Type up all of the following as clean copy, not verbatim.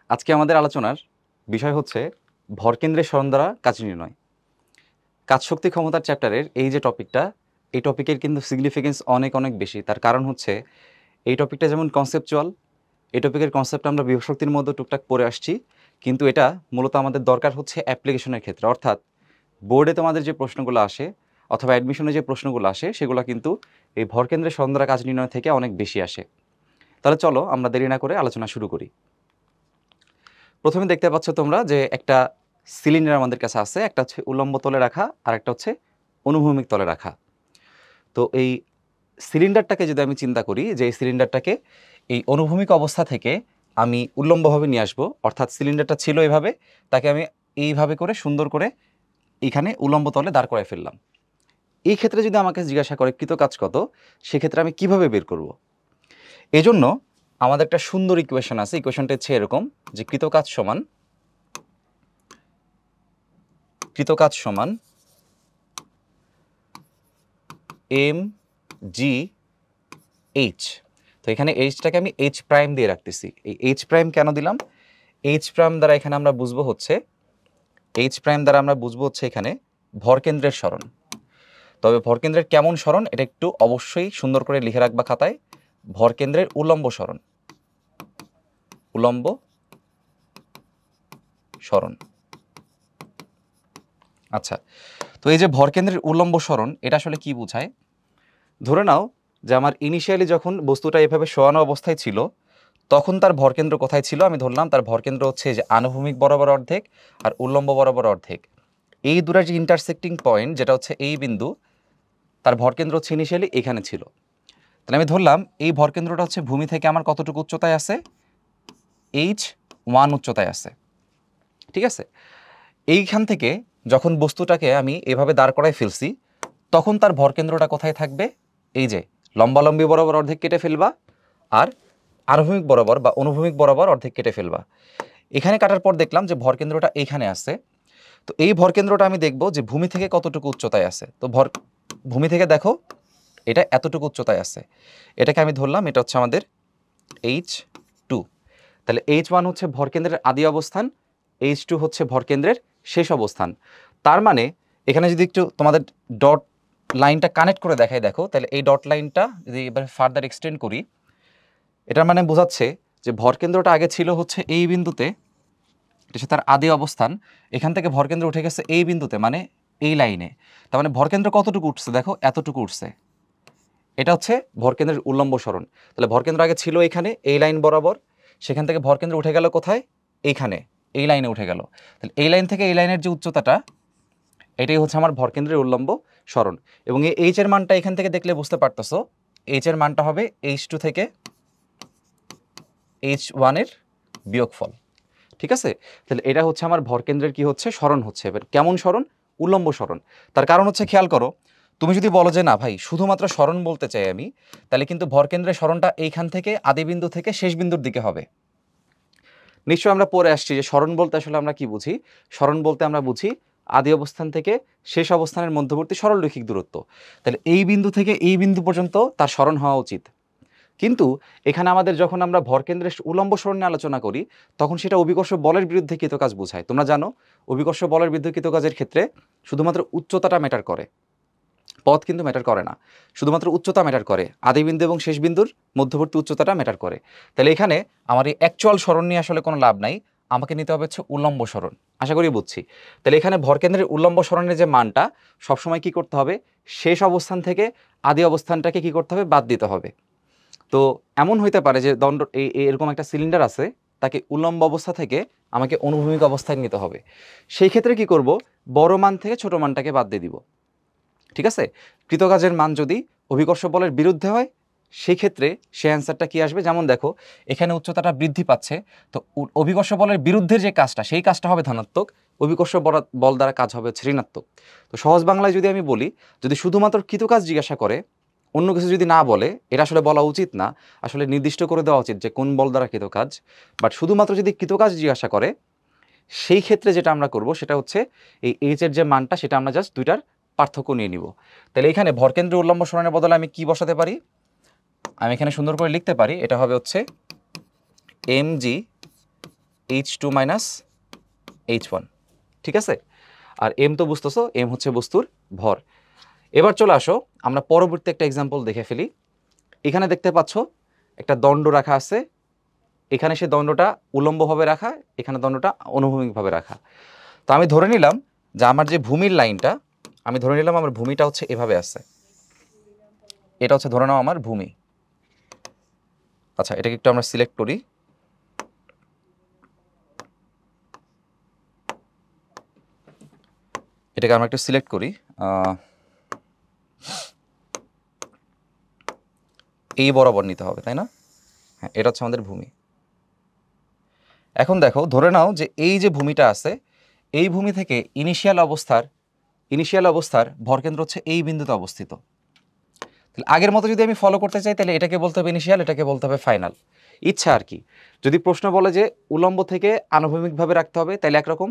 আজকে আমাদের আলোচনার বিষয় হচ্ছে ভরকেন্দ্রের সরণ দ্বারা কাজ নির্ণয়। কাজ শক্তি ক্ষমতার চ্যাপ্টারের এই যে টপিকটা, এই টপিকের কিন্তু সিগনিফিকেন্স অনেক অনেক বেশি। তার কারণ হচ্ছে এই টপিকটা যেমন কনসেপচুয়াল, এই টপিকের কনসেপ্ট আমরা বিভব শক্তির মধ্যে টুকটাক পড়ে আসছি, কিন্তু এটা মূলত আমাদের দরকার হচ্ছে অ্যাপ্লিকেশনের ক্ষেত্রে। অর্থাৎ বোর্ডে তোমাদের যে প্রশ্নগুলো আসে অথবা অ্যাডমিশনে যে প্রশ্নগুলো আসে সেগুলো কিন্তু এই ভরকেন্দ্রের সরণ দ্বারা কাজ নির্ণয় থেকে অনেক বেশি আসে। তাহলে চলো আমরা দেরি না করে আলোচনা শুরু করি। প্রথমে দেখতে পাচ্ছ তোমরা যে একটা সিলিন্ডার আমাদের কাছে আছে, একটা হচ্ছে উল্লম্ব তলে রাখা আর একটা হচ্ছে অনুভূমিক তলে রাখা। তো এই সিলিন্ডারটাকে যদি আমি চিন্তা করি যে এই সিলিন্ডারটাকে এই অনুভূমিক অবস্থা থেকে আমি উল্লম্বভাবে নিয়ে আসবো, অর্থাৎ সিলিন্ডারটা ছিল এইভাবে, তাকে আমি এইভাবে করে সুন্দর করে এইখানে উল্লম্ব তলে দাঁড় করায় ফেললাম। এই ক্ষেত্রে যদি আমাকে জিজ্ঞাসা করে কৃতকাজ কত, সেক্ষেত্রে আমি কিভাবে বের করব? এজন্য আমাদের একটা সুন্দর ইকুয়েশন আছে। ইকুয়েশনটা হচ্ছে এরকম যে কৃতকাজ সমান এম জি এইচ। তো এখানে এইচটাকে আমি এইচ প্রাইম দিয়ে রাখতেছি। এই এইচ প্রাইম কেন দিলাম? এইচ প্রাইম দ্বারা এখানে আমরা বুঝবো হচ্ছে এখানে ভরকেন্দ্রের সরণ। তবে ভরকেন্দ্রের কেমন সরণ এটা একটু অবশ্যই সুন্দর করে লিখে রাখবা খাতায়। ভরকেন্দ্রের উল্লম্ব সরণ। আচ্ছা, তো এই যে ভরকেন্দ্রের উল্লম্ব সরণ এটা আসলে কি বোঝায়? ধরে নাও যে আমার ইনিশিয়ালি যখন বস্তুটা এভাবে শোয়ানো অবস্থায় ছিল তখন তার ভরকেন্দ্র কোথায় ছিল? আমি ধরলাম তার ভরকেন্দ্র হচ্ছে যে আনুভূমিক বরাবর অর্ধেক আর উল্লম্ব বরাবর অর্ধেক। এই দুটার যে ইন্টারসেক্টিং পয়েন্ট যেটা হচ্ছে এই বিন্দু, তার ভরকেন্দ্র হচ্ছে ইনিশিয়ালি এখানে ছিল। তাহলে আমি ধরলাম এই ভরকেন্দ্রটা হচ্ছে ভূমি থেকে আমার কতটুকু উচ্চতায় আছে? h1 উচ্চতায় আছে। ঠিক আছে, এইখান থেকে যখন বস্তুটাকে আমি এভাবে দাঁড় করায় ফেলছি তখন তার ভরকেন্দ্রটা কোথায় থাকবে? এই যে লম্বালম্বি বরাবর অর্ধেক কেটে ফেলবা আর আনুভূমিক বরাবর বা অনুভূমিক বরাবর অর্ধেক কেটে ফেলবা। এখানে কাটার পর দেখলাম যে ভরকেন্দ্রটা এইখানে আছে। তো এই ভরকেন্দ্রটা আমি দেখব যে ভূমি থেকে কতটুকু উচ্চতায় আছে। তো ভূমি থেকে দেখো এটা এতটুকু উচ্চতায় আছে। এটাকে আমি ধরলাম এটা হচ্ছে আমাদের h2। তাহলে h1 হচ্ছে ভরকেন্দ্রের আদি অবস্থান, h2 হচ্ছে ভরকেন্দ্রের শেষ অবস্থান। তার মানে এখানে যদি একটু তোমাদের ডট লাইনটা কানেক্ট করে দেখাই, দেখো তাহলে এই ডট লাইনটা যদি এবার ফার্দার এক্সটেন্ড করি, এটার মানে বোঝাচ্ছে যে ভরকেন্দ্রটা আগে ছিল হচ্ছে এই বিন্দুতে, এটা হচ্ছে তার আদি অবস্থান। এখান থেকে ভরকেন্দ্র উঠে গেছে এই বিন্দুতে, মানে এই লাইনে। তার মানে ভরকেন্দ্র কতটুকু উঠছে? দেখো এতটুকু উঠছে। এটা হচ্ছে ভরকেন্দ্রের উল্লম্ব সরণ। তাহলে ভরকেন্দ্র আগে ছিল এখানে এই লাইন বরাবর, সেখান থেকে ভরকেন্দ্র উঠে গেল কোথায়? এইখানে এই লাইনে উঠে গেল। তাহলে এই লাইন থেকে এই লাইনের যে উচ্চতাটা, এটাই হচ্ছে আমার ভরকেন্দ্রের উল্লম্ব সরণ। এবং এই এইচ এর মানটা এখান থেকে দেখলে বুঝতে পারতেছো, এইচ এর মানটা হবে h2 থেকে h1 এর বিয়োগফল। ঠিক আছে, তাহলে এটা হচ্ছে আমার ভরকেন্দ্রের কি হচ্ছে? সরণ হচ্ছে। এবার কেমন সরণ? উল্লম্ব সরণ। তার কারণ হচ্ছে খেয়াল করো, তুমি যদি বলো যে না ভাই শুধুমাত্র সরণ বলতে চাই আমি, তাহলে কিন্তু ভরকেন্দ্রের সরণটা এইখান থেকে আদি বিন্দু থেকে শেষ বিন্দুর দিকে হবে। নিশ্চয় আমরা পড়ে আসছি যে সরণ বলতে আসলে আমরা কি বুঝি। সরণ বলতে আমরা বুঝি আদি অবস্থান থেকে শেষ অবস্থানের মধ্যবর্তী সরলরৈখিক দূরত্ব। তাহলে এই বিন্দু থেকে এই বিন্দু পর্যন্ত তার সরণ হওয়া উচিত। কিন্তু এখানে আমাদের যখন আমরা ভরকেন্দ্রের উল্লম্ব সরণ নিয়ে আলোচনা করি তখন সেটা অভিকর্ষ বলের বিরুদ্ধে কৃতকাজ বোঝায়। তোমরা জানো অভিকর্ষ বলের বিরুদ্ধে কৃতকাজের ক্ষেত্রে শুধুমাত্র উচ্চতাটা ম্যাটার করে, পথ কিন্তু ম্যাটার করে না। শুধুমাত্র উচ্চতা ম্যাটার করে, আদি বিন্দু এবং শেষ বিন্দুর মধ্যবর্তী উচ্চতাটা ম্যাটার করে। তাহলে এখানে আমার এই অ্যাকচুয়াল সরণ নিয়ে আসলে কোনো লাভ নাই, আমাকে নিতে হবে হচ্ছে উল্লম্ব সরণ। আশা করি বুঝছি। তাহলে এখানে ভরকেন্দ্রের উল্লম্ব সরণের যে মানটা সবসময় কি করতে হবে? শেষ অবস্থান থেকে আদি অবস্থানটাকে কি করতে হবে? বাদ দিতে হবে। তো এমন হইতে পারে যে দণ্ড এরকম একটা সিলিন্ডার আছে, তাকে উল্লম্ব অবস্থা থেকে আমাকে অনুভূমিক অবস্থায় নিতে হবে। সেই ক্ষেত্রে কি করব? বড় মান থেকে ছোট মানটাকে বাদ দিয়ে দিব। ঠিক আছে, কৃতকাজের মান যদি অভিকর্ষ বলের বিরুদ্ধে হয় সেই ক্ষেত্রে সে অ্যান্সারটা কি আসবে? যেমন দেখো এখানে উচ্চতাটা বৃদ্ধি পাচ্ছে, তো অভিকর্ষ বলের বিরুদ্ধের যে কাজটা সেই কাজটা হবে ধনাত্মক, অভিকর্ষ বল দ্বারা কাজ হবে হচ্ছে ঋণাত্মক। তো সহজ বাংলায় যদি আমি বলি, যদি শুধুমাত্র কৃতকাজ জিজ্ঞাসা করে, অন্য কিছু যদি না বলে, এটা আসলে বলা উচিত না, আসলে নির্দিষ্ট করে দেওয়া উচিত যে কোন বল দ্বারা কৃতকাজ। বাট শুধুমাত্র যদি কৃতকাজ জিজ্ঞাসা করে সেই ক্ষেত্রে যেটা আমরা করব সেটা হচ্ছে এই এইচ এর যে মানটা সেটা আমরা জাস্ট দুইটার পার্থক্য নিয়ে নিব। তাহলে এখানে ভরকেন্দ্র উল্লম্ব সরণের বদলে আমি কি বসাতে পারি? আমি এখানে সুন্দর করে লিখতে পারি, এটা হবে হচ্ছে mg H2 মাইনাস H1, ঠিক আছে? আর এম তো বুঝতেছো, এম হচ্ছে বস্তুর ভর। এবার চলে আসো আমরা পরবর্তী একটা এক্সাম্পল দেখে ফেলি। এখানে দেখতে পাচ্ছ একটা দণ্ড রাখা আছে, এখানে সে দণ্ডটা উলম্বভাবে রাখা, এখানে দণ্ডটা অনুভূমিকভাবে রাখা। তো আমি ধরে নিলাম যে আমার যে ভূমির লাইনটা, আমি ধরে নিলাম আমার ভূমিটা হচ্ছে এভাবে আছে, এটা হচ্ছে ধরে নাও আমার ভূমি। আচ্ছা, এটাকে একটু আমরা সিলেক্ট করি। এটাকে আমরা একটু সিলেক্ট করি, এই বরাবর নিতে হবে, তাই না? হ্যাঁ, এটা হচ্ছে আমাদের ভূমি। এখন দেখো, ধরে নাও যে এই যে ভূমিটা আছে, এই ভূমি থেকে ইনিশিয়াল অবস্থার ভরকেন্দ্র হচ্ছে এই বিন্দুতে অবস্থিত। তাহলে আগের মতো যদি আমি ফলো করতে চাই, তাহলে এটাকে বলতে হবে ইনিশিয়াল, এটাকে বলতে হবে ফাইনাল। ইচ্ছা আর কি। যদি প্রশ্ন বলে যে উলম্ব থেকে আনুভূমিকভাবে রাখতে হবে, তাহলে একরকম,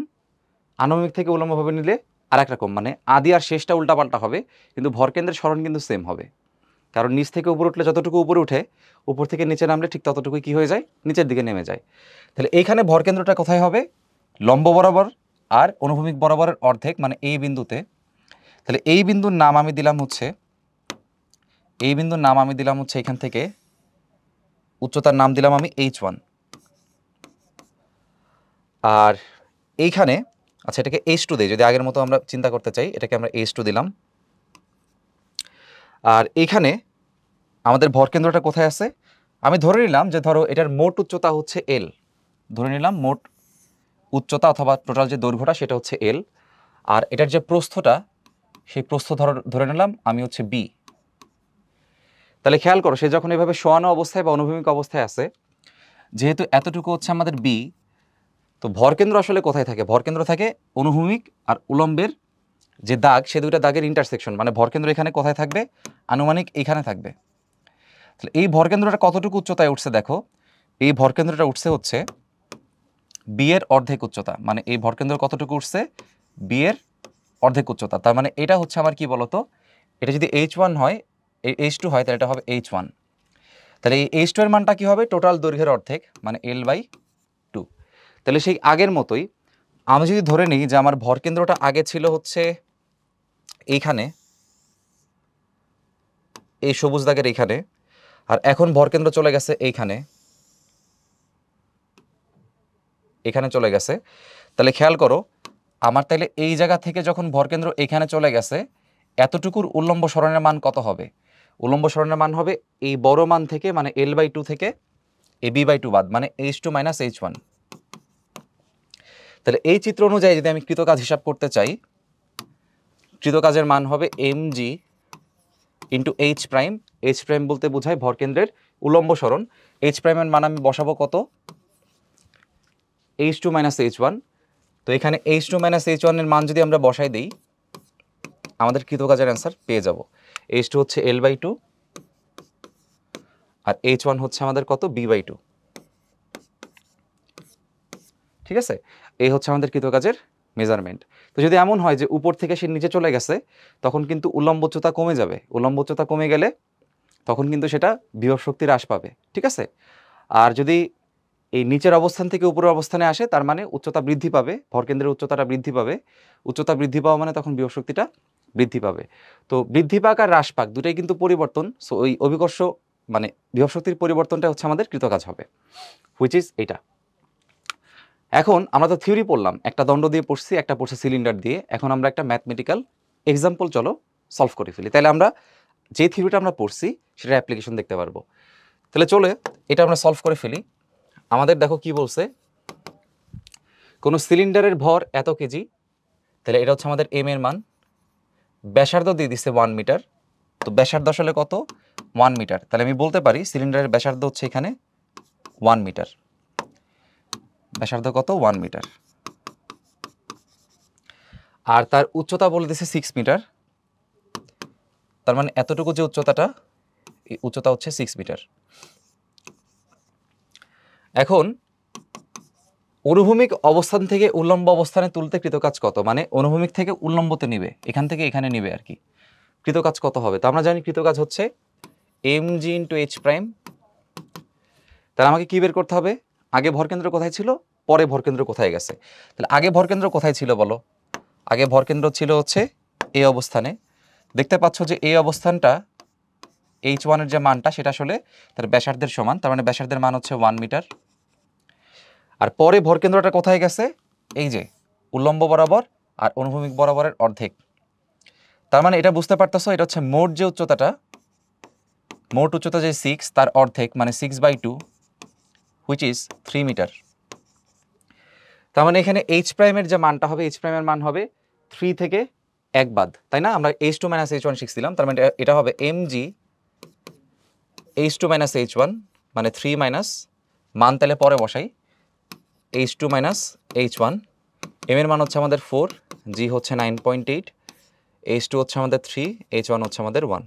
আনুভূমিক থেকে উলম্বভাবে নিলে আর একরকম, মানে আদি আর শেষটা উল্টাপাল্টা হবে, কিন্তু ভরকেন্দ্রের সরণ কিন্তু সেম হবে। কারণ নিচ থেকে উপরে উঠলে যতটুকু উপরে উঠে, উপর থেকে নিচে নামলে ঠিক ততটুকুই কী হয়ে যায়, নিচের দিকে নেমে যায়। তাহলে এইখানে ভরকেন্দ্রটা কোথায় হবে? লম্ব বরাবর আর অনুভূমিক বরাবরের অর্ধেক, মানে এই বিন্দুতে। তাহলে এই বিন্দুর নাম আমি দিলাম হচ্ছে, এখান থেকে উচ্চতার নাম দিলাম আমি H1। আর এইখানে, আচ্ছা এটাকে H2 দেই, যদি আগের মতো আমরা চিন্তা করতে চাই, এটাকে আমরা H2 দিলাম। আর এইখানে আমাদের ভরকেন্দ্রটা কোথায় আছে? আমি ধরে নিলাম যে ধরো এটার মোট উচ্চতা হচ্ছে L, ধরে নিলাম মোট উচ্চতা অথবা টোটাল যে দৈর্ঘ্যটা সেটা হচ্ছে L। আর এটার যে প্রস্থটা, সেই প্রস্থ ধরে নিলাম আমি হচ্ছে B। তাহলে খেয়াল করো, সে যখন এভাবে শোয়ানো অবস্থায় বা অনুভূমিক অবস্থায় আছে, যেহেতু এতটুকু হচ্ছে আমাদের B, তো ভরকেন্দ্র আসলে কোথায় থাকে? ভরকেন্দ্র থাকে অনুভূমিক আর উলম্বের যে দাগ, সে দুইটা দাগের ইন্টারসেকশন, মানে ভরকেন্দ্র এখানে কোথায় থাকবে? আনুমানিক এইখানে থাকবে। তাহলে এই ভরকেন্দ্রটা কতটুকু উচ্চতায় উঠছে দেখো, এই ভরকেন্দ্রটা উঠছে হচ্ছে B এর অর্ধেক উচ্চতা, মানে এই ভরকেন্দ্র কতটুকু উঠছে? B এর অর্ধেক উচ্চতা। তার মানে এটা হচ্ছে আমার কি বলতো, এটা যদি H1 হয়, H2 হয়, তাহলে এটা হবে H1। তাহলে এই H2 এর মানটা কি হবে? টোটাল দৈর্ঘ্যের অর্ধেক, মানে L/2। তাহলে সেই আগের মতোই আমি যদি ধরে নিই যে আমার ভরকেন্দ্রটা আগে ছিল হচ্ছে এইখানে, এই সবুজ দাগের এইখানে, আর এখন ভরকেন্দ্র চলে গেছে এইখানে, এখানে চলে গেছে। তাহলে খেয়াল করো, আমার তাহলে এই জায়গা থেকে যখন ভরকেন্দ্র এখানে চলে গেছে, এতটুকুর উল্লম্ব সরণের মান কত হবে? উল্লম্ব সরণের মান হবে এই বড় মান থেকে, মানে L/2 থেকে এই B/2 বাদ, মানে H2 মাইনাস H1। তাহলে এই চিত্র অনুযায়ী যদি আমি কৃতকাজ হিসাব করতে চাই, কৃতকাজের মান হবে mg into H prime. H prime বলতে বোঝায় ভরকেন্দ্রের উলম্ব সরণ। H প্রাইমের মান আমি বসাবো কত? H2 minus H1। তো এখানে H2 মাইনাস H1 এর মান যদি আমরা বসাই দিই, আমাদের কৃতকাজের অ্যান্সার পেয়ে যাব। H2 হচ্ছে L/2 আর H1 হচ্ছে আমাদের কত? B/2। ঠিক আছে, এই হচ্ছে আমাদের কৃতকাজের মেজারমেন্ট। তো যদি এমন হয় যে উপর থেকে সে নিচে চলে গেছে, তখন কিন্তু উল্লম্ব উচ্চতা কমে যাবে। উল্লম্ব উচ্চতা কমে গেলে তখন কিন্তু সেটা বিভব শক্তি হ্রাস পাবে। ঠিক আছে, আর যদি এই নিচের অবস্থান থেকে উপরের অবস্থানে আসে, তার মানে উচ্চতা বৃদ্ধি পাবে, ভরকেন্দ্রের উচ্চতাটা বৃদ্ধি পাবে। উচ্চতা বৃদ্ধি পাওয়া মানে তখন বিভব শক্তিটা বৃদ্ধি পাবে। তো বৃদ্ধি পাক আর হ্রাস পাক দুটাই কিন্তু পরিবর্তন। সো ওই অভিকর্ষ মানে বিভব শক্তির পরিবর্তনটা হচ্ছে আমাদের কৃতকাজ হবে, হুইচ ইজ এইটা। এখন আমরা তো থিওরি পড়লাম, একটা দণ্ড দিয়ে পড়ছি, একটা পড়ছে সিলিন্ডার দিয়ে। এখন আমরা একটা ম্যাথমেটিক্যাল এক্সাম্পল চলো সলভ করে ফেলি, তাহলে আমরা যে থিওরিটা আমরা পড়ছি সেটার অ্যাপ্লিকেশন দেখতে পারবো। তাহলে চলে এটা আমরা সলভ করে ফেলি। আমাদের দেখো কি বলছে, কোনো সিলিন্ডারের ভর এত কেজি, তাহলে এটা হচ্ছে আমাদের এম এর মান। ব্যাসার্ধ দিয়ে দিচ্ছে 1 মিটার। তো ব্যাসার্ধ আসলে কত? 1 মিটার। তাহলে আমি বলতে পারি সিলিন্ডারের ব্যাসার্ধ হচ্ছে এখানে 1 মিটার। ব্যাসার্ধ কত? 1 মিটার। আর তার উচ্চতা বলে দিচ্ছে 6 মিটার। তার মানে এতটুকু যে উচ্চতাটা, এই উচ্চতা হচ্ছে 6 মিটার। এখন অনুভূমিক অবস্থান থেকে উল্লম্ব অবস্থানে তুলতে কৃতকাজ কত? মানে অনুভূমিক থেকে উল্লম্বতে নিবে, এখান থেকে এখানে নিবে আর কি। কৃতকাজ কত হবে? তো আমরা জানি কৃতকাজ হচ্ছে mg ইন্টু H প্রাইম। তাহলে আমাকে কি বের করতে হবে? আগে ভরকেন্দ্র কোথায় ছিল? পরে ভরকেন্দ্র কোথায় গেছে। তাহলে আগে ভরকেন্দ্র কোথায় ছিল বলো? আগে ভরকেন্দ্র ছিল হচ্ছে এই অবস্থানে। দেখতে পাচ্ছ যে এই অবস্থানটা H1 এর যে মানটা সেটা আসলে তার ব্যাসার্ধের সমান, তার মানে ব্যাসার্ধের মান হচ্ছে 1 মিটার। আর পরে ভরকেন্দ্রটা কোথায় গেছে? এই যে উল্লম্ব বরাবর আর অনুভূমিক বরাবরের অর্ধেক। তার মানে এটা বুঝতে পারতেছো, এটা হচ্ছে মোট যে উচ্চতাটা, মোট উচ্চতা যে 6 তার অর্ধেক মানে 6/2 হুইচ ইজ 3 মিটার। তার মানে এখানে H প্রাইমের যে মানটা হবে, H প্রাইমের মান হবে 3 থেকে 1 বাদ, তাই না? আমরা H2 - H1 শিখছিলাম, তার মানে এটা হবে mg H2 - H1 মানে 3 মাইনাস মান তাহলে পরে বসাই H2 - H1, m এর মান হচ্ছে আমাদের 4, g হচ্ছে 9.8, H2 হচ্ছে আমাদের 3, H1 হচ্ছে আমাদের 1।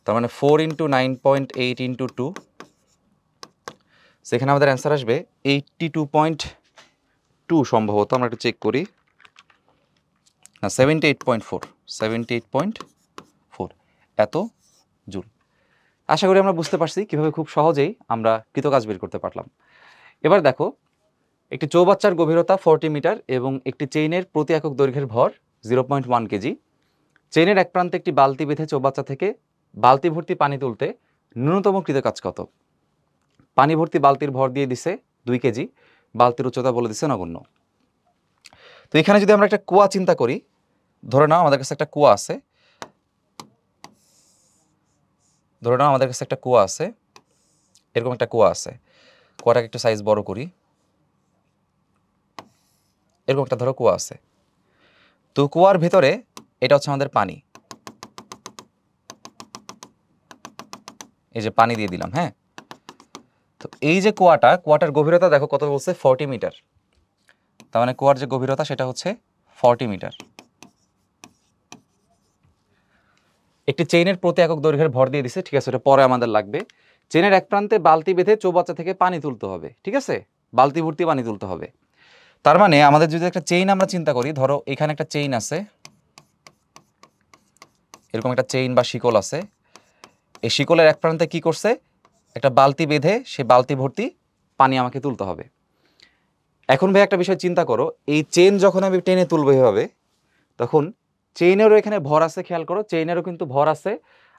তার মানে 4 × 9.8 × 2, সেখানে আমাদের অ্যান্সার আসবে 82.2 সম্ভবত, আমরা একটু চেক করি, না 78.4 এত জুল। আশা করি আমরা বুঝতে পারছি কীভাবে খুব সহজেই আমরা কৃতকাজ বের করতে পারলাম। এবার দেখো, একটি চৌবাচ্চার গভীরতা 40 মিটার এবং একটি চেইনের প্রতি একক দৈর্ঘ্যের ভর 0.1 কেজি। চেইনের এক প্রান্তে একটি বালতি বেঁধে চৌবাচ্চা থেকে বালতি ভর্তি পানি তুলতে ন্যূনতম কৃতকাজ কত? পানি ভর্তি বালতির ভর দিয়ে দিছে 2 কেজি, বালতির উচ্চতা বলে দিছে নগণ্য। তো এখানে যদি আমরা একটা কুয়া চিন্তা করি, ধরে নাও আমাদের কাছে একটা কুয়া আছে, এরকম একটা কুয়া আছে। কুয়াটাকে একটু সাইজ বড় করি, এরকম একটা ধরো কুয়া আছে। তো কুয়ার ভেতরে এটা হচ্ছে আমাদের পানি, এই যে পানি দিয়ে দিলাম, হ্যাঁ। তো এই যে কুয়াটার গভীরতা দেখো কত বলছে, 40 মিটার। তার মানে কুয়ার যে গভীরতা সেটা হচ্ছে 40 মিটার। একটি চেইনের প্রতি একক দৈর্ঘ্যের ভর দিয়ে দিছে, ঠিক আছে, এটা পরে আমাদের লাগবে। চেইনের এক প্রান্তে বালতি বেঁধে চৌবাচ্চা থেকে পানি তুলতে হবে, ঠিক আছে, বালতি ভর্তি পানি তুলতে হবে। তার মানে আমাদের যদি একটা চেইন আমরা চিন্তা করি, ধরো এখানে একটা চেইন আছে, এরকম একটা চেইন বা শিকল আছে। এই শিকলের এক প্রান্তে কি করছে, একটা বালতি বেঁধে সে বালতি ভর্তি পানি আমাকে তুলতে হবে। এখন ভাই একটা বিষয় চিন্তা করো, এই চেইন যখন আমি টেনে তুলবো এভাবে, তখন চেইনেরও এখানে ভর আছে, খেয়াল করো, চেইনেরও কিন্তু ভর আছে,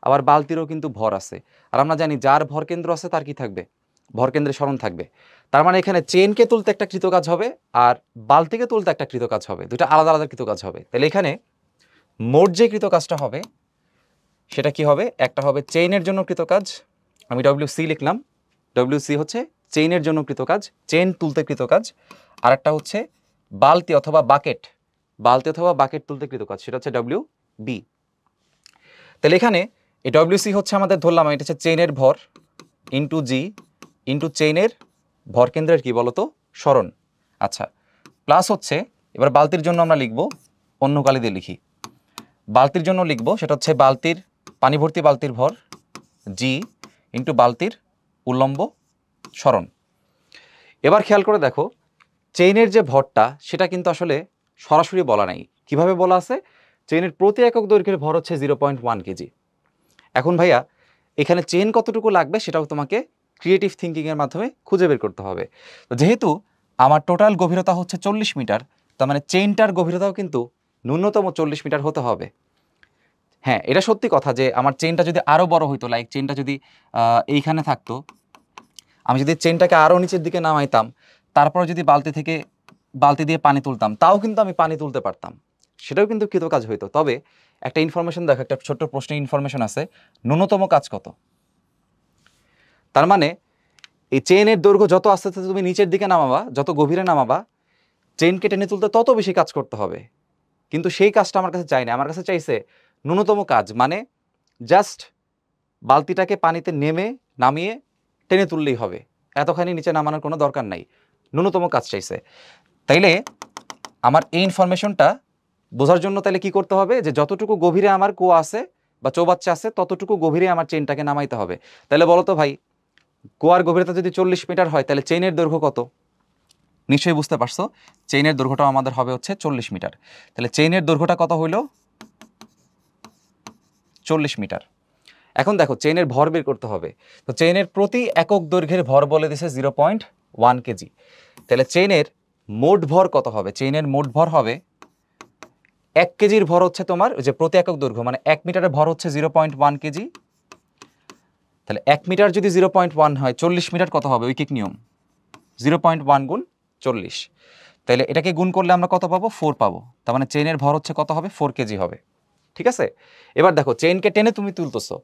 আবার বালতিরও কিন্তু ভর আছে। আর আমরা জানি যার ভরকেন্দ্র আছে তার কি থাকবে, ভরকেন্দ্রে সরণ থাকবে। তার মানে এখানে চেইনকে তুলতে একটা কৃতকাজ হবে আর বালতিকে তুলতে একটা কৃতকাজ হবে, দুটো আলাদা আলাদা কৃতকাজ হবে। তাহলে এখানে মোট যে কৃতকাজটা হবে সেটা কি হবে, একটা হবে চেইনের জন্য কৃতকাজ, আমি WC লিখলাম, WC হচ্ছে চেইনের জন্য কৃতকাজ, চেইন তুলতে কৃতকাজ। আর একটা হচ্ছে বালতি অথবা বাকেট তুলতে কৃতকাজ, সেটা হচ্ছে WB। তাহলে এখানে এই WC হচ্ছে আমাদের, ধরলাম এটা হচ্ছে চেইনের ভর ইন্টু G ইন্টু চেইনের ভরকেন্দ্রের কি বলতো, সরণ। আচ্ছা, প্লাস হচ্ছে এবার বালতির জন্য আমরা লিখব, অন্য কালি দিয়ে লিখি, বালতির জন্য লিখব সেটা হচ্ছে বালতির পানি ভর্তি বালতির ভর G ইন্টু বালতির উল্লম্ব সরণ। এবার খেয়াল করে দেখো, চেইনের যে ভরটা সেটা কিন্তু আসলে সরাসরি বলা নাই, কিভাবে বলা আছে, চেইনের প্রতি একক দৈর্ঘ্যের ভর হচ্ছে 0.1 কেজি। এখন ভাইয়া এখানে চেইন কতটুকু লাগবে সেটাও তোমাকে ক্রিয়েটিভ থিঙ্কিংয়ের মাধ্যমে খুঁজে বের করতে হবে। তো যেহেতু আমার টোটাল গভীরতা হচ্ছে 40 মিটার, তার মানে চেইনটার গভীরতাও কিন্তু ন্যূনতম 40 মিটার হতে হবে। হ্যাঁ, এটা সত্যি কথা যে আমার চেইনটা যদি আরও বড় হইতো, লাইক চেইনটা যদি এইখানে থাকতো, আমি যদি চেইনটাকে আরও নিচের দিকে নামাইতাম, তারপরে যদি বালতি দিয়ে পানি তুলতাম, তাও কিন্তু আমি পানি তুলতে পারতাম, সেটাও কিন্তু কৃতকাজ হইতো। তবে একটা ইনফরমেশন দেখো, একটা ছোট্ট প্রশ্নের ইনফরমেশন আছে, ন্যূনতম কাজ কত। তার মানে এই চেইনের দৈর্ঘ্য যত আস্তে আস্তে তুমি নিচের দিকে নামাবা, যত গভীরে নামাবা, চেইনকে টেনে তুলতে তত বেশি কাজ করতে হবে। কিন্তু সেই কাজটা আমার কাছে চাই না, আমার কাছে চাইছে ন্যূনতম কাজ, মানে জাস্ট বালতিটাকে পানিতে নামিয়ে টেনে তুললেই হবে, এতখানি নিচে নামানোর কোনো দরকার নাই, ন্যূনতম কাজ চাইছে। তাইলে আমার এই ইনফরমেশনটা বোঝার জন্য তাহলে কি করতে হবে, যে যতটুকু গভীরে আমার কুয়া আছে বা চৌবাচ্চা আছে ততটুকু গভীরে আমার চেইনটাকে নামাইতে হবে। তাহলে বলো তো ভাই, কুয়ার গভীরতা যদি 40 মিটার হয় তাহলে চেইনের দৈর্ঘ্য কত? নিশ্চয়ই বুঝতে পারছো, চেইনের দৈর্ঘ্যটা আমাদের হবে হচ্ছে 40 মিটার। তাহলে চেইনের দৈর্ঘ্যটা কত হইল, 40 মিটার। এখন দেখো চেইনের ভর বের করতে হবে, তো চেইনের প্রতি একক দৈর্ঘ্যের ভর বলে দিছে 1 কেজি। তাহলে চেইনের মোট ভর কত হবে? চেইনের মোট ভর হবে 1 কেজির ভর হচ্ছে তোমার যে প্রতি একক দৈর্ঘ্য, মানে 1 মিটারের ভর হচ্ছে 0.1 কেজি। তাহলে 1 মিটার যদি 0.1 হয়, 40 মিটার কত হবে? ঐকিক নিয়ম 0.1 গুণ 40। তাহলে এটাকে গুণ করলে আমরা কত পাবো? 4 পাবো। তার মানে চেইনের ভর হচ্ছে কত হবে? 4 কেজি হবে। ঠিক আছে, এবার দেখো চেইনকে টেনে তুমি তুলতেছো,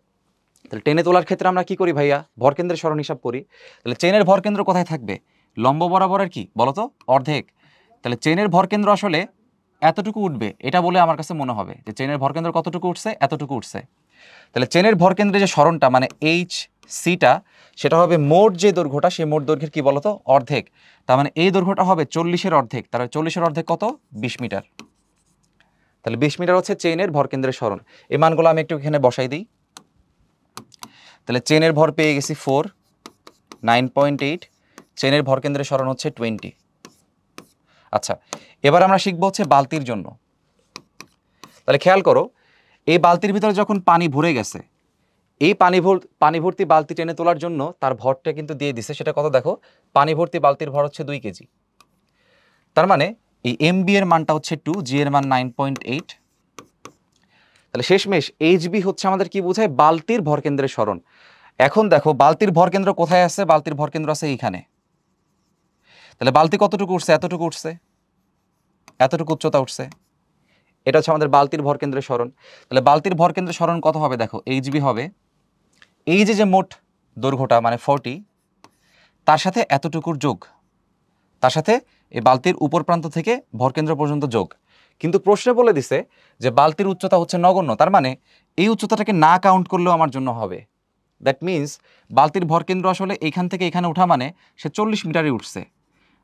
তাহলে টেনে তোলার ক্ষেত্রে আমরা কি করি ভাইয়া? ভরকেন্দ্রের সরণ হিসাব করি। তাহলে চেইনের ভরকেন্দ্র কোথায় থাকবে? লম্ব বরাবরের কি বলতো? অর্ধেক। তাহলে চেইনের ভরকেন্দ্র আসলে এতটুকু উঠবে, এটা বলে আমার কাছে মনে হবে যে চেইনের ভরকেন্দ্র কতটুকু উঠছে? এতটুকু উঠছে। তাহলে চেইনের ভরকেন্দ্রে যে সরণটা মানে এইচ সিটা, সেটা হবে মোট যে দৈর্ঘ্যটা, সেই মোট দৈর্ঘ্যের কি বলতো? অর্ধেক। তার মানে এই দৈর্ঘ্যটা হবে 40-এর অর্ধেক। তাহলে 40-এর অর্ধেক কত? 20 মিটার। তাহলে 20 মিটার হচ্ছে চেইনের ভরকেন্দ্রের সরণ। এই মানগুলো আমি একটু এখানে বসাই দিই। তাহলে চেইনের ভর পেয়ে গেছি 4, 9.8। চেইনের ভরকেন্দ্রের সরণ হচ্ছে 20। আচ্ছা, এবার আমরা শিখবো হচ্ছে বালতির জন্য। তাহলে খেয়াল করো, এই বালতির ভিতরে যখন পানি ভরে গেছে, এই পানি ভর্তি বালতি টেনে তোলার জন্য তার ভরটা কিন্তু দিয়ে দিছে। সেটা কত দেখো? পানি ভর্তি বালতির ভর হচ্ছে 2 কেজি। তার মানে এই এমবি এর মানটা হচ্ছে 2, জি এর মান 9.8। তাহলে শেষমেশ এইচবি হচ্ছে আমাদের কি বোঝায়? বালতির ভরকেন্দ্রের সরণ। এখন দেখো বালতির ভরকেন্দ্র কোথায় আছে? বালতির ভরকেন্দ্র আছে এইখানে। তাহলে বালতি কতটুকু উঠছে? এতটুকু উঠছে, এতটুকু উচ্চতা উঠছে। এটা হচ্ছে আমাদের বালতির ভরকেন্দ্রের সরণ। তাহলে বালতির ভরকেন্দ্রের সরণ কত হবে? দেখো এইচবি হবে এই যে মোট দৈর্ঘ্যটা মানে 40, তার সাথে এতটুকুর যোগ, তার সাথে এই বালতির উপর প্রান্ত থেকে ভরকেন্দ্র পর্যন্ত যোগ। কিন্তু প্রশ্নে বলে দিছে যে বালতির উচ্চতা হচ্ছে নগণ্য, তার মানে এই উচ্চতাটাকে না কাউন্ট করলেও আমার জন্য হবে। দ্যাট মিনস বালতির ভরকেন্দ্র আসলে এইখান থেকে এখানে ওঠা মানে সে 40 মিটারই উঠছে।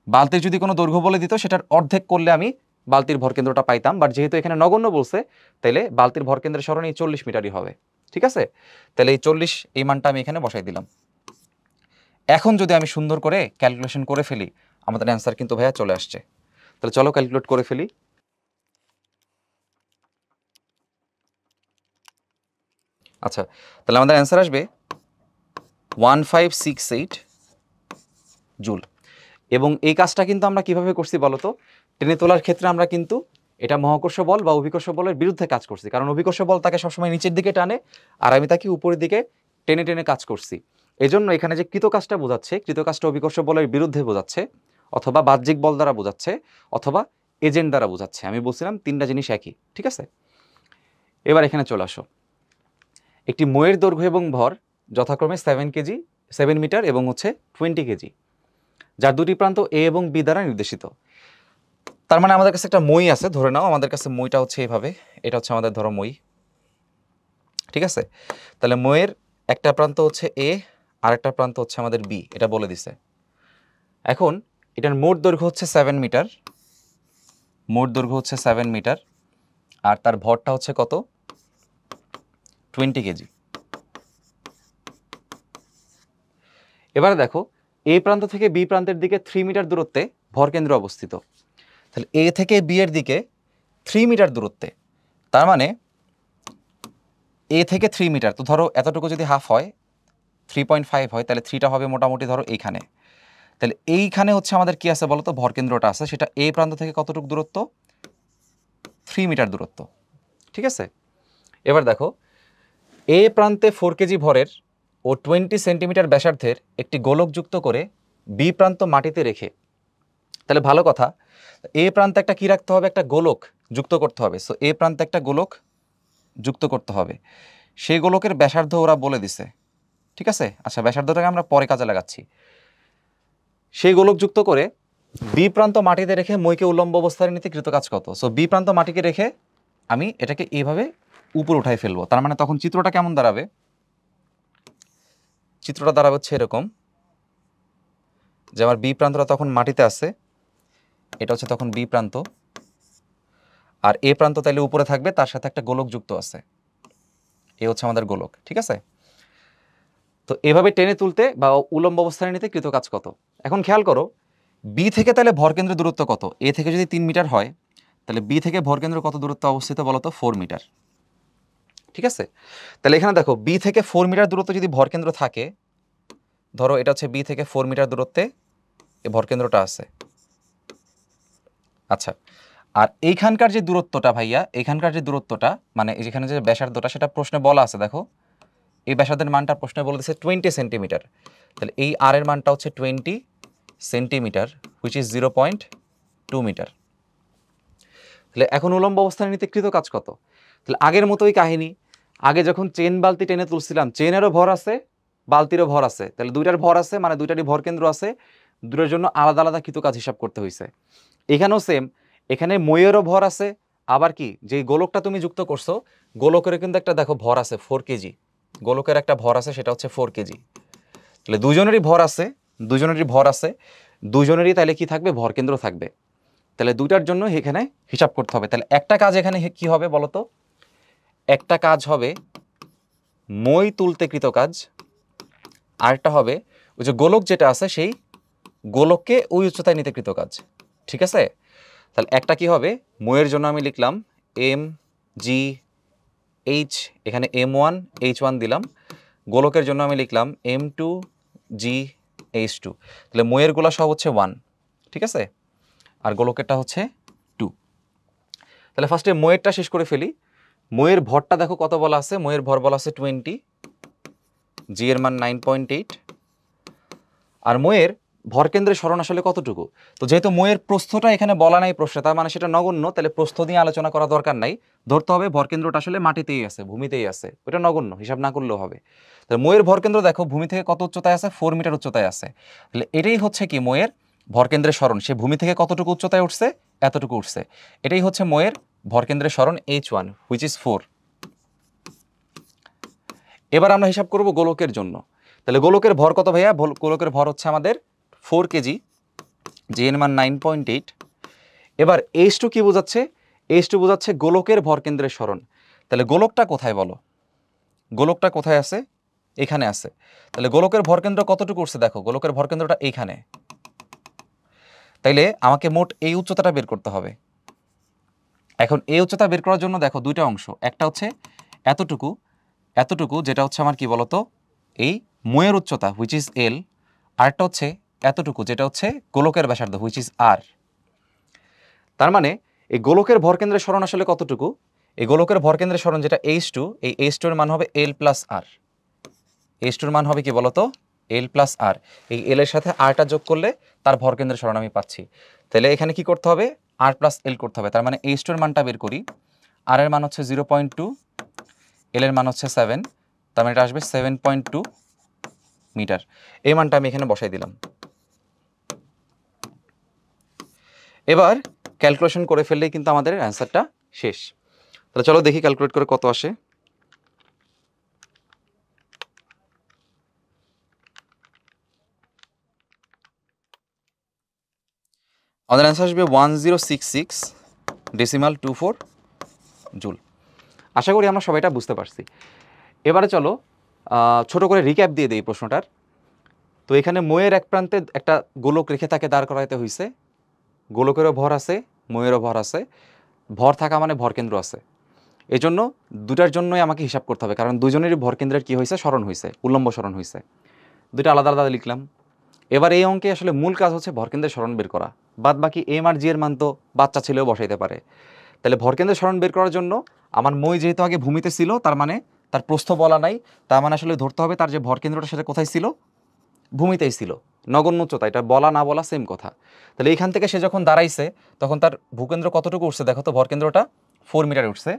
বালতির যদি কোনো দৈর্ঘ্য বলে দিত, সেটার অর্ধেক করলে আমি বালতির ভরকেন্দ্রটা পাইতাম। বাট যেহেতু এখানে নগণ্য বলছে, তাইলে বালতির ভরকেন্দ্রের সরণ এই 40 মিটারই হবে। ঠিক আছে, তাহলে এই 40 এই মানটা আমি এখানে বসাই দিলাম। এখন যদি আমি সুন্দর করে ক্যালকুলেশন করে ফেলি, আমাদের অ্যান্সার কিন্তু ভাইয়া চলে আসছে। তাহলে চলো ক্যালকুলেট করে ফেলি। আচ্ছা, তাহলে আমাদের অ্যান্সার আসবে 1568 জুল। এবং এই কাজটা কিন্তু আমরা কিভাবে করছি বলতো? টেনে তোলার ক্ষেত্রে আমরা কিন্তু এটা মহাকর্ষ বল বা অভিকর্ষ বলের বিরুদ্ধে কাজ করছি, কারণ অভিকর্ষ বল তাকে সবসময় নিচের দিকে টানে, আর আমি তাকে উপরের দিকে টেনে টেনে কাজ করছি। এজন্য এখানে যে কৃতকাজটা বোঝাচ্ছে, কৃতকাজটা অভিকর্ষ বলের বিরুদ্ধে বোঝাচ্ছে, অথবা বাহ্যিক বল দ্বারা বোঝাচ্ছে, অথবা এজেন্ট দ্বারা বোঝাচ্ছে। আমি বলছিলাম তিনটা জিনিস একই। ঠিক আছে, এবার এখানে চলে আসো। একটি মইয়ের দৈর্ঘ্য এবং ভর যথাক্রমে 7 মিটার এবং হচ্ছে 20 কেজি, যার দুটি প্রান্ত এ এবং বি দ্বারা নির্দেশিত। তার মানে আমাদের কাছে একটা মই আছে, ধরে নাও আমাদের কাছে মইটা হচ্ছে এইভাবে, এটা হচ্ছে আমাদের ধরো মই। ঠিক আছে, তাহলে মইয়ের একটা প্রান্ত হচ্ছে এ, আর একটা প্রান্ত হচ্ছে আমাদের বি, এটা বলে দিছে। এখন এটার মোট দৈর্ঘ্য হচ্ছে 7 মিটার, মোট দৈর্ঘ্য হচ্ছে 7 মিটার, আর তার ভরটা হচ্ছে কত? 20 কেজি। এবারে দেখো, এ প্রান্ত থেকে বি প্রান্তের দিকে 3 মিটার দূরত্বে ভরকেন্দ্র অবস্থিত। তাহলে এ থেকে বি এর দিকে 3 মিটার দূরত্বে, তার মানে এ থেকে 3 মিটার, তো ধরো এতটুকু যদি হাফ হয়, 3.5 হয়, তাহলে 3টা হবে মোটামুটি ধরো এইখানে। তাহলে এইখানে হচ্ছে আমাদের কি আছে বলো তো? ভরকেন্দ্রটা আছে, সেটা এ প্রান্ত থেকে কতটুকু দূরত্ব? 3 মিটার দূরত্ব। ঠিক আছে, এবার দেখো, এ প্রান্তে 4 কেজি ভরের ও 20 সেন্টিমিটার ব্যাসার্ধের একটি গোলক যুক্ত করে বি প্রান্ত মাটিতে রেখে, তাহলে ভালো কথা, এ প্রান্তে একটা কি রাখতে হবে? একটা গোলক যুক্ত করতে হবে। সো এ প্রান্তে একটা গোলক যুক্ত করতে হবে, সেই গোলকের ব্যাসার্ধ ওরা বলে দিছে। ঠিক আছে, আচ্ছা ব্যাসার্ধটাকে আমরা পরে কাজে লাগাচ্ছি। সেই গোলক যুক্ত করে বি প্রান্ত মাটিতে রেখে মইকে উল্লম্ব অবস্থায় নিতে কৃত কাজ কত? সো বি প্রান্ত মাটিকে রেখে আমি এটাকে এইভাবে উপর উঠাই ফেলবো। তার মানে তখন চিত্রটা কেমন দাঁড়াবে? চিত্রটা দাঁড়াবে হচ্ছে এরকম, যে আমার বি প্রান্তটা তখন মাটিতে আছে, এটা হচ্ছে তখন বি প্রান্ত, আর এ প্রান্ত তাইলে উপরে থাকবে, তার সাথে একটা গোলক যুক্ত আছে, এ হচ্ছে আমাদের গোলক। ঠিক আছে, তো এভাবে টেনে তুলতে বা উলম্ব অবস্থায় নিতে কৃত কাজ কত? এখন খেয়াল করো, বি থেকে তাহলে ভরকেন্দ্র দূরত্ব কত? এ থেকে যদি 3 মিটার হয়, তাহলে বি থেকে ভরকেন্দ্র কত দূরত্ব অবস্থিত বলো তো? 4 মিটার। ঠিক আছে, তাহলে এখানে দেখো, বি থেকে 4 মিটার দূরত্ব যদি ভরকেন্দ্র থাকে, ধরো এটা হচ্ছে বি থেকে 4 মিটার দূরত্বে এই ভরকেন্দ্রটা আছে। আচ্ছা, আর এইখানকার যে দূরত্বটা ভাইয়া, এইখানকার যে দূরত্বটা মানে যেখানে যে ব্যাসার্ধটা সেটা প্রশ্নে বলা আছে, দেখো এই ব্যাসার্ধের মানটা প্রশ্নে বলে দিচ্ছে 20 সেন্টিমিটার। তাহলে এই আর এর মানটা হচ্ছে 20 সেন্টিমিটার, হুইচ ইজ 0.2 মিটার। তাহলে এখন উলম্ব অবস্থানে নিতে কৃত কাজ কত? তাহলে আগের মতোই কাহিনী, আগে যখন চেন বালতি টেনে তুলছিলাম, চেনেরও ভর আছে, বালতিরও ভর আছে, তাহলে দুইটার ভর আছে মানে দুইটারই ভর কেন্দ্র আছে, দুটোর জন্য আলাদা আলাদা কৃত কাজ হিসাব করতে হয়েছে। এখানেও সেম, এখানে মইয়েরও ভর আছে, আবার কি যে গোলকটা তুমি যুক্ত করছো গোলকের কিন্তু একটা দেখো ভর আছে 4 কেজি, গোলকের একটা ভর আছে সেটা হচ্ছে 4 কেজি। তাহলে দুজনেরই ভর আছে, দুজনেরই ভর আছে, দুজনেরই তাহলে কি থাকবে, ভর কেন্দ্র থাকবে। তাহলে দুইটার জন্য এখানে হিসাব করতে হবে। তাহলে একটা কাজ এখানে কি হবে বলতো, একটা কাজ হবে মই তুলতে কৃত কাজ, আরেকটা হবে ওই যে গোলক যেটা আছে সেই গোলককে ওই উচ্চতায় নিতে কৃত কাজ। ঠিক আছে, তাহলে একটা কি হবে, মইয়ের জন্য আমি লিখলাম এম জি এইচ, এখানে M1 H1 দিলাম, গোলকের জন্য আমি লিখলাম M2G H2। তাহলে মইয়ের গোলা সব হচ্ছে 1, ঠিক আছে, আর গোলকেরটা হচ্ছে 2। তাহলে ফার্স্টে মইয়েরটা শেষ করে ফেলি। মইয়ের ভরটা দেখো কত বলা আছে, মইয়ের ভর বলা আছে 20, জি এর মান 9.8, আর মইয়ের ভরকেন্দ্রের সরণ আসলে কতটুকু। তো যেহেতু মইয়ের প্রস্থটা এখানে বলা নাই প্রশ্নে, তার মানে সেটা নগণ্য, তাহলে প্রস্থ নিয়ে আলোচনা করা দরকার নাই, ধরতে হবে ভরকেন্দ্রটা আসলে মাটিতেই আছে, ভূমিতেই আছে, ওটা নগণ্য, হিসাব না করলেও হবে। তাহলে মইয়ের ভরকেন্দ্র দেখো ভূমি থেকে কত উচ্চতায় আছে, 4 মিটার উচ্চতায় আছে। তাহলে এটাই হচ্ছে কি মইয়ের ভরকেন্দ্রের সরণ, সে ভূমি থেকে কতটুকু উচ্চতায় উঠছে, এতটুকু উঠছে, এটাই হচ্ছে মইয়ের ভরকেন্দ্রের সরণ H1, হুইচ ইজ 4। এবার আমরা হিসাব করব গোলকের জন্য। তাহলে গোলকের ভর কত ভাইয়া, গোলকের ভর হচ্ছে আমাদের 4 কেজি, জি এর মান 9.8। এবার H2 কি বোঝাচ্ছে, H2 বোঝাচ্ছে গোলকের ভরকেন্দ্রের সরণ। তাহলে গোলকটা কোথায় বলো, গোলকটা কোথায় আছে, এখানে আছে। তাহলে গোলকের ভরকেন্দ্র কতটুকু উঠছে দেখো, গোলকের ভরকেন্দ্রটা এইখানে। তাইলে আমাকে মোট এই উচ্চতাটা বের করতে হবে। এখন এই উচ্চতা বের করার জন্য দেখো দুইটা অংশ, একটা হচ্ছে এতটুকু, এতটুকু যেটা হচ্ছে আমার কি বলতো এই মইয়ের উচ্চতা হুইচ ইজ এল, আরেকটা হচ্ছে এতটুকু যেটা হচ্ছে গোলকের ব্যাসার্ধ হুইচ ইজ আর। তার মানে এই গোলকের ভরকেন্দ্রের সরণ আসলে কতটুকু, এই গোলকের ভরকেন্দ্রের সরণ যেটা H2, এই H2 এর মান হবে L প্লাস আর। H2 এর মান হবে কি বলতো L প্লাস আর, এই L এর সাথে আরটা যোগ করলে তার ভরকেন্দ্রের সরণ আমি পাচ্ছি। তাহলে এখানে কি করতে হবে, আর প্লাস এল করতে হবে। তার মানে H2 এর মানটা বের করি, আর এর মান হচ্ছে 0.2, এল এর মান হচ্ছে 7, তার মানে এটা আসবে 7.2 মিটার। এই মানটা আমি এখানে বসাই দিলাম। এবার ক্যালকুলেশন করে ফেললেই কিন্তু আমাদের অ্যান্সারটা শেষ। তাহলে চলো দেখি ক্যালকুলেট করে কত আসে। আমাদের অ্যান্সার আসবে 1066.24 জুল। আশা করি আমরা সবাইটা বুঝতে পারছি। এবারে চলো ছোট করে রিক্যাপ দিয়ে দিই প্রশ্নটার। তো এখানে মইয়ের এক প্রান্তে একটা গোলক রেখে তাকে দাঁড় করাইতে হয়েছে, গোলকেরও ভর আছে, মইয়েরও ভর আছে, ভর থাকা মানে ভরকেন্দ্র আছে। এই জন্য দুটার জন্যই আমাকে হিসাব করতে হবে, কারণ দুজনেরই ভরকেন্দ্রের কি হয়েছে, সরণ হয়েছে, উল্লম্ব সরণ হয়েছে। দুইটা আলাদা আলাদা লিখলাম। এবার এই অঙ্কে আসলে মূল কাজ হচ্ছে ভরকেন্দ্রের সরণ বের করা, বাদ বাকি এম আর জি এর মান তো বাচ্চা ছেলেও বসাইতে পারে। তাহলে ভরকেন্দ্রের সরণ বের করার জন্য আমার মই যেহেতু আগে ভূমিতে ছিল, তার মানে তার প্রস্থ বলা নাই, তার মানে আসলে ধরতে হবে তার যে ভরকেন্দ্রটা সেটা কোথায় ছিল, ভূমিতেই ছিল, নগণ্য উচ্চতা, এটা বলা না বলা সেম কথা। তাহলে এইখান থেকে সে যখন দাঁড়াইছে তখন তার ভূকেন্দ্র কতটুকু উঠছে দেখো তো, ভরকেন্দ্রটা 4 মিটার উঠছে,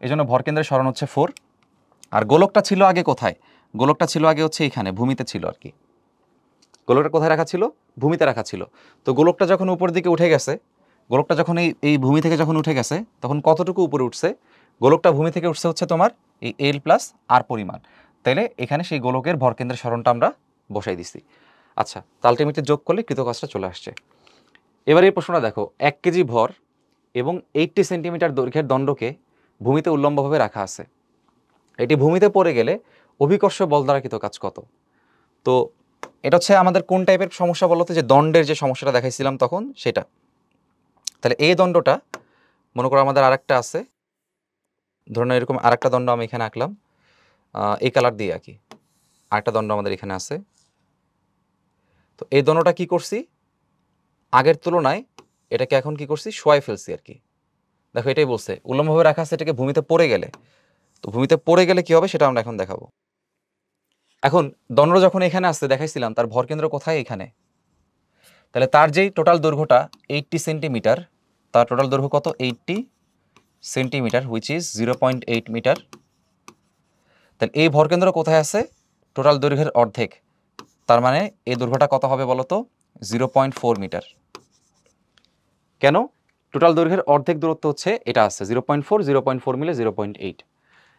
এই জন্য ভরকেন্দ্রের সরণ হচ্ছে 4। আর গোলকটা ছিল আগে কোথায়, গোলকটা ছিল আগে হচ্ছে এইখানে ভূমিতে ছিল আর কি, গোলকটা কোথায় রাখা ছিল, ভূমিতে রাখা ছিল। তো গোলকটা যখন উপর দিকে উঠে গেছে, গোলকটা যখন এই ভূমি থেকে যখন উঠে গেছে তখন কতটুকু উপরে উঠছে, গোলকটা ভূমি থেকে উঠছে হচ্ছে তোমার এই এল প্লাস আর পরিমাণ। তাইলে এখানে সেই গোলকের ভরকেন্দ্রের সরণটা আমরা বসাই দিছি। আচ্ছা, তো আলটিমেটলি যোগ করলে কৃত কাজটা চলে আসছে। এবার এই প্রশ্নটা দেখো, 1 কেজি ভর এবং 80 সেন্টিমিটার দৈর্ঘ্যের দণ্ডকে ভূমিতে উল্লম্বভাবে রাখা আছে, এটি ভূমিতে পড়ে গেলে অভিকর্ষ বল দ্বারা কৃত কাজ কত। তো এটা হচ্ছে আমাদের কোন টাইপের সমস্যা বলতো, যে দণ্ডের যে সমস্যাটা দেখাইছিলাম তখন সেটা। তাহলে এই দণ্ডটা মনে করো আমাদের আরেকটা আছে, ধরুন এরকম আরেকটা দণ্ড আমি এখানে আঁকলাম, এই কালার দিয়ে আঁকি, আরেকটা দণ্ড আমাদের এখানে আছে। তো এই দণ্ডটা কি করছি, আগের তুলনায় এটাকে এখন কি করছি, শোয়াই ফেলছি আর কি। দেখো এটাই বলছে উল্লম্বভাবে রাখা আছে, এটাকে ভূমিতে পড়ে গেলে, তো ভূমিতে পড়ে গেলে কি হবে সেটা আমরা এখন দেখাবো। এখন দণ্ড যখন এখানে আসছে দেখাইছিলাম তার ভরকেন্দ্র কোথায়, এখানে। তাহলে তার যেই টোটাল দৈর্ঘ্যটা 80 সেন্টিমিটার, তার টোটাল দৈর্ঘ্য কত, 80 সেন্টিমিটার, হুইচ ইজ 0.8 মিটার। তাহলে এই ভরকেন্দ্র কোথায় আছে, টোটাল দৈর্ঘ্যের অর্ধেক, তার মানে এই দৈর্ঘ্যটা কত হবে বলো তো, 0.4 মিটার। কেন, টোটাল দৈর্ঘ্যের অর্ধেক দূরত্ব হচ্ছে এটা আছে 0.4, 0.4 মিলে 0.8।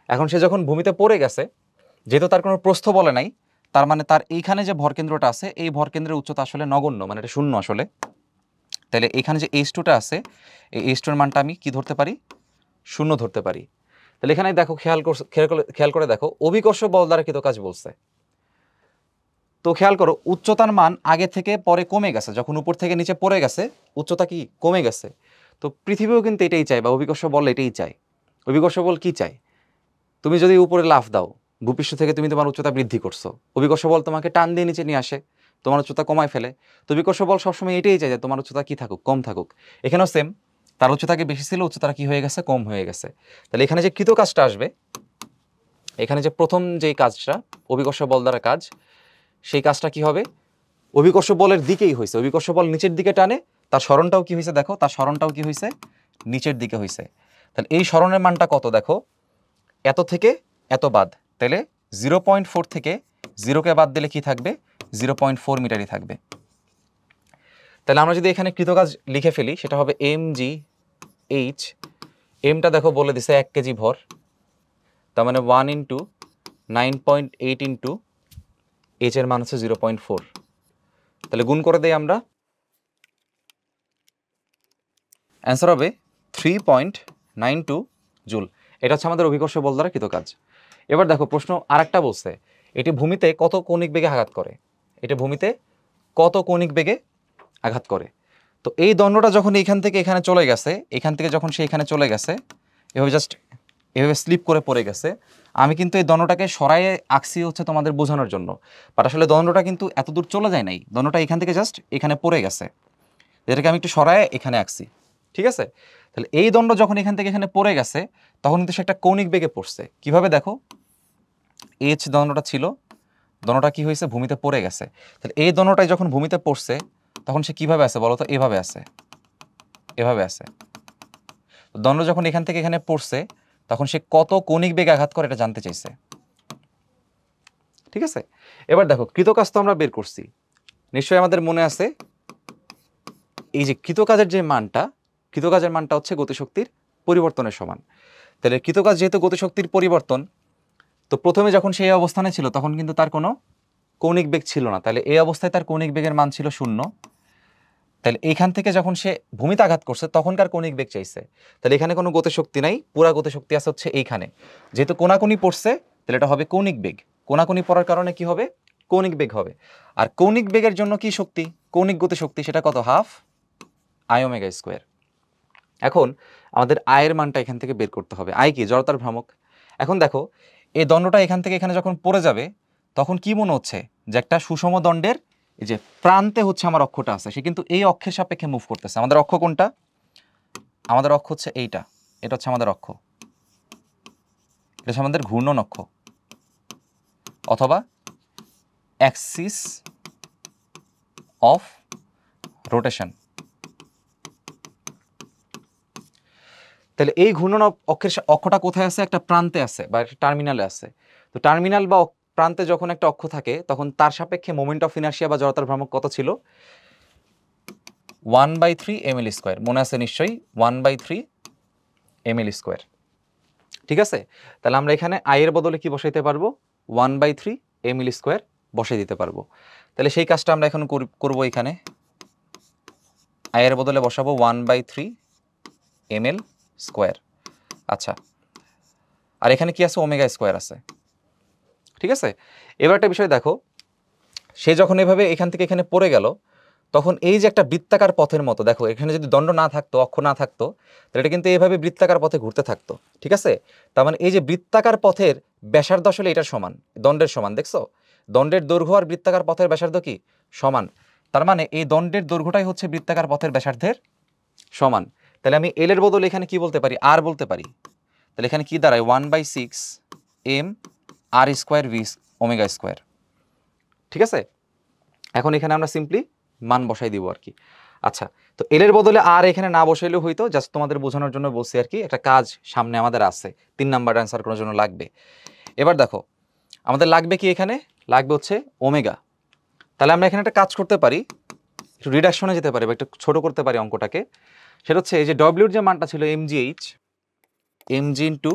এখন সে যখন ভূমিতে পড়ে গেছে, যেহেতু তার কোনো প্রস্থ বলে নাই, তার মানে তার এইখানে যে ভরকেন্দ্রটা আছে এই ভরকেন্দ্রের উচ্চতা আসলে নগণ্য, মানে এটা শূন্য আসলে। তাহলে এখানে যে H2টা আছে, এই H2 এর মানটা আমি কি ধরতে পারি, শূন্য ধরতে পারি। তাহলে এখানে দেখো খেয়াল করে দেখো অভিকর্ষ বল দ্বারা কৃত কাজ বলছে। তো খেয়াল করো উচ্চতার মান আগে থেকে পরে কমে গেছে, যখন উপর থেকে নিচে পড়ে গেছে উচ্চতা কি কমে গেছে। তো পৃথিবীও কিন্তু এটাই চায়, বা অভিকর্ষ বল এটাই চায়। অভিকর্ষ বল কি চায়, তুমি যদি উপরে লাফ দাও, ভূপৃষ্ঠ থেকে তুমি তোমার উচ্চতা বৃদ্ধি করছো, অভিকর্ষ বল তোমাকে টান দিয়ে নিচে নিয়ে আসে, তোমার উচ্চতা কমায় ফেলে। তো অভিকর্ষ বল সবসময় এটাই চায় যে তোমার উচ্চতা কি থাকুক, কম থাকুক। এখানেও সেম, তার উচ্চতাকে বেশি ছিল, উচ্চতাটা কি হয়ে গেছে, কম হয়ে গেছে। তাহলে এখানে যে কৃত কাজটা আসবে, এখানে যে প্রথম যেই কাজটা অভিকর্ষ বল দ্বারা কাজ, সেই কাজটা কি হবে, অভিকর্ষ বলের দিকেই হয়েছে। অভিকর্ষ বল নিচের দিকে টানে, তার সরণটাও কি হয়েছে দেখো, তার সরণটাও কি হয়েছে, নিচের দিকে হয়েছে। তাহলে এই সরণের মানটা কত দেখো, এত থেকে এত বাদ, তাহলে 0.4 থেকে 0কে বাদ দিলে কি থাকবে, 0.4 মিটারই থাকবে। তাহলে আমরা যদি এখানে কৃতকাজ লিখে ফেলি সেটা হবে mgh, এমটা দেখো বলে দিছে 1 কেজি ভর, তার মানে 1 ইন্টু 9.8 ইন্টু এইচ এর মান হচ্ছে 0.4। তাহলে গুণ করে দেই আমরা, অ্যান্সার হবে 3.92 জুল। এটা হচ্ছে আমাদের অভিকর্ষ বল দ্বারা কৃত কাজ। এবার দেখো প্রশ্ন আরেকটা বলছে, এটি ভূমিতে কত কৌণিক বেগে আঘাত করে, এটা ভূমিতে কত কৌণিক বেগে আঘাত করে। তো এই দণ্ডটা যখন এইখান থেকে এখানে চলে গেছে, এখান থেকে যখন সে এখানে চলে গেছে, এভাবে জাস্ট এভাবে স্লিপ করে পড়ে গেছে, আমি কিন্তু এই দণ্ডটাকে সরাইয়ে আঁকছি হচ্ছে তোমাদের বোঝানোর জন্য, বাট আসলে দণ্ডটা কিন্তু এত দূর চলে যায় নাই, দণ্ডটা এখান থেকে জাস্ট এখানে পড়ে গেছে, এটাকে আমি একটু সরাইয়ে এখানে আঁকছি, ঠিক আছে। তাহলে এই দণ্ড যখন এখান থেকে এখানে পড়ে গেছে, তখন কিন্তু সে একটা কৌণিক বেগে পড়ছে। কিভাবে দেখো, এইচ দণ্ডটা ছিল, দণ্ডটা কি হয়েছে, ভূমিতে পড়ে গেছে। তাহলে এই দণ্ডটাই যখন ভূমিতে পড়ছে তখন সে কিভাবে আছে বলো তো, এভাবে আছে, এভাবে আছে। দণ্ড যখন এখান থেকে এখানে পড়ছে তখন সে কত কৌণিক বেগে আঘাত করে এটা জানতে চাইছে, ঠিক আছে। এবার দেখো কৃতকাজ তো আমরা বের করছি, নিশ্চয়ই আমাদের মনে আছে এই যে কৃতকাজের যে মানটা, কৃতকাজের মানটা হচ্ছে গতিশক্তির পরিবর্তনের সমান। তাহলে কৃতকাজ যেহেতু গতিশক্তির পরিবর্তন, তো প্রথমে যখন সেই অবস্থানে ছিল তখন কিন্তু তার কোনো কৌণিক বেগ ছিল না, তাহলে এই অবস্থায় তার কৌণিক বেগের মান ছিল 0। তাহলে এইখান থেকে যখন সে ভূমিতে আঘাত করছে তখনকার কৌণিক বেগ চাইছে, তাহলে এখানে কোনো গতিশক্তি নাই, পুরা গতিশক্তি আছে হচ্ছে এইখানে। যেহেতু কোনাকুনি পড়ছে তাহলে এটা হবে কৌণিক বেগ, কোনাকুনি পড়ার কারণে কি হবে, কৌণিক বেগ হবে। আর কৌণিক বেগের জন্য কি শক্তি, কৌণিক গতিশক্তি, সেটা কত, হাফ আই ওমেগা স্কোয়ার। এখন আমাদের আয়ের মানটা এখান থেকে বের করতে হবে, আই কি, জড়তার ভ্রামক। এখন দেখো এই দণ্ডটা এখান থেকে এখানে যখন পড়ে যাবে তখন কি মনে হচ্ছে যে একটা সুষম দণ্ডের এই যে প্রান্তে হচ্ছে আমার অক্ষটা আছে, সে কিন্তু এই অক্ষের সাপেক্ষে মুভ করতেছে। আমাদের অক্ষ কোনটা, আমাদের অক্ষ হচ্ছে এইটা, এটা হচ্ছে আমাদের অক্ষ, এটা হচ্ছে আমাদের ঘূর্ণন অক্ষ অথবা অ্যাক্সিস অফ রোটেশন। তাহলে এই ঘূর্ণন অক্ষটা কোথায় আছে, একটা প্রান্তে আছে বা একটা টার্মিনালে আছে। তো টার্মিনাল বা প্রান্তে যখন একটা অক্ষ থাকে তখন তার সাপেক্ষে মোমেন্ট অফ ইনার্শিয়া বা জড়তার ভ্রামক কত ছিল, 1/3 ml স্কোয়ার, মনে আছে নিশ্চয়ই, 1/3 ml স্কোয়ার, ঠিক আছে। তাহলে আমরা এখানে আয়ের বদলে কি বসাইতে পারবো, 1/3 ml স্কোয়ার বসাই দিতে পারবো। তাহলে সেই কাজটা আমরা এখন করবো, এখানে আয়ের বদলে বসাবো 1/3 ml স্কোয়ার। আচ্ছা, আর এখানে কি আছে, ওমেগা স্কোয়ার আছে, ঠিক আছে। এবার একটা বিষয় দেখো, সে যখন এভাবে এখান থেকে এখানে পড়ে গেল তখন এই যে একটা বৃত্তাকার পথের মতো, দেখো এখানে যদি দণ্ড না থাকতো, অক্ষ না থাকতো, তাহলে এটা কিন্তু এইভাবে বৃত্তাকার পথে ঘুরতে থাকতো, ঠিক আছে। তার মানে এই যে বৃত্তাকার পথের ব্যাসার্ধ আসলে এটার সমান, দণ্ডের সমান, দেখছো দণ্ডের দৈর্ঘ্য আর বৃত্তাকার পথের ব্যাসার্ধ কি সমান। তার মানে এই দণ্ডের দৈর্ঘ্যটাই হচ্ছে বৃত্তাকার পথের ব্যাসার্ধের সমান। তাহলে আমি এল এর বদলে এখানে কি বলতে পারি, আর বলতে পারি। তাহলে এখানে কি দাঁড়ায় 1/6 m r square V omega square. ঠিক আছে, এখন এখানে আমরা সিম্পলি মান বসাই দিব আর কি। আচ্ছা, তো এল এর বদলে আর এখানে না বসাইলেও হইতো, জাস্ট তোমাদের বোঝানোর জন্য বলছি আর কি, একটা কাজ সামনে আমাদের আছে, 3 নাম্বার অ্যান্সার করার জন্য লাগবে। এবার দেখো আমাদের লাগবে কি, এখানে লাগবে হচ্ছে ওমেগা। তাহলে আমরা এখানে একটা কাজ করতে পারি, একটু রিডাকশনে যেতে পারি বা একটু ছোট করতে পারি অঙ্কটাকে। সেটা হচ্ছে এই যে ডব্লিউর যে মানটা ছিল এমজি ইন্টু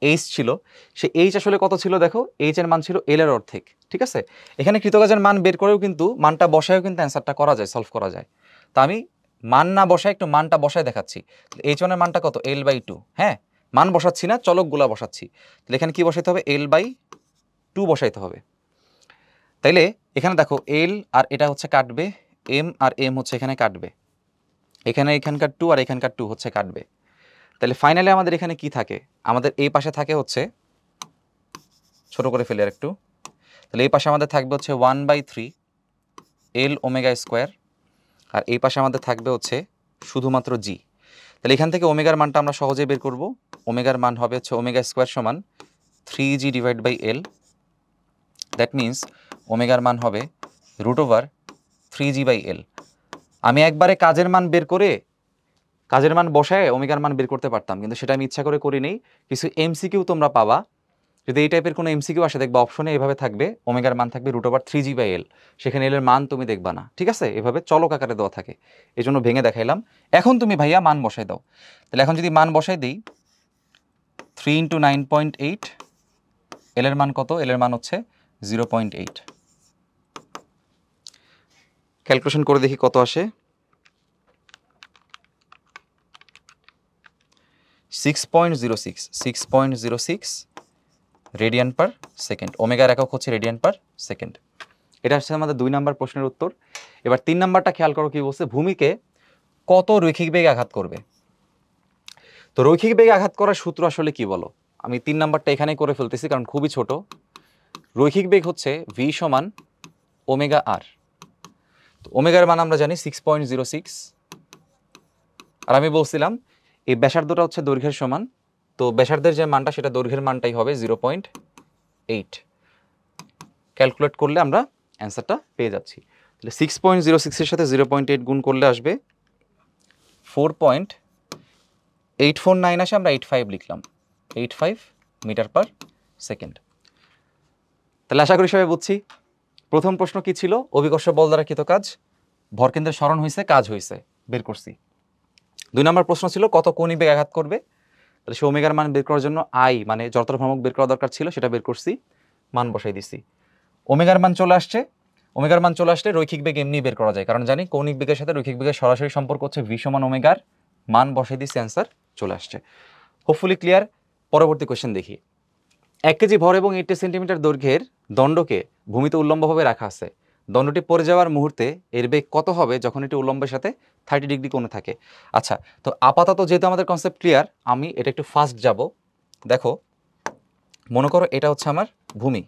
এইচ ছিল, সে এইচ আসলে কত ছিল দেখো, এইচ এর মান ছিল এল এর অর্ধেক। ঠিক আছে, এখানে কৃতকাজের মান বের করেও কিন্তু মানটা বসায়ও কিন্তু অ্যান্সারটা করা যায়, সলভ করা যায়। তো আমি মান না বসায় একটু মানটা বসায় দেখাচ্ছি। এইচ ওয়ানের মানটা কত, L/2। হ্যাঁ, মান বসাচ্ছি না, চলকগুলা বসাচ্ছি। তাহলে এখানে কি বসাইতে হবে, L/2 বসাইতে হবে। তাইলে এখানে দেখো এল আর এটা হচ্ছে কাটবে, এম আর এম হচ্ছে এখানে কাটবে, এখানকার 2 আর এখানকার 2 হচ্ছে কাটবে। তাহলে ফাইনালি আমাদের এখানে কি থাকে, আমাদের এই পাশে থাকে হচ্ছে, ছোট করে ফেলে আর একটু, তাহলে এই পাশে আমাদের থাকবে হচ্ছে 1/3 এল ওমেগা স্কোয়ার, আর এই পাশে আমাদের থাকবে হচ্ছে শুধুমাত্র জি। তাহলে এখান থেকে ওমেগার মানটা আমরা সহজেই বের করব। ওমেগার মান হবে হচ্ছে ওমেগা স্কোয়ার সমান 3g divide by L. That means ওমেগার মান হবে √3g/l। আমি একবারে কাজের মান বের করে, কাজের মান বসায় ওমেগার মান বের করতে পারতাম, কিন্তু সেটা আমি ইচ্ছা করে করি নেই। কিছু এমসিকিউ তোমরা পাবা, যদি এই টাইপের কোনো এমসিকিউ আসে দেখবা অপশনে এভাবে থাকবে, ওমেগার মান থাকবে √3g/l, সেখানে এল এর মান তুমি দেখবা না। ঠিক আছে, এভাবে চলক আকারে দেওয়া থাকে, এই জন্য ভেঙে দেখাইলাম। এখন তুমি ভাইয়া মান বসাই দাও। তাহলে এখন যদি মান বসাই দিই, 3 × 9.8, এল এর মান কত, এল এর মান হচ্ছে 0.8। ক্যালকুলেশন করে দেখি কত আসে, 6.06 রেডিয়ান পার সেকেন্ড। ওমেগার একক হচ্ছে রেডিয়ান পার সেকেন্ড। এটা হচ্ছে আমাদের 2 নাম্বার প্রশ্নের উত্তর। এবার 3 নাম্বারটা খেয়াল করো কি বলছে, ভূমিকে কত রৈখিক বেগে আঘাত করবে। তো রৈখিক বেগে আঘাত করার সূত্র আসলে কি বলো, আমি 3 নাম্বারটা এখানেই করে ফেলতেছি কারণ খুবই ছোট। রৈখিক বেগ হচ্ছে ভি সমান ওমেগা আর। তো ওমেগার মান আমরা জানি 6.06, আর আমি বলছিলাম এই ব্যাসার্ধটা হচ্ছে দৈর্ঘ্যের সমান, তো ব্যাসার্ধের যে মানটা সেটা দৈর্ঘ্যের মানটাই হবে 0.8। ক্যালকুলেট করলে আমরা অ্যান্সারটা পেয়ে যাচ্ছি। তাহলে 6.06 এর সাথে 0.8 গুণ করলে আসবে 4.849 আসে, আমরা 85 লিখলাম, 85 মিটার পার সেকেন্ড। তাহলে আশা করি সবাই বুঝছি। প্রথম প্রশ্ন কি ছিল, অভিকর্ষ বল দ্বারা কৃত কাজ, ভরকেন্দ্রের সরণ হয়েছে, কাজ হয়েছে, বের করছি। 2 নম্বর প্রশ্ন ছিল কত কৌণিক বেগ আঘাত করবে, তাহলে সে ওমেগার মান বের করার জন্য আই মানে জড়তার ভ্রামক বের করা দরকার ছিল, সেটা বের করছি, মান বসাই দিছি। ওমেগার মান চলে আসছে, ওমেগার মান চলে আসলে রৈখিক বেগ এমনি বের করা যায়, কারণ জানি কৌণিক বেগের সাথে রৈখিক বেগের সরাসরি সম্পর্ক হচ্ছে ভি সমান ওমেগার, মান বসাই দিছি, অ্যান্সার চলে আসছে। Hopefully clear. পরবর্তী কোয়েশ্চেন দেখি। 1 কেজি ভর এবং 80 সেন্টিমিটার দৈর্ঘ্যের দণ্ডকে ভূমিতে উল্লম্বভাবে রাখা আছে। দণ্ডটি পড়ে যাওয়ার মুহূর্তে এর বেগ কত হবে যখন এটি উল্লম্বের সাথে 30 ডিগ্রি কোণে থাকে। আচ্ছা, তো আপাতত যেহেতু আমাদের কনসেপ্ট ক্লিয়ার, আমি এটা একটু ফাস্ট যাব। দেখো, মনে করো এটা হচ্ছে আমার ভূমি,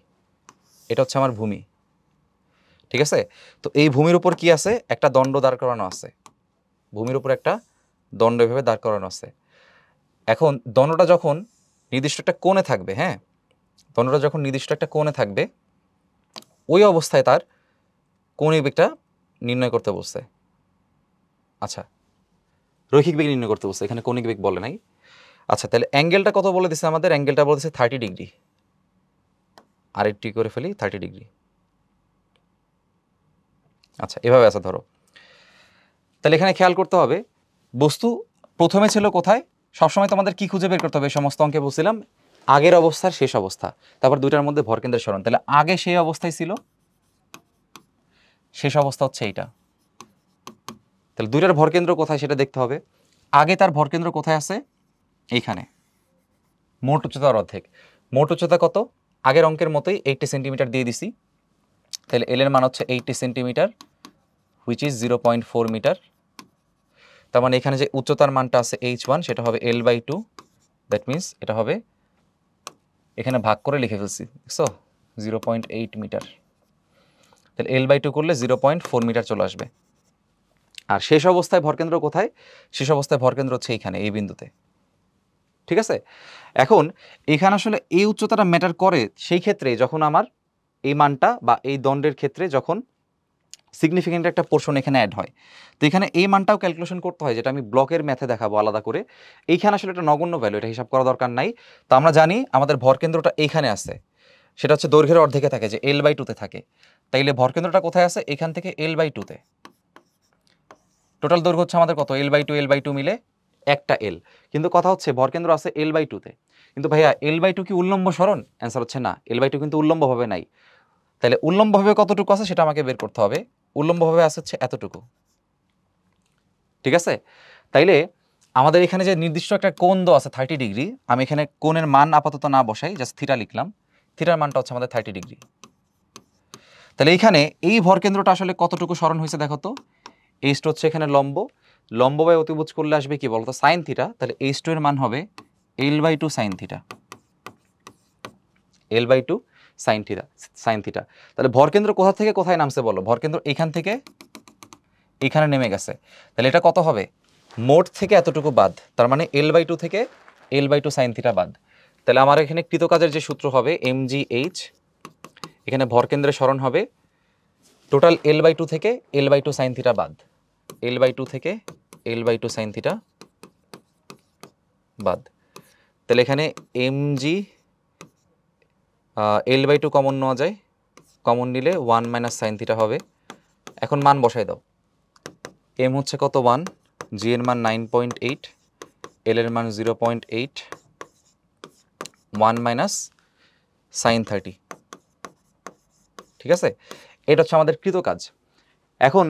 এটা হচ্ছে আমার ভূমি। ঠিক আছে, তো এই ভূমির উপর কি আছে, একটা দণ্ড দাঁড় করানো আছে, ভূমির উপর একটা দণ্ড এভাবে দাঁড় করানো আছে। এখন দণ্ডটা যখন নির্দিষ্ট একটা কোণে থাকবে, হ্যাঁ, দণ্ডটা যখন নির্দিষ্ট একটা কোণে থাকবে, ওই অবস্থায় তার কৌণিক বেগটা নির্ণয় করতে বলছে। আচ্ছা, রৈখিক বেগ নির্ণয় করতে বলছে, এখানে কৌণিক বেগ বলে নাই। আচ্ছা, তাহলে অ্যাঙ্গেলটা কত বলে দিছে আমাদের, অ্যাঙ্গেলটা বলে দিছে 30 ডিগ্রি, আর একটি করে ফেলি 30 ডিগ্রি। আচ্ছা, এভাবে আছে ধরো। তাহলে এখানে খেয়াল করতে হবে বস্তু প্রথমে ছিল কোথায়, সবসময় তোমাদের কি খুঁজে বের করতে হবে, সমস্ত অঙ্কে বলছিলাম আগের অবস্থার শেষ অবস্থা, তারপর দুইটার মধ্যে ভরকেন্দ্রের সরণ। তাহলে আগে সেই অবস্থায় ছিল, শেষ অবস্থা হচ্ছে এইটা। তাহলে দুইটার ভরকেন্দ্র কোথায় সেটা দেখতে হবে। আগে তার ভরকেন্দ্র কোথায় আছে, এইখানে, মোট উচ্চতার অর্ধেক। মোট উচ্চতা কত, আগের অঙ্কের মতোই 80 সেন্টিমিটার দিয়ে দিছি। তাহলে এল এর মান হচ্ছে 80 সেন্টিমিটার, হুইচ ইজ 0.4 মিটার। তার মানে এখানে যে উচ্চতার মানটা আছে h1, সেটা হবে L/2। দ্যাট মিনস এটা হবে, এখানে ভাগ করে লিখে ফেলছি, দেখছো, 0.8 মিটার। তাহলে L/2 করলে 0.4 মিটার চলে আসবে। আর শেষ অবস্থায় ভরকেন্দ্র কোথায়? শেষ অবস্থায় ভরকেন্দ্র হচ্ছে এইখানে, এই বিন্দুতে। ঠিক আছে, এখন এখানে আসলে এই উচ্চতাটা ম্যাটার করে সেই ক্ষেত্রে যখন আমার এই মানটা বা এই দণ্ডের ক্ষেত্রে যখন সিগনিফিকেন্ট একটা পোর্শন এখানে অ্যাড হয়। তো এখানে এই মানটাও ক্যালকুলেশন করতে হয়, যেটা আমি ব্লকের ম্যাথে দেখাবো আলাদা করে। এইখানে আসলে একটা নগণ্য ভ্যালু, এটা হিসাব করা দরকার নাই। তো আমরা জানি আমাদের ভরকেন্দ্রটা এইখানে আছে, সেটা হচ্ছে দৈর্ঘ্যের অর্ধেকে থাকে, যে L/2 থাকে। তাইলে ভরকেন্দ্রটা কোথায় আছে? এখান থেকে L/2 টোটাল দৈর্ঘ্য হচ্ছে আমাদের কত? L/2 মিলে একটা L। কিন্তু কথা হচ্ছে ভরকেন্দ্র আছে L/2 কিন্তু ভাইয়া L/2 কি উল্লম্ব সরণ? অ্যান্সার হচ্ছে না, L/2 কিন্তু উল্লম্বভাবে নাই। তাহলে উল্লম্বভাবে কতটুকু আছে সেটা আমাকে বের করতে হবে। উল্লম্বভাবে আছে হচ্ছে এতটুকু। ঠিক আছে, তাইলে আমাদের এখানে যে নির্দিষ্ট একটা কোণ দেওয়া আছে 30 ডিগ্রি, আমি এখানে কোণের মান আপাতত না বসাই, জাস্ট থিটা লিখলাম। থিটার মানটা হচ্ছে আমাদের 30 ডিগ্রি। তাহলে এইখানে এই ভরকেন্দ্রটা আসলে কতটুকু সরণ হয়েছে দেখো তো। এইচটা হচ্ছে এখানে লম্ব, লম্ব বাই অতিভুজ করলে আসবে কি বলতো? Sine theta. তাহলে H2 এর মান হবে L/2 sine theta. L/2 sine theta. তাহলে ভরকেন্দ্র কোথা থেকে কোথায় নামছে বলো? ভরকেন্দ্র এখান থেকে এখানে নেমে গেছে। তাহলে এটা কত হবে? মোট থেকে এতটুকু বাদ, তার মানে L/2 থেকে L/2 সাইন থিটা বাদ। তাহলে আমার এখানে কৃতকাজের যে সূত্র হবে mgh, এখানে ভরকেন্দ্রের সরণ হবে টোটাল L/2 থেকে L/2 সাইন থিটা বাদ, L/2 থেকে L/2 সাইন থিটা বাদ। তাহলে এখানে mg L/2 কমন নেওয়া যায়, কমন নিলে 1 মাইনাস সাইন থিটা হবে। এখন মান বসাই দাও। m হচ্ছে কত? 1, g এর মান 9.8, l এর মান 0.8, 1 মাইনাস সাইন 30। ঠিক আছে, এটা হচ্ছে আমাদের কৃতকাজ। এখন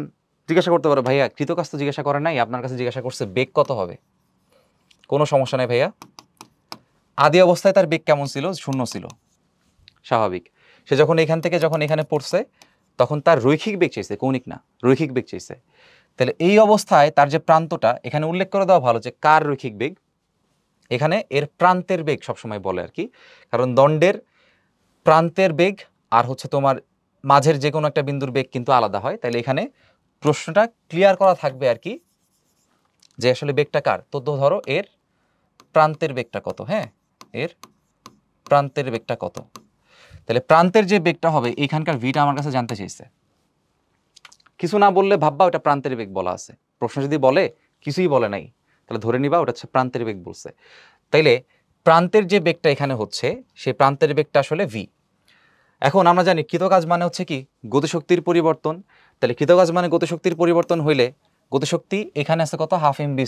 জিজ্ঞাসা করতে পারো, ভাইয়া কৃতকাজ তো জিজ্ঞাসা করে নাই, আপনার কাছে জিজ্ঞাসা করছে বেগ কত হবে। কোনো সমস্যা নেই ভাইয়া, আদি অবস্থায় তার বেগ কেমন ছিল? 0 ছিল, স্বাভাবিক। সে যখন এখান থেকে যখন এখানে পড়ছে তখন তার রৈখিক বেগ চাইছে, কৌণিক না, রৈখিক বেগ চাইছে। তাহলে এই অবস্থায় তার যে প্রান্তটা এখানে উল্লেখ করে দেওয়া ভালো যে কার রৈখিক বেগ। এখানে এর প্রান্তের বেগ সবসময় বলে আর কি, কারণ দণ্ডের প্রান্তের বেগ আর হচ্ছে তোমার মাঝের যে কোনো একটা বিন্দুর বেগ কিন্তু আলাদা হয়। তাহলে এখানে প্রশ্নটা ক্লিয়ার করা থাকবে আর কি, যে আসলে বেগটা কার। তো ধরো এর প্রান্তের বেগটা কত, হ্যাঁ, এর প্রান্তের বেগটা কত। তাহলে প্রান্তের যে বেগটা হবে এখানকার ভিটা আমার কাছে জানতে চাইছে। কিছু না বললে ভাববা ওটা প্রান্তের বেগ বলা আছে, প্রশ্ন যদি বলে কিছুই বলে নাই তাহলে ধরে নিবা ওটা হচ্ছে প্রান্তের বেগ বলছে। তাইলে প্রান্তের যে বেগটা এখানে হচ্ছে সেই প্রান্তের বেগটা আসলে ভি। এখন আমরা জানি কৃতকাজ মানে হচ্ছে কি? গতিশক্তির পরিবর্তন। তাহলে কৃতকাজ মানে গতিশক্তির পরিবর্তন হইলে গতিশক্তি এখানে আছে কত? হাফ mv²,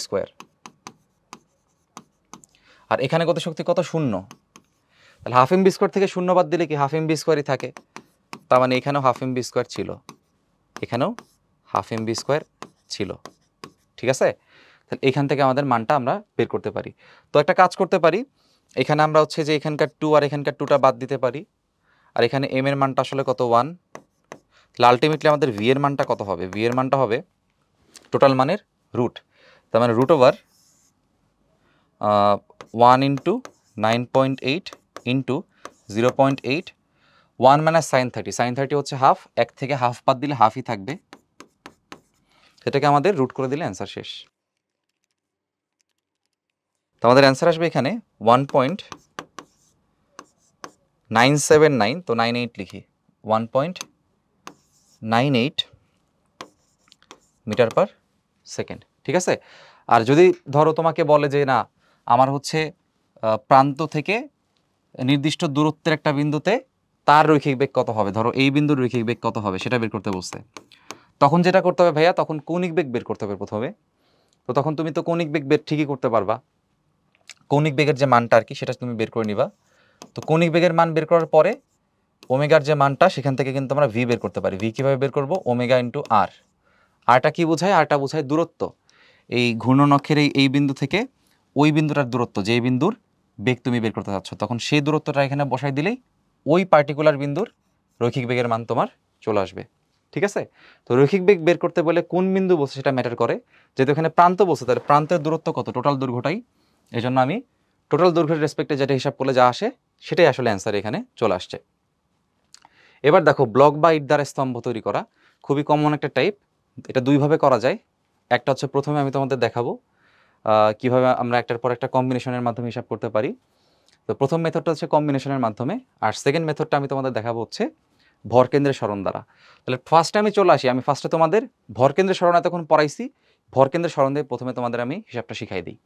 আর এখানে গতিশক্তি কত? 0। তাহলে হাফ mv² থেকে 0 বাদ দিলে কি হাফ mv² থাকে, তার মানে এখানেও হাফ mv² ছিল, এখানেও হাফ mv² ছিল। ঠিক আছে, তাহলে এখান থেকে আমাদের মানটা আমরা বের করতে পারি। তো একটা কাজ করতে পারি, এখানে আমরা হচ্ছে যে এখানকার 2 আর এখানকার 2টা বাদ দিতে পারি, আর এখানে m এর মানটা আসলে কত? 1। তাহলে আলটিমেটলি আমাদের v এর মানটা কত হবে? v এর মানটা হবে টোটাল মানের রুট, তার মানে √1 into 9.8 into 0.8, 1 minus sine 30। Sine 30 হচ্ছে হাফ, এক থেকে হাফ বাদ দিলে হাফই থাকবে, সেটাকে আমাদের রুট করে দিলে অ্যান্সার শেষ। তো আমাদের অ্যান্সার আসবে এখানে 1.979, তো 98 লিখি, 1.98 মিটার পার সেকেন্ড। ঠিক আছে, আর যদি ধরো তোমাকে বলে যে না আমার হচ্ছে প্রান্ত থেকে নির্দিষ্ট দূরত্বের একটা বিন্দুতে তার রৈখিক বেগ কত হবে, ধরো এই বিন্দুর রৈখিক বেগ কত হবে সেটা বের করতে বলছে, তখন যেটা করতে হবে ভাইয়া, তখন কৌণিক বেগ বের করতে হবে প্রথমে। তো তখন তুমি তো কৌণিক বেগ বের ঠিকই করতে পারবা, কৌণিক বেগের যে মানটা আর কি সেটা তুমি বের করে নিবা। তো কৌণিক বেগের মান বের করার পরে ওমেগার যে মানটা সেখান থেকে কিন্তু আমরা ভি বের করতে পারি। ভি কীভাবে বের করবো? ওমেগা ইন্টু আর। আরটা কি বোঝায়? আরটা বোঝায় দূরত্ব, এই ঘূর্ণনক্ষের এই বিন্দু থেকে ওই বিন্দুটার দূরত্ব, যে বিন্দুর বেগ তুমি বের করতে চাচ্ছ, তখন সেই দূরত্বটা এখানে বসাই দিলেই ওই পার্টিকুলার বিন্দুর রৈখিক বেগের মান তোমার চলে আসবে। ঠিক আছে, তো রৈখিক বেগ বের করতে বলে কোন বিন্দু বলছে সেটা ম্যাটার করে, যেহেতু এখানে প্রান্ত বলছে তাহলে প্রান্তের দূরত্ব কত? টোটাল দৈর্ঘ্যটাই, এই জন্য আমি টোটাল দৈর্ঘ্যের রেসপেক্টে যেটা হিসাব করলে যা আসে সেটাই আসলে অ্যান্সার এখানে চলে আসছে। এবার দেখো ব্লক বা ইট দ্বারা স্তম্ভ তৈরি করা খুবই কমন একটা টাইপ। এটা দুইভাবে করা যায়। একটা হচ্ছে প্রথমে আমি তোমাদের দেখাবো কিভাবে আমরা একটার পর একটা কম্বিনেশনের মাধ্যমে হিসাব করতে পারি। তো প্রথম মেথডটা হচ্ছে কম্বিনেশনের মাধ্যমে, আর সেকেন্ড মেথডটা আমি তোমাদের দেখাবো হচ্ছে ভরকেন্দ্রের সরণ দ্বারা। তাহলে ফার্স্টে আমি চলে আসি, আমি ফার্স্টে তোমাদের ভরকেন্দ্রের সরণ এতক্ষণ পড়াইছি, ভরকেন্দ্রের সরণ দিয়ে প্রথমে তোমাদের আমি হিসাবটা শিখাই দিই।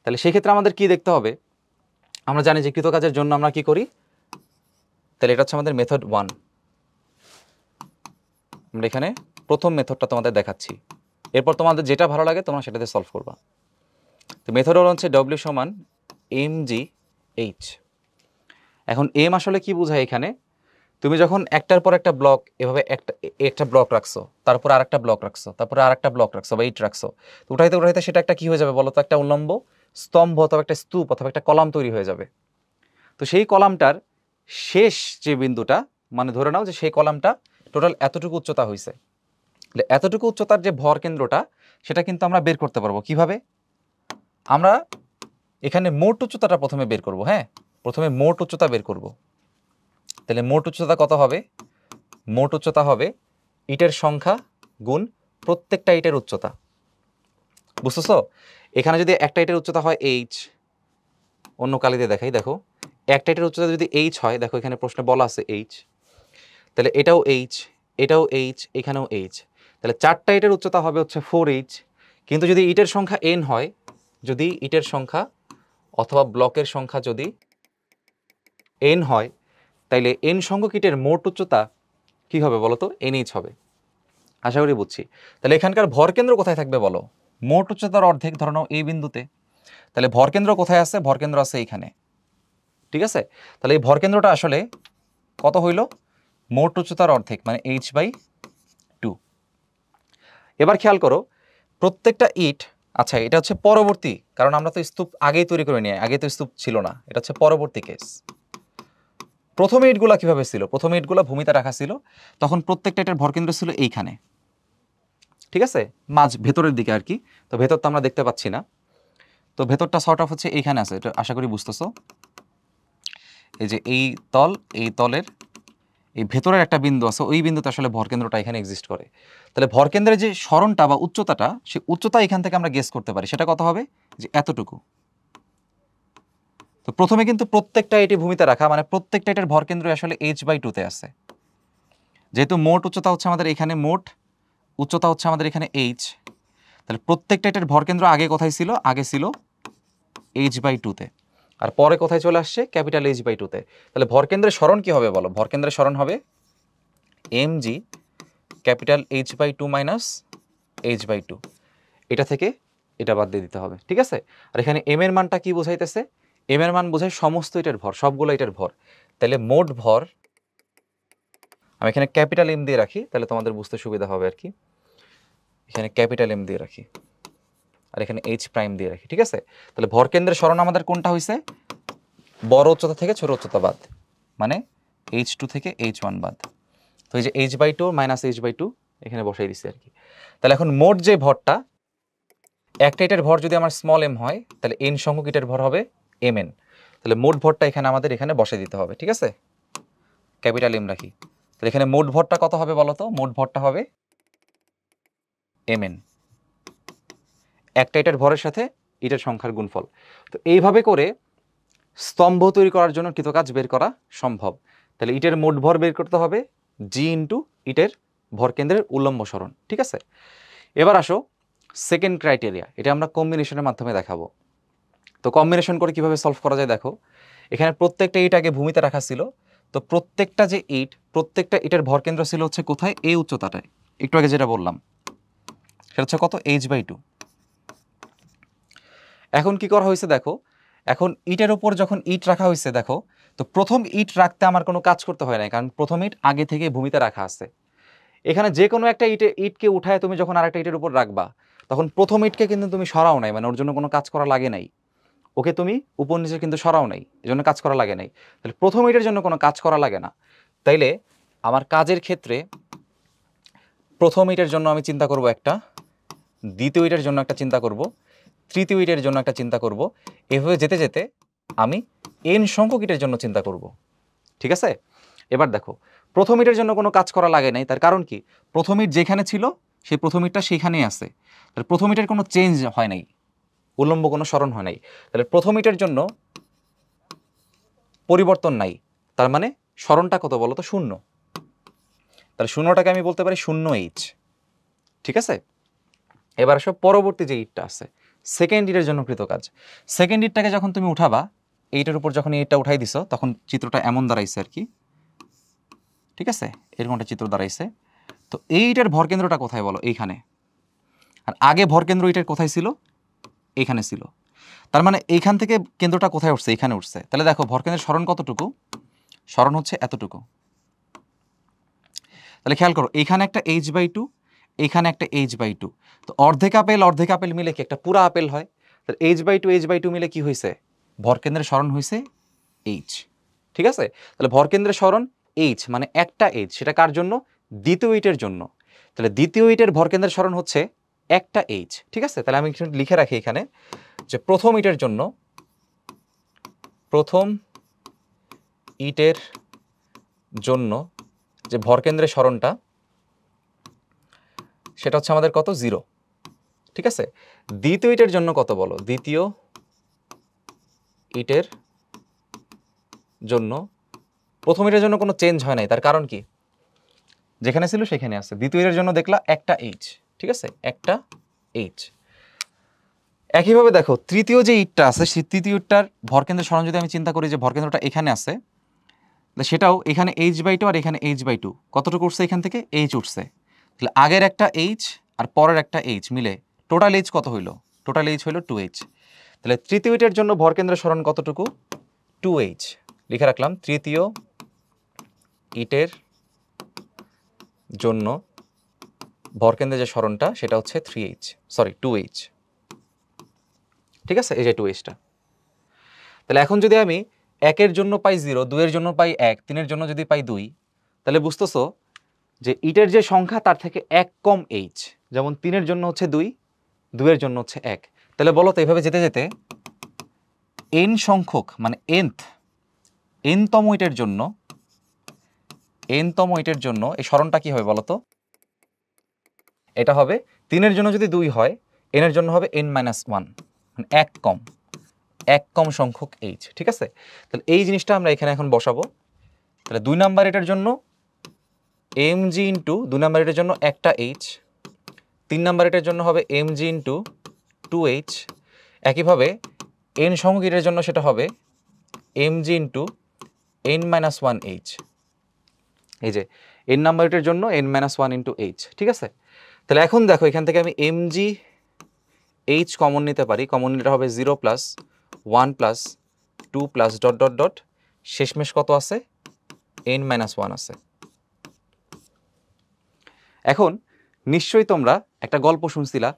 তাহলে সেই ক্ষেত্রে আমাদের কি দেখতে হবে, আমরা জানি যে কৃতকাজের জন্য আমরা কি করি, তাহলে এটা হচ্ছে আমাদের মেথড 1। আমরা এখানে প্রথম মেথডটা তোমাদের দেখাচ্ছি, এরপর তোমাদের যেটা ভালো লাগে তোমরা সেটাতে সলভ করবা। তো মেথড হচ্ছে ডব্লিউ সমান mgh। এখন এম আসলে কি বোঝায় এখানে, তুমি যখন একটার পর একটা ব্লক এভাবে একটা ব্লক রাখছো, তারপর আরেকটা ব্লক রাখছো, তারপরে আরেকটা ব্লক রাখছো বা ইট রাখছো, তো উঠাইতে উঠাইতে সেটা একটা কি হয়ে যাবে বলো তো, একটা উল্লম্ব স্তম্ভ অথবা একটা স্তূপ অথবা একটা কলাম তৈরি হয়ে যাবে। তো সেই কলামটার শেষ যে বিন্দুটা, মানে ধরে নাও যে সেই কলামটা টোটাল এতটুকু উচ্চতা হয়েছে, এতটুকু উচ্চতার যে ভর কেন্দ্রটা সেটা কিন্তু আমরা বের করতে পারবো কিভাবে, আমরা এখানে মোট উচ্চতাটা প্রথমে বের করব। হ্যাঁ, প্রথমে মোট উচ্চতা বের করব। তাহলে মোট উচ্চতা কত হবে, মোট উচ্চতা হবে ইটের সংখ্যা গুণ প্রত্যেকটা ইটের উচ্চতা। বুঝতেছো, এখানে যদি একটা ইটের উচ্চতা হয় h, অন্য কালিতে দেখাই, দেখো একটা ইটের উচ্চতা যদি h হয়, দেখো এখানে প্রশ্নে বলা আছে h, তাহলে এটাও h, এটাও h, এখানেও h, তাহলে চারটা ইটের উচ্চতা হবে হচ্ছে 4h। কিন্তু যদি ইটের সংখ্যা n হয়, যদি ইটের সংখ্যা অথবা ব্লকের সংখ্যা যদি n হয়, তাইলে n সংখ্যক ইটের মোট উচ্চতা কি হবে বলো তো, nh হবে। আশা করি বুঝছি। তাহলে এখানকার ভরকেন্দ্র কোথায় থাকবে বলো, মোট উচ্চতার অর্ধেক ধরে নাও এই বিন্দুতে। তাহলে ভরকেন্দ্র কোথায় আছে, ভরকেন্দ্র আছে এইখানে। ঠিক আছে, তাহলে এই ভরকেন্দ্রটা আসলে কত হইল, মোট উচ্চতার অর্ধেক মানে h/2। এবার খেয়াল করো প্রত্যেকটা ইট, আচ্ছা এটা হচ্ছে পরবর্তী, কারণ আমরা তো স্তূপ আগেই তৈরি করে নিয়ে, আগে তো স্তূপ ছিল না, এটা হচ্ছে পরবর্তী কেস। প্রথমে ইটগুলা কিভাবে ছিল, প্রথমে ইটগুলা ভূমিতে রাখা ছিল, তখন প্রত্যেকটা ইটের ভরকেন্দ্র ছিল এইখানে। ঠিক আছে, মাঝ ভেতরের দিকে আর কি। তো ভেতর তো আমরা দেখতে পাচ্ছি না, তো ভেতরটা সর্ট অফ হচ্ছে এইখানে আছে, এটা আশা করি বুঝতেছো। এই যে এই তল, এই তলের এই ভেতরের একটা বিন্দু আছে, ওই বিন্দুতে আসলে ভরকেন্দ্রটা এখানে এক্সিস্ট করে। তাহলে ভরকেন্দ্রের যে সরণটা বা উচ্চতাটা, সেই উচ্চতা এখান থেকে আমরা গেস করতে পারি, সেটা কত হবে, যে এতটুকু। তো প্রথমে কিন্তু প্রত্যেকটা এটি ভূমিতে রাখা, মানে প্রত্যেকটা এটার ভরকেন্দ্র আসলে h/2-তে আছে। যেহেতু মোট উচ্চতা হচ্ছে আমাদের এখানে, মোট উচ্চতা হচ্ছে আমাদের এখানে h, তাহলে প্রত্যেকটা এটার ভরকেন্দ্র আগে কোথায় ছিল, আগে ছিল h/2-তে, আর পরে কোথায় চলে আসছে, ক্যাপিটাল h/2-তে। তাহলে ভরকেন্দ্রের সরণ কি হবে বলো, ভরকেন্দ্রের সরণ হবে mg capital h/2 minus h/2। এটা থেকে এটা বাদ দিয়ে দিতে হবে। ঠিক আছে, আর এখানে m এর মানটা কি বোঝাইতেছে, m এর মান বোঝায় সমস্ত এটার ভর, সবগুলো এটার ভর। তাহলে মোট ভর, আমি এখানে ক্যাপিটাল M দিয়ে রাখি, তাহলে তোমাদের বুঝতে সুবিধা হবে আর কি। এখানে ক্যাপিটাল M দিয়ে রাখি, আর এখানে h' দিয়ে রাখি। ঠিক আছে, তাহলে ভরকেন্দ্রের সরণ আমাদের কোনটা হয়েছে, বড় উচ্চতা থেকে ছোট উচ্চতা বাদ, মানে h2 থেকে h1 বাদ। তো এই যে h/2 মাইনাস h/2 এখানে বসাই দিচ্ছি আর কি। তাহলে এখন মোট যে ভরটা, একটা ইটের ভর যদি আমার স্মল m হয়, তাহলে n সংখ্যক ইটের ভর হবে mn। তাহলে মোট ভরটা এখানে আমাদের এখানে বসাই দিতে হবে। ঠিক আছে, ক্যাপিটাল M রাখি। তাহলে এখানে মোট ভরটা কত হবে বলো তো, মোট ভরটা হবে mn, একটা ইটের ভরের সাথে ইটের সংখ্যার গুণফল। তো এইভাবে করে স্তম্ভ তৈরি করার জন্য কৃতকাজ বের করা সম্ভব। তাহলে ইটের মোট ভর বের করতে হবে g ইন্টু ইটের ভরকেন্দ্রের উল্লম্ব সরণ। ঠিক আছে, এবার আসো সেকেন্ড ক্রাইটেরিয়া, এটা আমরা কম্বিনেশনের মাধ্যমে দেখাবো। তো কম্বিনেশন করে কিভাবে সলভ করা যায় দেখো, এখানে প্রত্যেকটা ইট আগে ভূমিতে রাখা ছিল, তো প্রত্যেকটা যে ইট, প্রত্যেকটা ইটের ভরকেন্দ্র ছিল হচ্ছে কোথায়, এই উচ্চতাটায়, একটু আগে যেটা বললাম সেটা হচ্ছে কত, h/2। এখন কি করা হয়েছে দেখো, এখন ইটের উপর যখন ইট রাখা হয়েছে দেখো, তো প্রথম ইট রাখতে আমার কোনো কাজ করতে হয় না, কারণ প্রথম ইট আগে থেকে ভূমিতে রাখা আছে। এখানে যে কোনো একটা ইটকে উঠায় তুমি যখন আরেকটা ইটের উপর রাখবা, তখন প্রথম ইটকে কিন্তু তুমি সরাও নাই, মানে ওর জন্য কোনো কাজ করা লাগে নাই, ওকে তুমি উপর নিচে কিন্তু সরাও নাই, এই জন্য কাজ করা লাগে নাই। তাহলে প্রথম ইটের জন্য কোনো কাজ করা লাগে না। তাইলে আমার কাজের ক্ষেত্রে প্রথম ইটের জন্য আমি চিন্তা করব একটা, দ্বিতীয় ইটের জন্য একটা চিন্তা করব, তৃতীয় ইটের জন্য একটা চিন্তা করব, এভাবে যেতে যেতে আমি n সংখ্যক ইটের জন্য চিন্তা করব। ঠিক আছে, এবার দেখো প্রথম ইটের জন্য কোনো কাজ করা লাগে নাই, তার কারণ কি প্রথম ইট যেখানে ছিল সেই প্রথম ইটটা সেইখানেই আছে, তাহলে প্রথম ইটের কোনো চেঞ্জ হয় নাই, উল্লম্ব কোনো সরণ হয় নাই, তাহলে প্রথম ইটের জন্য পরিবর্তন নাই, তার মানে সরণটা কত বলো তো 0, তাহলে 0টাকে আমি বলতে পারি 0H। ঠিক আছে, এবার আসো পরবর্তী যে ইটটা আছে সেকেন্ড ইটের জন্য কৃত কাজ। সেকেন্ড ইটটাকে যখন তুমি উঠাবা, এইটার উপর যখন এইটা উঠাই দিছো তখন চিত্রটা এমন দাঁড়াইছে আর কি, ঠিক আছে, এরকম একটা চিত্র দাঁড়াইছে। তো এইটার ভরকেন্দ্রটা কোথায় বলো, এইখানে, আর আগে ভরকেন্দ্র এইটার কোথায় ছিল, এইখানে ছিল, তার মানে এইখান থেকে কেন্দ্রটা কোথায় উঠছে, এইখানে উঠছে, তাহলে দেখো ভরকেন্দ্রের সরণ কতটুকু, সরণ হচ্ছে এতটুকু। তাহলে খেয়াল করো এইখানে একটা h/2, এইখানে একটা h/2, তো অর্ধেক আপেল মিলে কি একটা পুরা আপেল হয়, তাহলে h/2 মিলে কি হয়েছে, ভরকেন্দ্রের সরণ হয়েছে h। ঠিক আছে, তাহলে ভরকেন্দ্রের সরণ h মানে একটা h, সেটা কার জন্য, দ্বিতীয় ইটের জন্য, তাহলে দ্বিতীয় ইটের ভরকেন্দ্রের সরণ হচ্ছে একটা h। ঠিক আছে, তাহলে আমি লিখে রাখি এখানে যে প্রথম ইটের জন্য, প্রথম ইটের জন্য যে ভরকেন্দ্রের সরণটা সেটা হচ্ছে আমাদের কত, 0। ঠিক আছে, দ্বিতীয় ইটের জন্য কত বলো, দ্বিতীয় ইটের জন্য প্রথম ইটের জন্য কোনো চেঞ্জ হয় নাই, তার কারণ কি যেখানে ছিল সেখানে আছে, দ্বিতীয় ইটের জন্য দেখলা একটা h। ঠিক আছে, একটা h। একইভাবে দেখো তৃতীয় যে ইটটা আছে সেই তৃতীয় ইটটার ভরকেন্দ্রের সরণ যদি আমি চিন্তা করি যে ভরকেন্দ্রটা এখানে আছে, সেটাও এখানে h/2 আর এখানে h/2, কতটুকু উঠছে এখান থেকে, h উঠছে, তাহলে আগের একটা h আর পরের একটা h মিলে টোটাল h কত হইল, টোটাল h হইল 2h। তাহলে তৃতীয় ইটের জন্য ভরকেন্দ্রের সরণ কতটুকু, 2h, লিখে রাখলাম তৃতীয় ইটের জন্য ভরকেন্দ্রের যে সরণটা সেটা হচ্ছে 2h। ঠিক আছে, এই যে 2hটা। তাহলে এখন যদি আমি 1-এর জন্য পাই 0, 2-এর জন্য পাই 1, 3-এর জন্য যদি পাই 2, তাহলে বুঝতেছো যে ইটের যে সংখ্যা তার থেকে 1 কম h, যেমন 3-এর জন্য হচ্ছে 2, 2-এর জন্য হচ্ছে 1। তাহলে বলো তো এইভাবে যেতে যেতে n সংখ্যক মানে nতম ইটের জন্য এই সরণটা কি হবে বলো তো, এটা হবে 3-এর জন্য যদি 2 হয়, n এর জন্য হবে n-1, মানে 1 কম সংখ্যক h। ঠিক আছে, তাহলে এই জিনিসটা আমরা এখানে এখন বসাবো। তাহলে 2 নাম্বার এটার জন্য mg ইন্টু 2 নাম্বার এটার জন্য একটা h, 3 নাম্বার এটার জন্য হবে mg ইন্টু 2h, একইভাবে n সংখ্যক এটার জন্য সেটা হবে mg ইন্টু n-1h, এই যে n নাম্বার এটার জন্য n-1 ইন্টু h। ঠিক আছে, তাহলে এখন দেখো এখান থেকে আমি mg h কমন নিতে পারি, কমন নিতে হবে 0 plus 1 plus 2 plus dot dot dot, শেষমেশ কত আছে, n-1 আছে। এখন নিশ্চয়ই তোমরা একটা গল্প শুনছিলা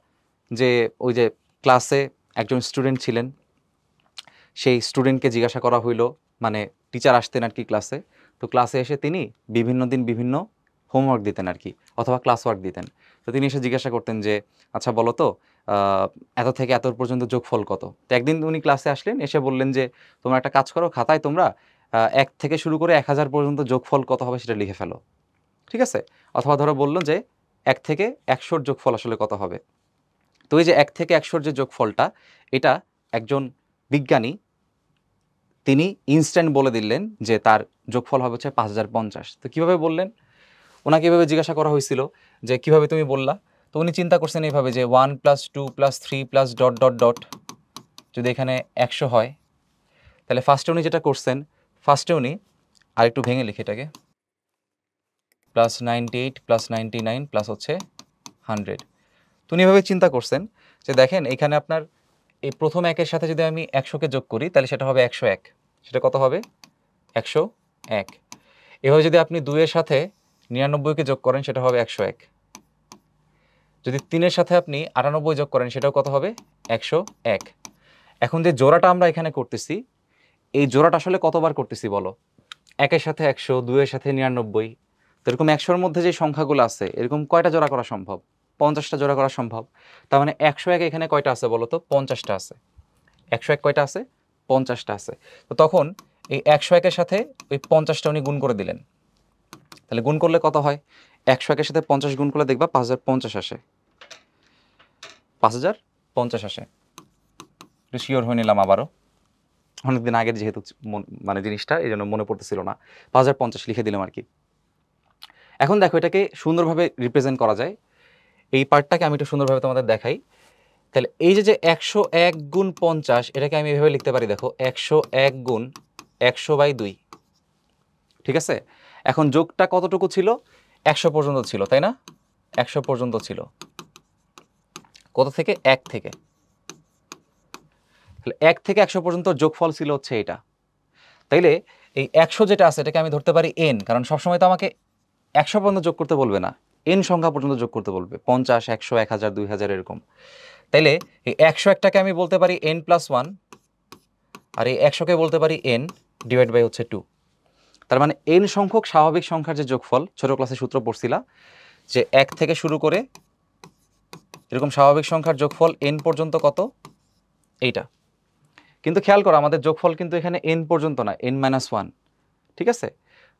যে ওই যে ক্লাসে একজন স্টুডেন্ট ছিলেন, সেই স্টুডেন্টকে জিজ্ঞাসা করা হইলো, মানে টিচার আসতেন আর কি ক্লাসে, তো ক্লাসে এসে তিনি বিভিন্ন দিন বিভিন্ন হোমওয়ার্ক দিতেন আর কি, অথবা ক্লাস ওয়ার্ক দিতেন। তো তিনি এসে জিজ্ঞাসা করতেন যে আচ্ছা বলো তো এত থেকে এত পর্যন্ত যোগফল কত। তো একদিন উনি ক্লাসে আসলেন, এসে বললেন যে তোমরা একটা কাজ করো, খাতায় তোমরা 1 থেকে শুরু করে 1000 পর্যন্ত যোগফল কত হবে সেটা লিখে ফেলো। ঠিক আছে, অথবা ধরো বললো যে 1 থেকে 100 যোগফল আসলে কত হবে। তো এই যে 1 থেকে 100 যে যোগফলটা, এটা একজন বিজ্ঞানী তিনি ইনস্ট্যান্ট বলে দিলেন যে তার যোগফল হবে হচ্ছে 5050। তো কীভাবে বললেন, ওনাকে এভাবে জিজ্ঞাসা করা হয়েছিল যে কিভাবে তুমি বললা, তো উনি চিন্তা করছেন এইভাবে যে 1 plus 2 plus 3 plus dot dot dot, যদি এখানে 100 হয়, তাহলে ফার্স্টে উনি যেটা করছেন, ফার্স্টে উনি আরেকটু ভেঙে লিখে এটাকে প্লাস 98 প্লাস 99 প্লাস হচ্ছে 100। তো উনি এভাবে চিন্তা করছেন যে দেখেন এখানে আপনার এই প্রথম 1-এর সাথে যদি আমি 100কে যোগ করি তাহলে সেটা হবে 101, সেটা কত হবে 101। এভাবে যদি আপনি 2-এর সাথে 99কে যোগ করেন সেটা হবে 101, যদি 3-এর সাথে আপনি 98 যোগ করেন সেটাও কত হবে 101। এখন যে জোড়াটা আমরা এখানে করতেছি, এই জোড়াটা আসলে কতবার করতেছি বলো, 1-এর সাথে 100, 2-এর সাথে 99, তো এরকম 100-র মধ্যে যে সংখ্যাগুলো আছে এরকম কয়টা জোড়া করা সম্ভব, 50টা জোড়া করা সম্ভব। তার মানে 101 এখানে কয়টা আছে বলো তো, 50টা আছে। 101 কয়টা আছে, 50টা আছে। তো তখন এই 101-এর সাথে ওই 50টা উনি গুণ করে দিলেন, তাহলে গুণ করলে কত হয়? 101-এর সাথে 50 গুণ করলে দেখবা 5050 আসে, 5050 আসে। একটু শিওর হয়ে নিলাম আবারও, অনেকদিন আগের যেহেতু মানে জিনিসটা এই জন্য মনে পড়তেছিল না, 5050 লিখে দিলাম আর কি। এখন দেখো এটাকে সুন্দরভাবে রিপ্রেজেন্ট করা যায়, এই পার্টটাকে আমি একটু সুন্দরভাবে তোমাদের দেখাই। তাহলে এই যে 101 গুণ 50, এটাকে আমি এভাবে লিখতে পারি, দেখো 101 গুণ 100/2, ঠিক আছে। এখন যোগটা কতটুকু ছিল? 100 পর্যন্ত ছিল, তাই না? 100 পর্যন্ত ছিল, কত থেকে? 1 থেকে। তাহলে 1 থেকে 100 পর্যন্ত যোগফল ছিল হচ্ছে এটা। তাইলে এই 100 যেটা আছে এটাকে আমি ধরতে পারি n, কারণ সবসময় তো আমাকে 100 পর্যন্ত যোগ করতে বলবে না, n সংখ্যা পর্যন্ত যোগ করতে বলবে, 50, 100, 1000, 2000 এরকম। তাইলে এই 101টাকে আমি বলতে পারি n+1, আর এই 100কে বলতে পারি n/2। তার মানে n সংখ্যক স্বাভাবিক সংখ্যার যে যোগফল, ছোট ক্লাসে সূত্র পড়ছিলা যে 1 থেকে শুরু করে এরকম স্বাভাবিক সংখ্যার যোগফল n পর্যন্ত কত? এইটা। কিন্তু খেয়াল করো আমাদের যোগফল কিন্তু এখানে n পর্যন্ত না, n-1, ঠিক আছে।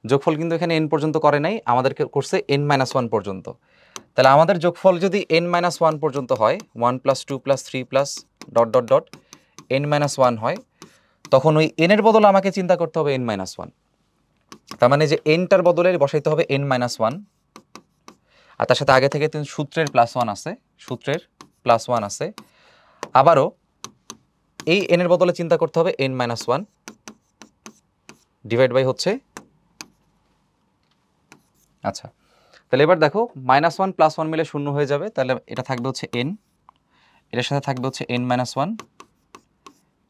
যোগফল কিন্তু এখানে n পর্যন্ত করে নাই, আমাদেরকে করছে n-1 পর্যন্ত। তাহলে আমাদের যোগফল যদি n-1 পর্যন্ত হয়, 1 + 2 + 3 + ... n-1 হয়, তখন ওই n এর বদলে আমাকে চিন্তা করতে হবে n-1। তার মানে যে nটার বদলে বসাইতে হবে n-1, আর তার সাথে আগে থেকে সূত্রের +1 আছে, সূত্রের +1 আছে। আবারও এই n এর বদলে চিন্তা করতে হবে n-1 ডিভাইড বাই হচ্ছে, আচ্ছা তাহলে এবার দেখো -1 + 1 মিলে 0 হয়ে যাবে, তাহলে এটা থাকবে হচ্ছে n, এটার সাথে থাকবে হচ্ছে n-1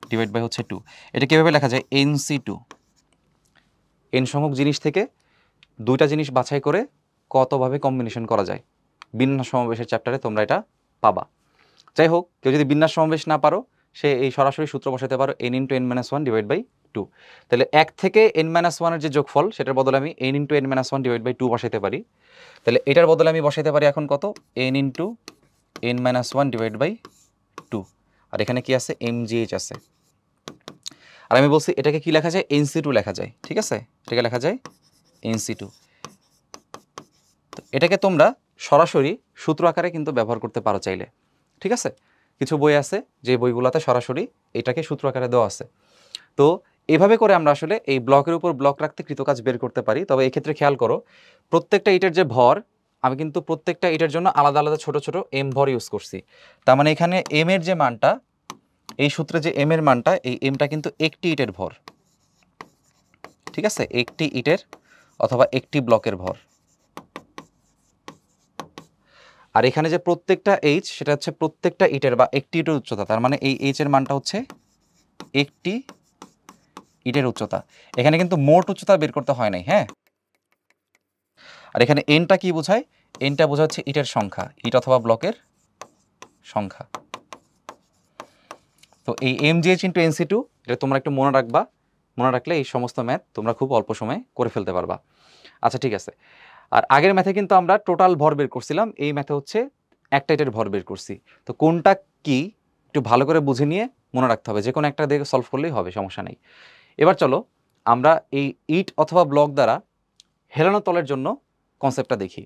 ডিভাইড বাই হচ্ছে 2। এটা কিভাবে লেখা যায়? nc2। n সংখ্যক জিনিস থেকে দুইটা জিনিস বাছাই করে কতভাবে কম্বিনেশন করা যায়, বিন্যাস সমাবেশের চ্যাপ্টারে তোমরা এটা পাবা। যাই হোক, কেউ যদি বিন্যাস সমাবেশ না পারো, সে এই সরাসরি সূত্র বসাতে পারো n × n-1 ডিভাইড বাই 2। তাহলে 1 থেকে n-1 এর যে যোগফল, সেটার বদলে আমি n × n-1 ডিভাইড বাই 2 বসাইতে পারি। তাহলে এটার বদলে আমি বসাইতে পারি এখন কত? n × n-1 divide by 2। আর এখানে কি আছে? mgh আছে। আর আমি বলছি এটাকে কি লেখা যায়? nc2 লেখা যায়, ঠিক আছে। এটাকে লেখা যায় nc2। তো এটাকে তোমরা সরাসরি সূত্র আকারে কিন্তু ব্যবহার করতে পারো চাইলে, ঠিক আছে। কিছু বই আছে যে বইগুলোতে সরাসরি এটাকে সূত্র আকারে দেওয়া আছে। তো এভাবে করে আমরা আসলে এই ব্লকের উপর ব্লক রাখতে কৃতকাজ বের করতে পারি। তবে এই ক্ষেত্রে খেয়াল করো, প্রত্যেকটা ইটের যে ভর, আমি কিন্তু প্রত্যেকটা ইটের জন্য আলাদা আলাদা ছোট ছোট m ভর ইউজ করছি। তার মানে এখানে m এর যে মানটা, এই সূত্রে যে m এর মানটা, এই mটা কিন্তু একটি ইটের ভর, ঠিক আছে, একটি ইটের অথবা একটি ব্লকের ভর। আর এখানে যে প্রত্যেকটা h, সেটা হচ্ছে প্রত্যেকটা ইটের বা একটি ইটের উচ্চতা। তার মানে এই h এর মানটা হচ্ছে একটি ইটের উচ্চতা। এখানে কিন্তু মোট উচ্চতা বের করতে হয় নাই, হ্যাঁ। আর এখানে nটা কি বোঝায়? nটা বোঝা হচ্ছে ইটের সংখ্যা, ইট অথবা ব্লকের সংখ্যা। তো এই mgh × nc2 এটা তোমরা একটু মনে রাখবা, মনে রাখলে এই সমস্ত ম্যাথ তোমরা খুব অল্প সময়ে করে ফেলতে পারবা। আচ্ছা ঠিক আছে। আর আগের ম্যাথে কিন্তু আমরা টোটাল ভর বের করছিলাম, এই ম্যাথে হচ্ছে একটা ইটের ভর বের করছি। তো কোনটা কি একটু ভালো করে বুঝে নিয়ে মনে রাখতে হবে, যে কোনো একটা দিয়ে সলভ করলেই হবে, সমস্যা নেই। এবার চলো আমরা এই ইট অথবা ব্লক দ্বারা হেলানো তলের জন্য কনসেপ্টটা দেখি।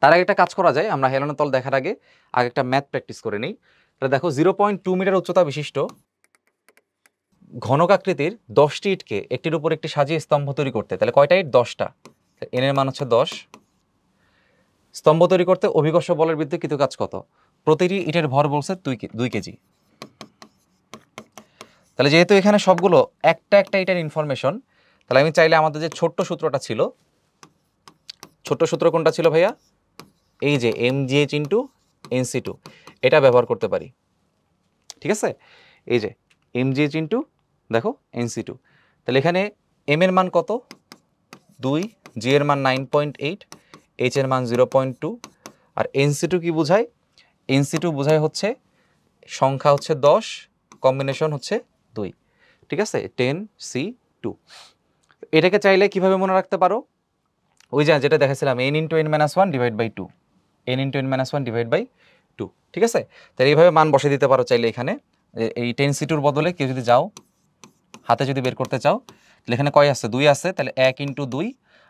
তার আগে একটা কাজ করা যায়, আমরা হেলানো তল দেখার আগে একটা ম্যাথ প্র্যাকটিস করে নিই। তাহলে দেখো 0.2 মিটার উচ্চতা বিশিষ্ট ঘনকাকৃতির 10টি ইটকে একটির উপর একটি সাজিয়ে স্তম্ভ তৈরি করতে, তাহলে কয়টা ইট? 10টা। এন এর মান হচ্ছে 10। স্তম্ভ তৈরি করতে অভিকর্ষ বলের বিরুদ্ধে কৃত কাজ কত? প্রতিটি ইটের ভর বলছে 2 কেজি। তাহলে যেহেতু এখানে সবগুলো একটা একটা ইটের ইনফরমেশন, তাহলে আমি চাইলে আমাদের যে ছোট্ট সূত্রটা ছিল, ছোট্ট সূত্র কোনটা ছিল ভাইয়া? এই যে mgh × nc2, এটা ব্যবহার করতে পারি, ঠিক আছে। এই যে mgh × দেখো nc2, তাহলে এখানে m এর মান কত? 2, g এর মান 9.8, h এর মান 0.2, আর nc2 কি বোঝায়? nc2 বোঝায় হচ্ছে সংখ্যা হচ্ছে 10, কম্বিনেশন হচ্ছে 2, ঠিক আছে, 10c2। এটাকে চাইলে কিভাবে মনে রাখতে পারো? ওই যেটা দেখাছিলাম n × n-1 divide by 2, n × n-1 divide by 2, ঠিক আছে। তাহলে এইভাবে মান বসে দিতে পারো চাইলে এখানে। এই 10c2-র বদলে কেউ যদি যাও হাতে যদি বের করতে চাও, তাহলে এখানে কয় আছে? 2 আছে, তাহলে 1 × 2,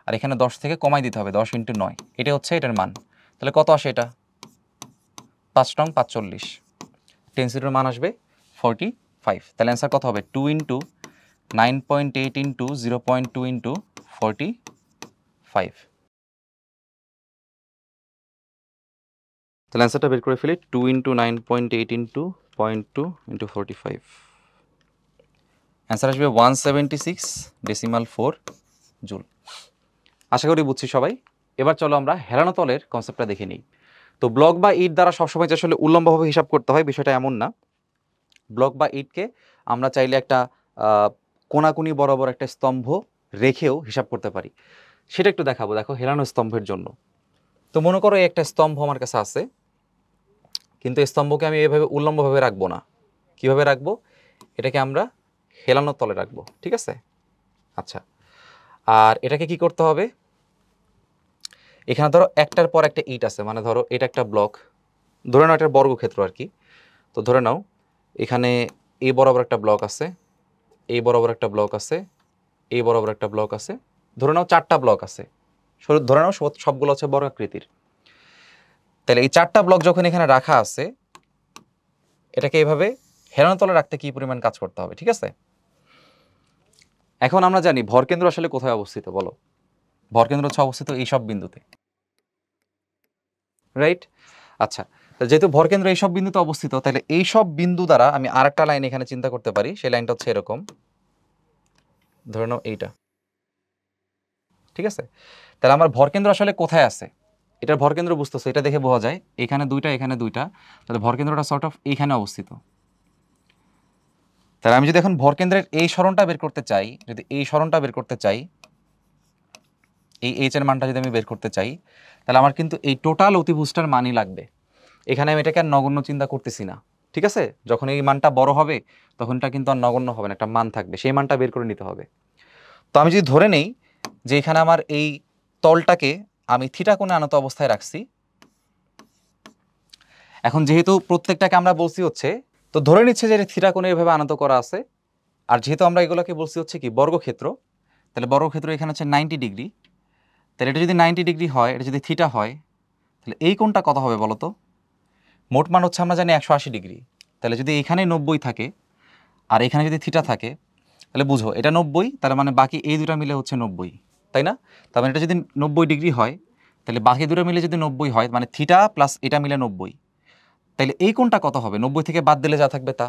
আর এখানে 10 থেকে কমাই দিতে হবে, 10 × 9, এটা হচ্ছে এটার মান। তাহলে কত আসে এটা? 5 নং 45, টেনসিটির মান আসবে 45। তাহলে অ্যান্সার কত হবে? 2 × 9.8 × 0.2 × 45। তাহলে অ্যান্সারটা বের করে ফেলি, 2 × 9.8 × 0.2 × 45। অ্যান্সার আসবে 176.4 জুল। আশা করি বুঝছি সবাই। এবার চলো আমরা হেলানো তলের কনসেপ্টটা দেখে নিই। তো ব্লক বা ইট দ্বারা সবসময় যে আসলে উল্লম্বভাবে হিসাব করতে হয় বিষয়টা এমন না। ব্লক বা ইটকে আমরা চাইলে একটা কোনাকুনি বরাবর একটা স্তম্ভ রেখেও হিসাব করতে পারি, সেটা একটু দেখাবো। দেখো হেলানো স্তম্ভের জন্য, তো মনে করো একটা স্তম্ভ আমার কাছে আছে, কিন্তু এই স্তম্ভকে আমি এভাবে উল্লম্বভাবে রাখবো না। কিভাবে রাখবো? এটাকে আমরা হেলানো তলে রাখবো, ঠিক আছে? আচ্ছা, আর এটাকে কি করতে হবে? এখানে ধরো একটার পর একটা ইট আছে, মানে ধরো এটা একটা ব্লক, ধরে নাও এটার বর্গক্ষেত্র আর কি। তো ধরে নাও এখানে এই বরাবর একটা ব্লক আছে, এই বরাবর একটা ব্লক আছে, এই বরাবর একটা ব্লক আছে, ধরে নাও 4টা ব্লক আছে, ধরে নাও সবগুলো হচ্ছে বর্গাকৃতির। তাহলে এই 4টা ব্লক যখন এখানে রাখা আছে, এটাকে এইভাবে হেলানো তলে রাখতে কি পরিমাণ কাজ করতে হবে, ঠিক আছে? এখন আমরা জানি ভরকেন্দ্র আসলে কোথায় অবস্থিত, বলো? ভরকেন্দ্র হচ্ছে অবস্থিত এই সব বিন্দুতে, রাইট? আচ্ছা, যেহেতু ভরকেন্দ্র এই সব বিন্দুতে অবস্থিত, তাহলে এই সব বিন্দু দ্বারা আমি আরেকটা লাইন এখানে চিন্তা করতে পারি। সেই লাইনটা হচ্ছে এরকম, ধরে নাও এইটা, ঠিক আছে? তাহলে আমার ভরকেন্দ্র আসলে কোথায় আছে, এটার ভরকেন্দ্র বুঝতেছো, এটা দেখে বোঝা যায় এখানে দুইটা, এখানে দুইটা, তাহলে ভরকেন্দ্রটা সর্ট অফ এইখানে অবস্থিত। তাহলে আমি যদি এখন ভরকেন্দ্রের এই সরণটা বের করতে চাই, যদি এই সরণটা বের করতে চাই, এই এইচ এর মানটা যদি আমি বের করতে চাই, তাহলে আমার কিন্তু এই টোটাল অতিভুজটার মানই লাগবে। এখানে আমি এটাকে আর নগণ্য চিন্তা করতেছি না, ঠিক আছে? যখন এই মানটা বড় হবে তখন এটা কিন্তু আর নগণ্য হবে না, একটা মান থাকবে, সেই মানটা বের করে নিতে হবে। তো আমি যদি ধরে নেই যে এখানে আমার এই তলটাকে আমি থিটা কোণে আনত অবস্থায় রাখছি, এখন যেহেতু প্রত্যেকটাকে আমরা বলছি হচ্ছে, তো ধরে নিচ্ছে যে থিটা কোণে এভাবে আনত করা আছে, আর যেহেতু আমরা এগুলোকে বলছি হচ্ছে কি বর্গক্ষেত্র, তাহলে বর্গক্ষেত্র এখানে হচ্ছে 90 ডিগ্রি। তাহলে এটা যদি 90 ডিগ্রি হয়, এটা যদি থিটা হয়, তাহলে এই কোণটা কত হবে বলো তো? মোট মান হচ্ছে আমরা জানি 180 ডিগ্রি। তাহলে যদি এখানে 90 থাকে আর এখানে যদি থিটা থাকে, তাহলে বুঝো এটা 90, তার মানে বাকি এই দুটা মিলে হচ্ছে 90, তাই না? তার মানে এটা যদি 90 ডিগ্রি হয়, তাহলে বাকি দুটো মিলে যদি 90 হয়, মানে থিটা প্লাস এটা মিলে 90, তাহলে এই কোণটা কত হবে? 90 থেকে বাদ দিলে যা থাকবে তা।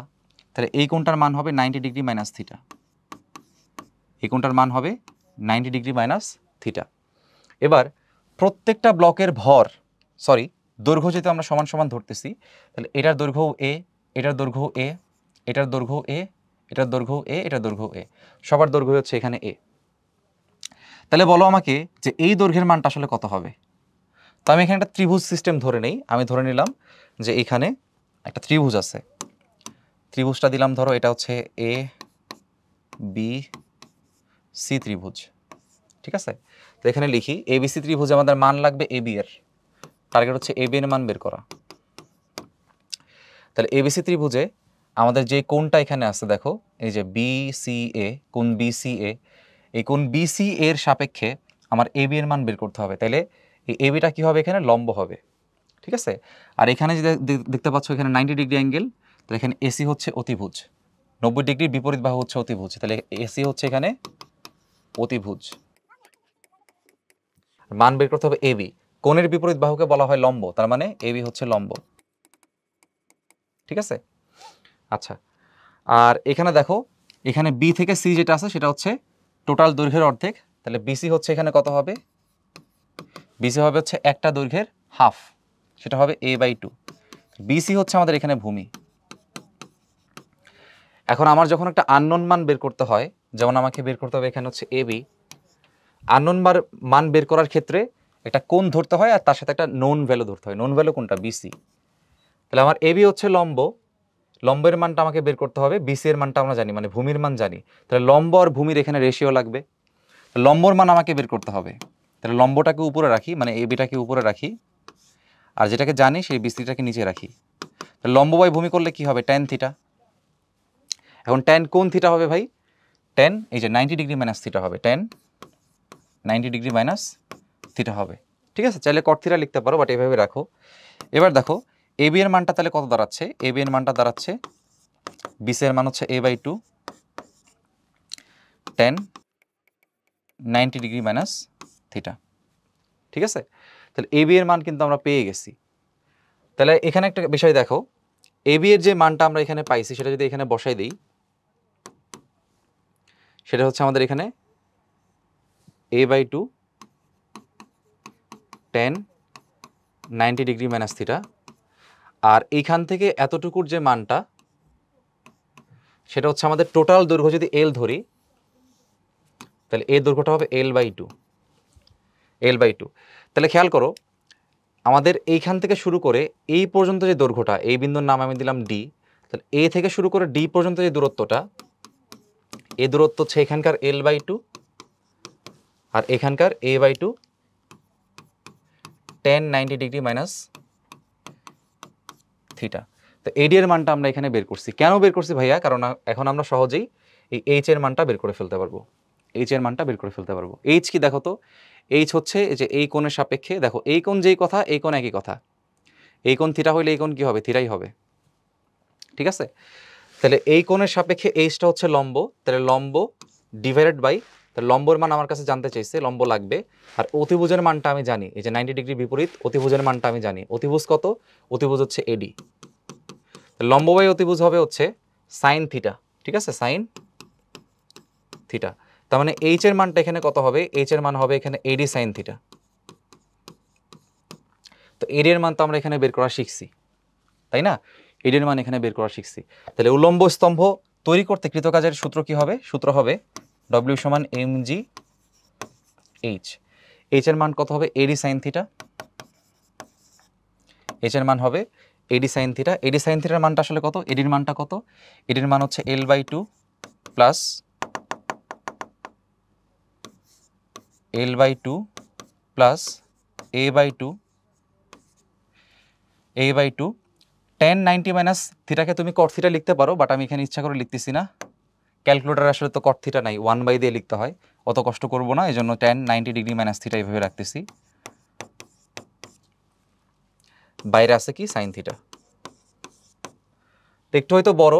তাহলে এই কোণটার মান হবে 90 ডিগ্রি মাইনাস থিটা। এই কোণটার মান হবে 90 ডিগ্রি মাইনাস থিটা। এবার প্রত্যেকটা ব্লকের দৈর্ঘ্য যেহেতু আমরা সমান সমান ধরতেছি, তাহলে এটার দৈর্ঘ্য এ, এটার দৈর্ঘ্য এ, এটার দৈর্ঘ্য এ, এটার দৈর্ঘ্য এ, এটার দৈর্ঘ্য এ, সবার দৈর্ঘ্য হচ্ছে এখানে এ। তাহলে বলো আমাকে যে এই দৈর্ঘ্যের মানটা আসলে কত হবে? তো আমি এখানে একটা ত্রিভুজ সিস্টেম ধরে নেই। আমি ধরে নিলাম যে এখানে একটা ত্রিভুজ আছে, ত্রিভুজটা দিলাম ধরো এটা হচ্ছে এ বি সি ত্রিভুজ, ঠিক আছে? তো এখানে লিখি এবিসি ত্রিভুজে আমাদের মান লাগবে এ বি এর, টার্গেট হচ্ছে এ বি এর মান বের করা। তাহলে এবিসি ত্রিভুজে আমাদের যে কোণটা এখানে আছে দেখো, এই যে বিসিএ, কোণ বিসিএ, এই কোণ বিসি এর সাপেক্ষে আমার এবি এর মান বের করতে হবে। তাহলে এই এবিটা কি হবে? এখানে লম্ব হবে, ঠিক আছে? আর এখানে যে দেখতে পাচ্ছ এখানে 90 ডিগ্রি অ্যাঙ্গেল, তাহলে এখানে এসি হচ্ছে অতিভুজ, 90 ডিগ্রির বিপরীত বাহু হচ্ছে অতিভুজ, তাহলে এসি হচ্ছে এখানে অতিভুজ। মান বের করতে হবে এবি, কোণের বিপরীত বাহুকে বলা হয় লম্ব, তার মানে এবি হচ্ছে লম্ব, ঠিক আছে? আচ্ছা, আর এখানে দেখো এখানে বি থেকে সি যেটা আছে সেটা হচ্ছে টোটাল দৈর্ঘ্যের অর্ধেক, তাহলে বিসি হচ্ছে এখানে কত হবে? বিসি হবে হচ্ছে একটা দৈর্ঘ্যের হাফ, সেটা হবে a/2। বিসি হচ্ছে আমাদের এখানে ভূমি। এখন আমার যখন একটা আননোন মান বের করতে হয়, যেমন আমাকে বের করতে হবে এখানে হচ্ছে এবি, আননোন মান বের করার ক্ষেত্রে একটা কোণ ধরতে হয় আর তার সাথে একটা নোন ভ্যালু ধরতে হয়। নোন ভ্যালু কোনটা? বিসি। তাহলে আমার এবি হচ্ছে লম্ব, লম্বের মানটা আমাকে বের করতে হবে, বিসি এর মানটা আমরা জানি, মানে ভূমির মান জানি, তাহলে লম্ব আর ভূমির এখানে রেশিও লাগবে, লম্বর মান আমাকে বের করতে হবে। তাহলে লম্বটাকে উপরে রাখি, মানে এবিটাকে উপরে রাখি, আর যেটাকে জানি সেই বিসিটাকে নিচে রাখি। লম্ব বাই ভূমি করলে কি হবে? Tan theta. এখন ট্যান কোন থিটা হবে ভাই? ট্যান এই যে 90 ডিগ্রি মাইনাস থিটা হবে, ট্যান 90 ডিগ্রি মাইনাস থিটা হবে। ঠিক আছে, চাইলে কট থিটা লিখতে পারো, বাট এভাবে রাখো। এবার দেখো এ বি এর মানটা তাহলে কত দাঁড়াচ্ছে, এ বি এর মানটা দাঁড়াচ্ছে বিসি এর মান হচ্ছে a/2 tan 90 degree minus theta. ঠিক আছে, তাহলে এ বি এর মান কিন্তু আমরা পেয়ে গেছি। তাহলে এখানে একটা বিষয় দেখো, এ বি এর যে মানটা আমরা এখানে পাইছি সেটা যদি এখানে বসাই দিই, সেটা হচ্ছে আমাদের এখানে a/2 tan 90 degree minus theta, আর এইখান থেকে এতটুকুর যে মানটা সেটা হচ্ছে আমাদের টোটাল দৈর্ঘ্য যদি এল ধরি, তাহলে এই দৈর্ঘ্যটা হবে l/2 l/2। তাহলে খেয়াল করো আমাদের এইখান থেকে শুরু করে এই পর্যন্ত যে দৈর্ঘ্যটা, এই বিন্দুর নাম আমি দিলাম ডি, তাহলে এ থেকে শুরু করে ডি পর্যন্ত যে দূরত্বটা, এই দূরত্ব হচ্ছে এখানকার l/2 আর এখানকার a/2 tan 90 degree minus theta. তো এডি এর মানটা আমরা এখানে বের করছি। কেন বের করছি ভাইয়া? কারণ এখন আমরা সহজেই এই এইচ এর মানটা বের করে ফেলতে পারবো। এইচ এর মানটা বের করে ফেলতে পারবো। এইচ কি দেখো তো, এইচ হচ্ছে এই যে এই কোণের সাপেক্ষে, দেখো এই কোণ যেই কথা এই কোণ একই কথা, এই কোণ থিটা হইলে এই কোণ কি হবে, থিটাই হবে। ঠিক আছে, তাহলে এই কোণের সাপেক্ষে এইচটা হচ্ছে লম্ব, তাহলে লম্ব ডিভাইডেড বাই, তাহলে লম্বর মান আমার কাছে জানতে চাইছে, লম্ব লাগবে। আর অতিভুজের মানটা আমি জানি, এই যে 90 ডিগ্রি বিপরীত অতিভুজের মানটা আমি জানি। অতিভুজ কত? অতিভুজ হচ্ছে এডি। লম্ব বাই অতিভুজ হবে হচ্ছে সাইন থিটা। ঠিক আছে, সাইন থিটা। তার মানে এইচ এর মানটা এখানে কত হবে? এইচ এর মান হবে এখানে এডি সাইন থিটা। তো এডি এর মান তো আমরা এখানে বের করা শিখছি, তাই না? এডি এর মান এখানে বের করা শিখছি। তাহলে উল্লম্ব স্তম্ভ তৈরি করতে কৃতকাজের সূত্র কি হবে? সূত্র হবে W সমান mg h। এইচ এর মান কত হবে? এডি সাইন থিটা। এইচ এর মান হবে এডি সাইন থিটা। এডি সাইন থিটার মানটা আসলে কত? এডির মানটা কত? এডির মান হচ্ছে l/2 plus l/2 plus a/2 tan 90 minus থিটাকে তুমি কট থিটা লিখতে পারো, বাট আমি এখানে ইচ্ছা করে লিখতেছি না। ক্যালকুলেটার আসলে তো কট থিটা নাই, 1/, দিয়ে লিখতে হয়, অত কষ্ট করব না, এই জন্য tan 90 ডিগ্রি মাইনাস থিটা এইভাবে রাখতেছি। বাইরে আছে কি? Sine theta. একটু হয়তো বড়,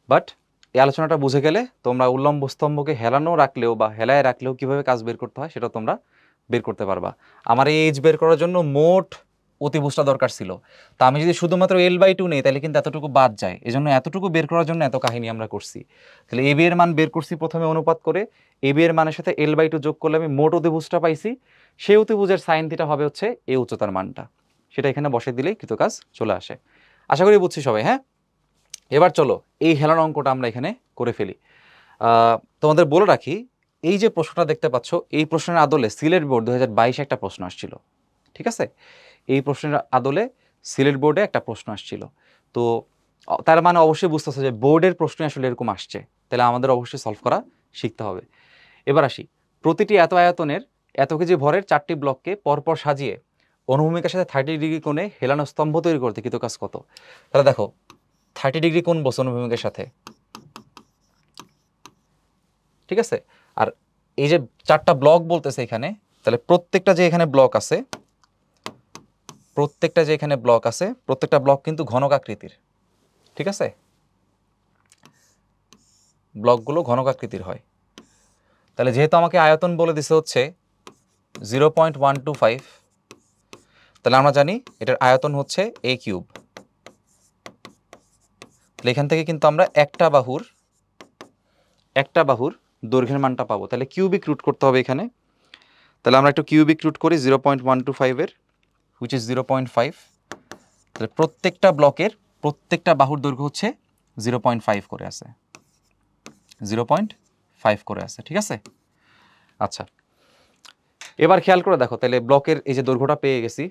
বাট এই আলোচনাটা বুঝে গেলে তোমরা উল্লম্ব স্তম্ভকে হেলানো রাখলেও বা হেলায় রাখলেও কিভাবে কাজ বের করতে হয় সেটা তোমরা বের করতে পারবা। আমার এই এইচ বের করার জন্য মোট অতিভুজটা দরকার ছিল, তা আমি যদি শুধুমাত্র l/2 নেই তাহলে কিন্তু এতটুকু বাদ যায়, এজন্য এতটুকু বের করার জন্য এত কাহিনী আমরা করছি। তাহলে এ বি এর মান বের করছি প্রথমে অনুপাত করে, এ বি এর মানের সাথে l/2 যোগ করলে আমি মোট অতিভুজটা পাইছি। সেই অতিভুজের সাইন থিটা হবে হচ্ছে এই উচ্চতার মানটা, সেটা এখানে বসে দিলেই কৃতকাজ চলে আসে। আশা করি বুঝছি সবাই, হ্যাঁ? এবার চলো এই হেলানো অঙ্কটা আমরা এখানে করে ফেলি। তোমাদের বলে রাখি, এই যে প্রশ্নটা দেখতে পাচ্ছ, এই প্রশ্নের আদলে সিলেট বোর্ড 2022 একটা প্রশ্ন আসছিল। ঠিক আছে, এই প্রশ্নের আদলে সিলেট বোর্ডে একটা প্রশ্ন আসছিল। তো তার মানে অবশ্যই বুঝতেছে যে বোর্ডের প্রশ্ন আসলে এরকম আসছে, তাহলে আমাদের অবশ্যই সলভ করা শিখতে হবে। এবার আসি, প্রতিটি এত আয়তনের এত কেজি ভরের 4টি ব্লককে পরপর সাজিয়ে অনুভূমিকার সাথে 30 ডিগ্রি কোণে হেলানো স্তম্ভ তৈরি করতে কৃতকাজ কত? তাহলে দেখো 30 ডিগ্রি কোণ বসে অনুভূমিকের সাথে, ঠিক আছে। আর এই যে 4টা ব্লক বলতেছে এখানে, তাহলে প্রত্যেকটা যে এখানে ব্লক আছে, প্রত্যেকটা ব্লক কিন্তু ঘনক আকৃতির। ঠিক আছে, ব্লকগুলো ঘনক আকৃতির হয়। তাহলে যেহেতু আমাকে আয়তন বলে দিছে হচ্ছে 0.125, তাহলে আমরা জানি এটার আয়তন হচ্ছে a কিউব। তাহলে এখান থেকে কিন্তু আমরা একটা বাহুর দৈর্ঘ্যের মানটা পাবো। তাহলে কিউবিক রুট করতে হবে এখানে। তাহলে আমরা একটু কিউবিক রুট করি 0.125 এর, হুইচ ইজ 0.5। তাহলে প্রত্যেকটা ব্লকের প্রত্যেকটা বাহুর দৈর্ঘ্য হচ্ছে 0.5 করে আছে, 0.5 করে আছে। ঠিক আছে, আচ্ছা এবার খেয়াল করে দেখো, তাহলে ব্লকের এই যে দৈর্ঘ্যটা পেয়ে গেছি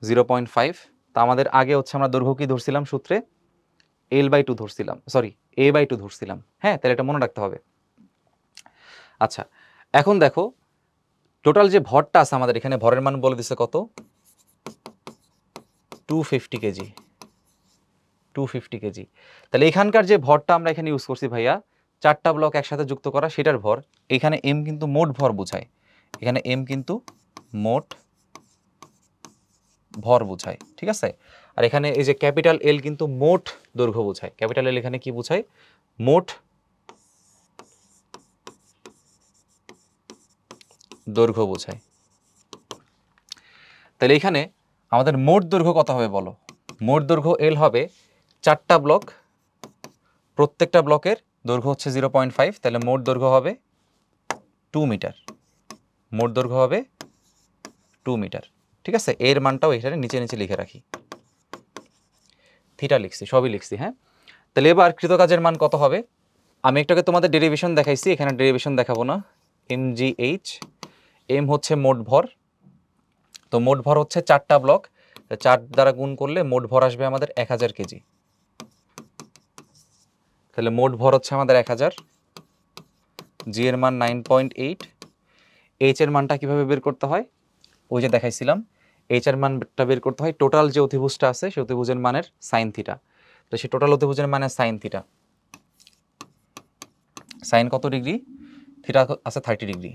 0.5। তা আমাদের আগে হচ্ছে আমরা দৈর্ঘ্য কি ধরছিলাম সূত্রে? l/2 ধরছিলাম, sorry a/2 ধরছিলাম। হ্যাঁ, তাহলে এটা মনে রাখতে হবে। আচ্ছা এখন দেখো টোটাল যে ভরটা আছে আমাদের এখানে, ভরের মান বলে দিছে কত? 250 কেজি। 250 কেজি। তাহলে এখানকার যে ভরটা আমরা এখানে ইউজ করছি ভাইয়া 4টা ব্লক একসাথে যুক্ত করা সেটার ভর। এখানে m কিন্তু মোট ভর বোঝায়, এখানে m কিন্তু মোট ভর বোঝায়, ঠিক আছে। আর এখানে এই যে ক্যাপিটাল L কিন্তু মোট দৈর্ঘ্য বোঝায়, ক্যাপিটাল L এখানে কি বোঝায়, মোট দৈর্ঘ্য বোঝায়। তাহলে এখানে আমাদের মোট দৈর্ঘ্য কত হবে বলো? মোট দৈর্ঘ্য L হবে 4টা ব্লক, প্রত্যেকটা ব্লকের দৈর্ঘ্য হচ্ছে 0.5, তাহলে মোট দৈর্ঘ্য হবে 2 মিটার, মোট দৈর্ঘ্য হবে 2 মিটার, ঠিক আছে। এর মানটাও এখানে নিচে নিচে লিখে রাখি, থিটা লিখছি, সবই লিখছি, হ্যাঁ। তাহলে এবার কৃতকাজের মান কত হবে? আমি একটাকে তোমাদের ডেরিভেশন দেখাইছি, এখানে ডেরিভেশন দেখাবো না। mgh, m হচ্ছে মোট ভর, তো মোট ভর হচ্ছে 4টা ব্লক, 4 দ্বারা গুণ করলে মোট ভর আসবে আমাদের 1000 কেজি। তাহলে মোট ভর হচ্ছে আমাদের 1000, জি এর মান 9.8, এইচ এর মানটা কিভাবে বের করতে হয়? ওই যে দেখাইছিলাম, এইচ এর মানটা বের করতে হয় টোটাল যে অতিভুজটা আছে সেই অতিভুজের মানের সাইন থিটা। তো সেই টোটাল অতিভুজের মানের সাইন থিটা, সাইন কত ডিগ্রি? থিটা আছে 30 ডিগ্রি,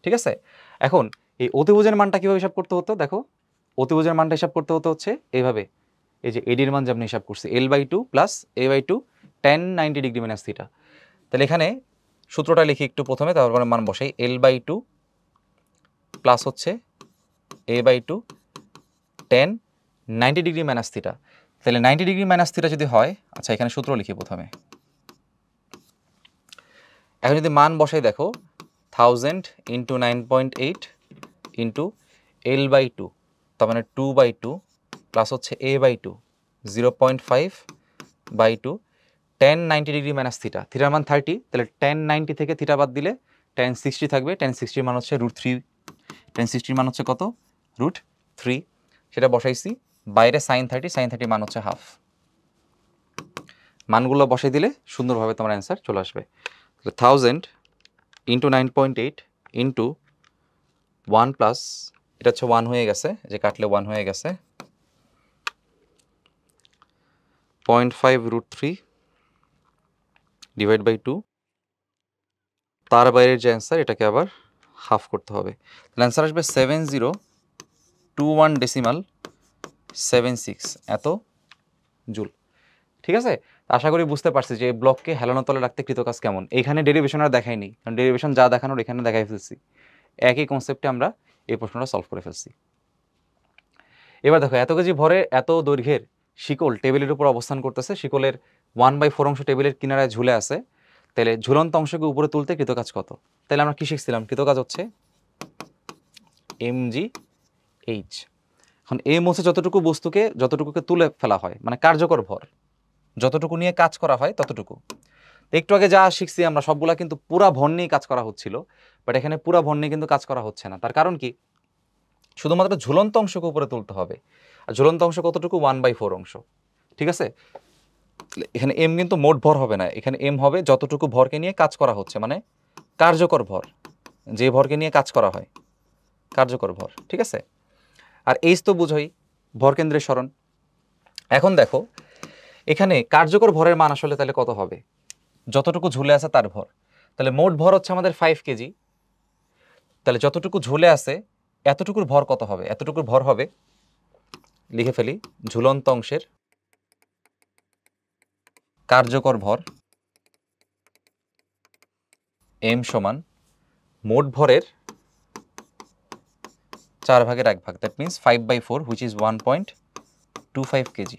ঠিক আছে। এখন এই অতিভুজের মানটা কিভাবে হিসাব করতে হতো? দেখো, অতিভুজের মানটা হিসাব করতে হতো হচ্ছে এইভাবে, এই যে এডির মান যেমন হিসাব করছি L/2 plus A/2 tan 90 degree minus theta. তাহলে এখানে সূত্রটা লিখি একটু প্রথমে, তারপরে মান বসাই। L/2 প্লাস হচ্ছে A/2 tan 90 degree minus theta. তাহলে 90 ডিগ্রি মাইনাস থিটা যদি হয়, আচ্ছা এখানে সূত্র লিখি প্রথমে। এখন যদি মান বসাই, দেখো 1000 ইন্টু 9.8 ইন্টু L/2, তার মানে 2/2 প্লাস হচ্ছে A/2 0.5/2 tan 90 degree minus theta, থিটার মান 30, তাহলে tan 90 থেকে থিটা বাদ দিলে tan 60 থাকবে, tan 60 মান হচ্ছে √3, tan 60 মান হচ্ছে কত? √3, সেটা বসাইছি। বাইরে sin 30 মান হচ্ছে হাফ। মানগুলো বসাই দিলে সুন্দরভাবে তোমার অ্যান্সার চলে আসবে। 1000 ইন্টু 9.8 ইন্টু 1 প্লাস, এটা হচ্ছে 1 হয়ে গেছে, যে কাটলে 1 হয়ে গেছে, 0.5 √3 ডিভাইড বাই 2, তার বাইরের যে অ্যান্সার এটাকে আবার হাফ করতে হবে। তাহলে অ্যান্সার আসবে 7021.76 এত জুল, ঠিক আছে। আশা করি বুঝতে পারছি যে ব্লককে হেলানো তলে রাখতে কৃতকাজ কেমন। এখানে ডেরিভেশন আর দেখাইনি, কারণ ডেরিভেশন যা দেখানোর এখানে দেখাই ফেলছি, একই কনসেপ্টে আমরা এই প্রশ্নটা সলভ করে ফেলছি। এবার দেখো, এত কেজি ভরে এত দৈর্ঘ্যের শিকল টেবিলের উপর অবস্থান করতেছে, শিকলের 1/4 অংশ টেবিলের কিনারায় ঝুলে আছে, তাহলে ঝুলন্ত অংশকে উপরে তুলতে কৃতকাজ কত? তাহলে আমরা কি শিখছিলাম? কৃতকাজ হচ্ছে mgh। এখন এম হচ্ছে যতটুকুকে তুলে ফেলা হয়, মানে কার্যকর ভর, যতটুকু নিয়ে কাজ করা হয় ততটুকু। একটু আগে যা শিখছি আমরা সবগুলা কিন্তু পুরা ভর নিয়ে কাজ করা হচ্ছিল, বাট এখানে পুরা ভর নিয়ে কিন্তু কাজ করা হচ্ছে না। তার কারণ কি? শুধুমাত্র ঝুলন্ত অংশকে উপরে তুলতে হবে, আর ঝুলন্ত অংশ কতটুকু? 1/4 অংশ, ঠিক আছে। এখানে এম কিন্তু মোট ভর হবে না, এখানে এম হবে যতটুকু ভরকে নিয়ে কাজ করা হচ্ছে, মানে কার্যকর ভর, যে ভরকে নিয়ে কাজ করা হয়, কার্যকর ভর, ঠিক আছে। আর এইচ তো বুঝোই, ভরকেন্দ্রের সরণ। এখন দেখো, এখানে কার্যকর ভরের মান আসলে তাহলে কত হবে? যতটুকু ঝুলে আছে তার ভর, তাহলে মোট ভর হচ্ছে আমাদের 5 কেজি, তাহলে যতটুকু ঝুলে আছে এতটুকুর ভর কত হবে? এতটুকুর ভর হবে, লিখে ফেলি, ঝুলন্ত অংশের কার্যকর ভর m সমান মোট ভরের 4/1, that means 5/4, which is 1.25 KG,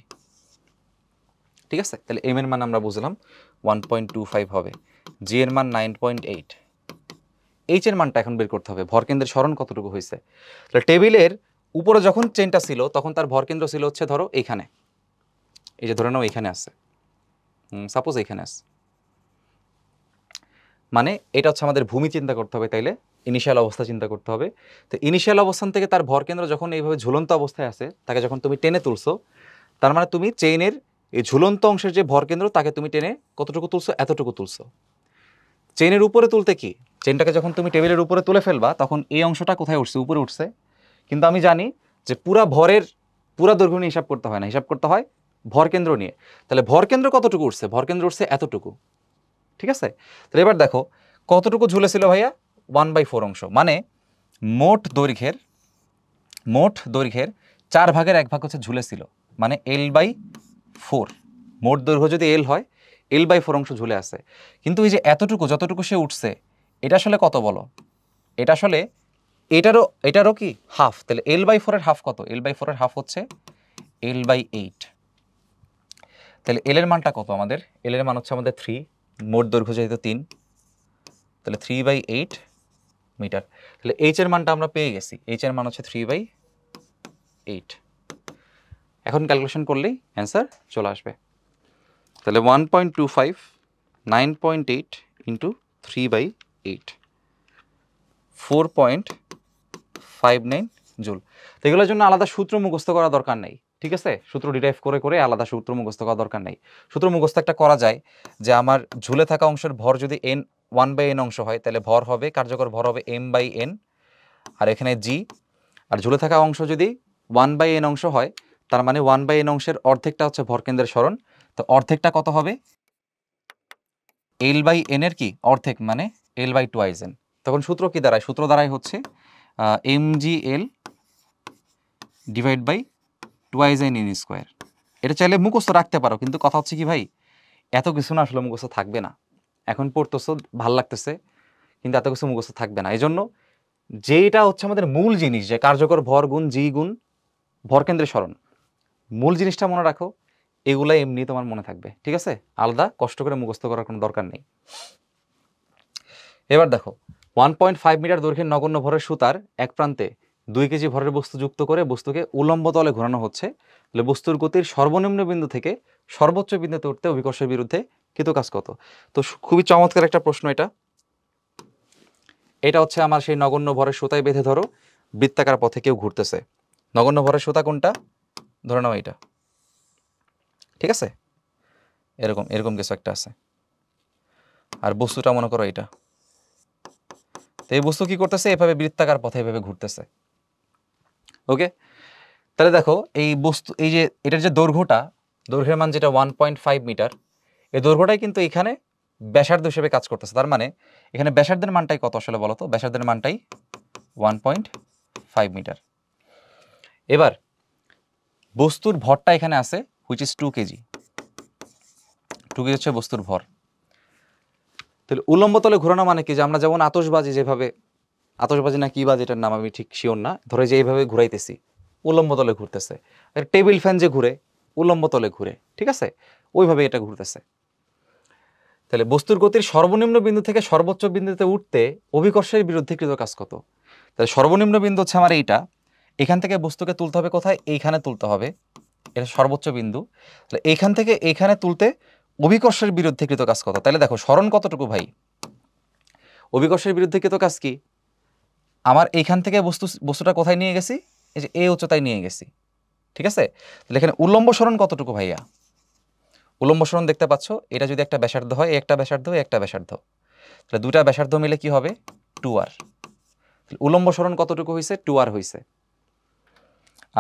ঠিক আছে। তাহলে m এর মান আমরা বুঝলাম 1.25 হবে, g এর মান 9.8, h এর মানটা এখন বের করতে হবে, ভরকেন্দ্রের সরণ কতটুকু হয়েছে। তাহলে টেবিলের উপরে যখন চেনটা ছিল তখন তার ভরকেন্দ্র ছিল হচ্ছে ধরো এইখানে, এই যে ধরে নাও এইখানে আছে, সাপোজ এইখানে আছে, মানে এটা হচ্ছে আমাদের ভূমি চিন্তা করতে হবে, তাইলে ইনিশিয়াল অবস্থা চিন্তা করতে হবে। তো ইনিশিয়াল অবস্থান থেকে তার ভরকেন্দ্র যখন এইভাবে ঝুলন্ত অবস্থায় আছে, তাকে যখন তুমি টেনে তুলছো, তার মানে তুমি চেইনের এই ঝুলন্ত অংশের যে ভরকেন্দ্র তাকে তুমি টেনে কতটুকু তুলছো? এতটুকু তুলছো। চেইনের উপরে তুলতে কি, চেইনটাকে যখন তুমি টেবিলের উপরে তুলে ফেলবা তখন এই অংশটা কোথায় উঠছে? উপরে উঠছে। কিন্তু আমি জানি যে পুরা দৈর্ঘ্য নিয়ে হিসাব করতে হয় না, হিসাব করতে হয় ভরকেন্দ্র নিয়ে। তাহলে ভরকেন্দ্র কতটুকু উঠছে? ভরকেন্দ্র উঠছে এতটুকু, ঠিক আছে? তাহলে এবার দেখো কতটুকু ঝুলেছিল ভাইয়া, 1/4 অংশ, মানে মোট দৈর্ঘ্যের 4/1 হচ্ছে ঝুলেছিল, মানে L/4। মোট দৈর্ঘ্য যদি L হয়, L/4 অংশ ঝুলে আছে। কিন্তু এই যে এতটুকু যতটুকু সে উঠছে, এটা আসলে কত বলো? এটা আসলে এটারও কি হাফ। তাহলে L/4 এর হাফ কত? L/4 এর হাফ হচ্ছে L/8। তাহলে L এর মানটা কত আমাদের? L এর মান হচ্ছে আমাদের 3, মোট দৈর্ঘ্য যেহেতু 3, তাহলে 3/8 মিটার। তাহলে H এর মানটা আমরা পেয়ে গেছি, H এর মান হচ্ছে 3/8। এখন ক্যালকুলেশন করলেই অ্যান্সার চলে আসবে। তাহলে 1.25 9.8 ইন্টু 3/8 4.59 জুল। তো এগুলোর জন্য আলাদা সূত্র মুখস্থ করা দরকার নেই, ঠিক আছে? সূত্র ডিরাইভ করে করে আলাদা সূত্র মুখস্থ করা দরকার নেই। সূত্র মুখস্থ একটা করা যায় যে আমার ঝুলে থাকা অংশের ভর যদি n 1/n অংশ হয়, তাহলে ভর হবে, কার্যকর ভর হবে m/n, আর এখানে g। আর ঝুলে থাকা অংশ যদি 1/n অংশ হয়, তার মানে 1/n অংশের অর্ধেকটা হচ্ছে ভরকেন্দ্রের সরণ। তো অর্ধেকটা কত হবে? L/n এর কি অর্ধেক, মানে L/2n। তখন সূত্র কি দাঁড়ায়? সূত্র দাঁড়ায় হচ্ছে mgl divide by 2n n square. এটা চাইলে মুখস্থ রাখতে পারো, কিন্তু কথা হচ্ছে কি ভাই, এত কিছু না আসলে মুখস্থ থাকবে না। এখন পড়তেছো, ভাল লাগতেছে, কিন্তু এত কিছু মুখস্থ থাকবে না। এই জন্য যেটা হচ্ছে আমাদের মূল জিনিস, যে কার্যকর ভর গুণ জি গুণ ভরকেন্দ্রের সরণ, মূল জিনিসটা মনে রাখো, এগুলা এমনি তোমার মনে থাকবে, ঠিক আছে? আলাদা কষ্ট করে মুখস্থ করার কোনো দরকার নেই। এবার দেখো 1.5 মিটার দৈর্ঘ্যের নগণ্য ভরের সুতার এক প্রান্তে 2 কেজি ভরের বস্তু যুক্ত করে বস্তুকে উলম্ব তলে ঘোরানো হচ্ছে। তাহলে বস্তুর গতির সর্বনিম্ন বিন্দু থেকে সর্বোচ্চ বিন্দুতে উঠতে অভিকর্ষের বিরুদ্ধে কৃত কাজ কত? তো খুবই চমৎকার একটা প্রশ্ন এটা। এটা হচ্ছে আমার সেই নগণ্য ভরের সুতায় বেঁধে ধরো বৃত্তাকার পথে কেউ ঘুরতেছে। নগণ্য ভরের সুতা কোনটা? ধরে নাও এটা, ঠিক আছে? এরকম এরকম কিছু একটা আছে, আর বস্তুটা মনে করো এটা। তো এই বস্তু কি করতেছে? এভাবে বৃত্তাকার পথে এভাবে ঘুরতেছে। ওকে, তাহলে দেখো এই বস্তু, এই যে এটার যে দৈর্ঘ্যের মান যেটা 1.5 মিটার, এই দৈর্ঘ্যটাই কিন্তু এখানে ব্যাসার্ধ হিসেবে কাজ করতেছে। তার মানে এখানে ব্যাসার্ধের মানটাই কত আসলে বলো তো? ব্যাসার্ধের মানটাই 1.5 মিটার। এবার বস্তুর ভরটা এখানে আছে, হুইচ ইজ 2 কেজি। 2 কেজি হচ্ছে বস্তুর ভর। তাহলে উলম্ব তলে ঘোরানো মানে কি? যে আমরা যেমন আতশবাজি, যেভাবে আতশবাজি না কি বাজি এটার নাম আমি ঠিক শিওর না, ধরে যে এইভাবে ঘুরাইতেছি, উলম্ব তলে ঘুরতেছে। টেবিল ফ্যান যে ঘুরে, উলম্ব তলে ঘুরে, ঠিক আছে? ওইভাবে এটা ঘুরতেছে। তাহলে বস্তুর গতির সর্বনিম্ন বিন্দু থেকে সর্বোচ্চ বিন্দুতে উঠতে অভিকর্ষের বিরুদ্ধে কৃত কাজ কত? তাহলে সর্বনিম্ন বিন্দু হচ্ছে আমার এইটা, এখান থেকে বস্তুকে তুলতে হবে কোথায়? এইখানে তুলতে হবে, এটা সর্বোচ্চ বিন্দু। তাহলে এইখান থেকে এইখানে তুলতে অভিকর্ষের বিরুদ্ধে কৃত কাজ কত? তাহলে দেখো সরণ কতটুকু ভাই? অভিকর্ষের বিরুদ্ধে কৃত কাজ কি? আমার এইখান থেকে বস্তুটা কোথায় নিয়ে গেছি? এই যে এই উচ্চতায় নিয়ে গেছি, ঠিক আছে? তাহলে এখানে উল্লম্ব সরণ কতটুকু ভাইয়া? উল্লম্ব সরণ দেখতে পাচ্ছ, এটা যদি একটা ব্যাসার্ধ হয়, একটা ব্যাসার্ধ, একটা ব্যাসার্ধ, তাহলে দুটা ব্যাসার্ধ মিলে কি হবে? 2r। উল্লম্ব সরণ কতটুকু হয়েছে? 2r হয়েছে।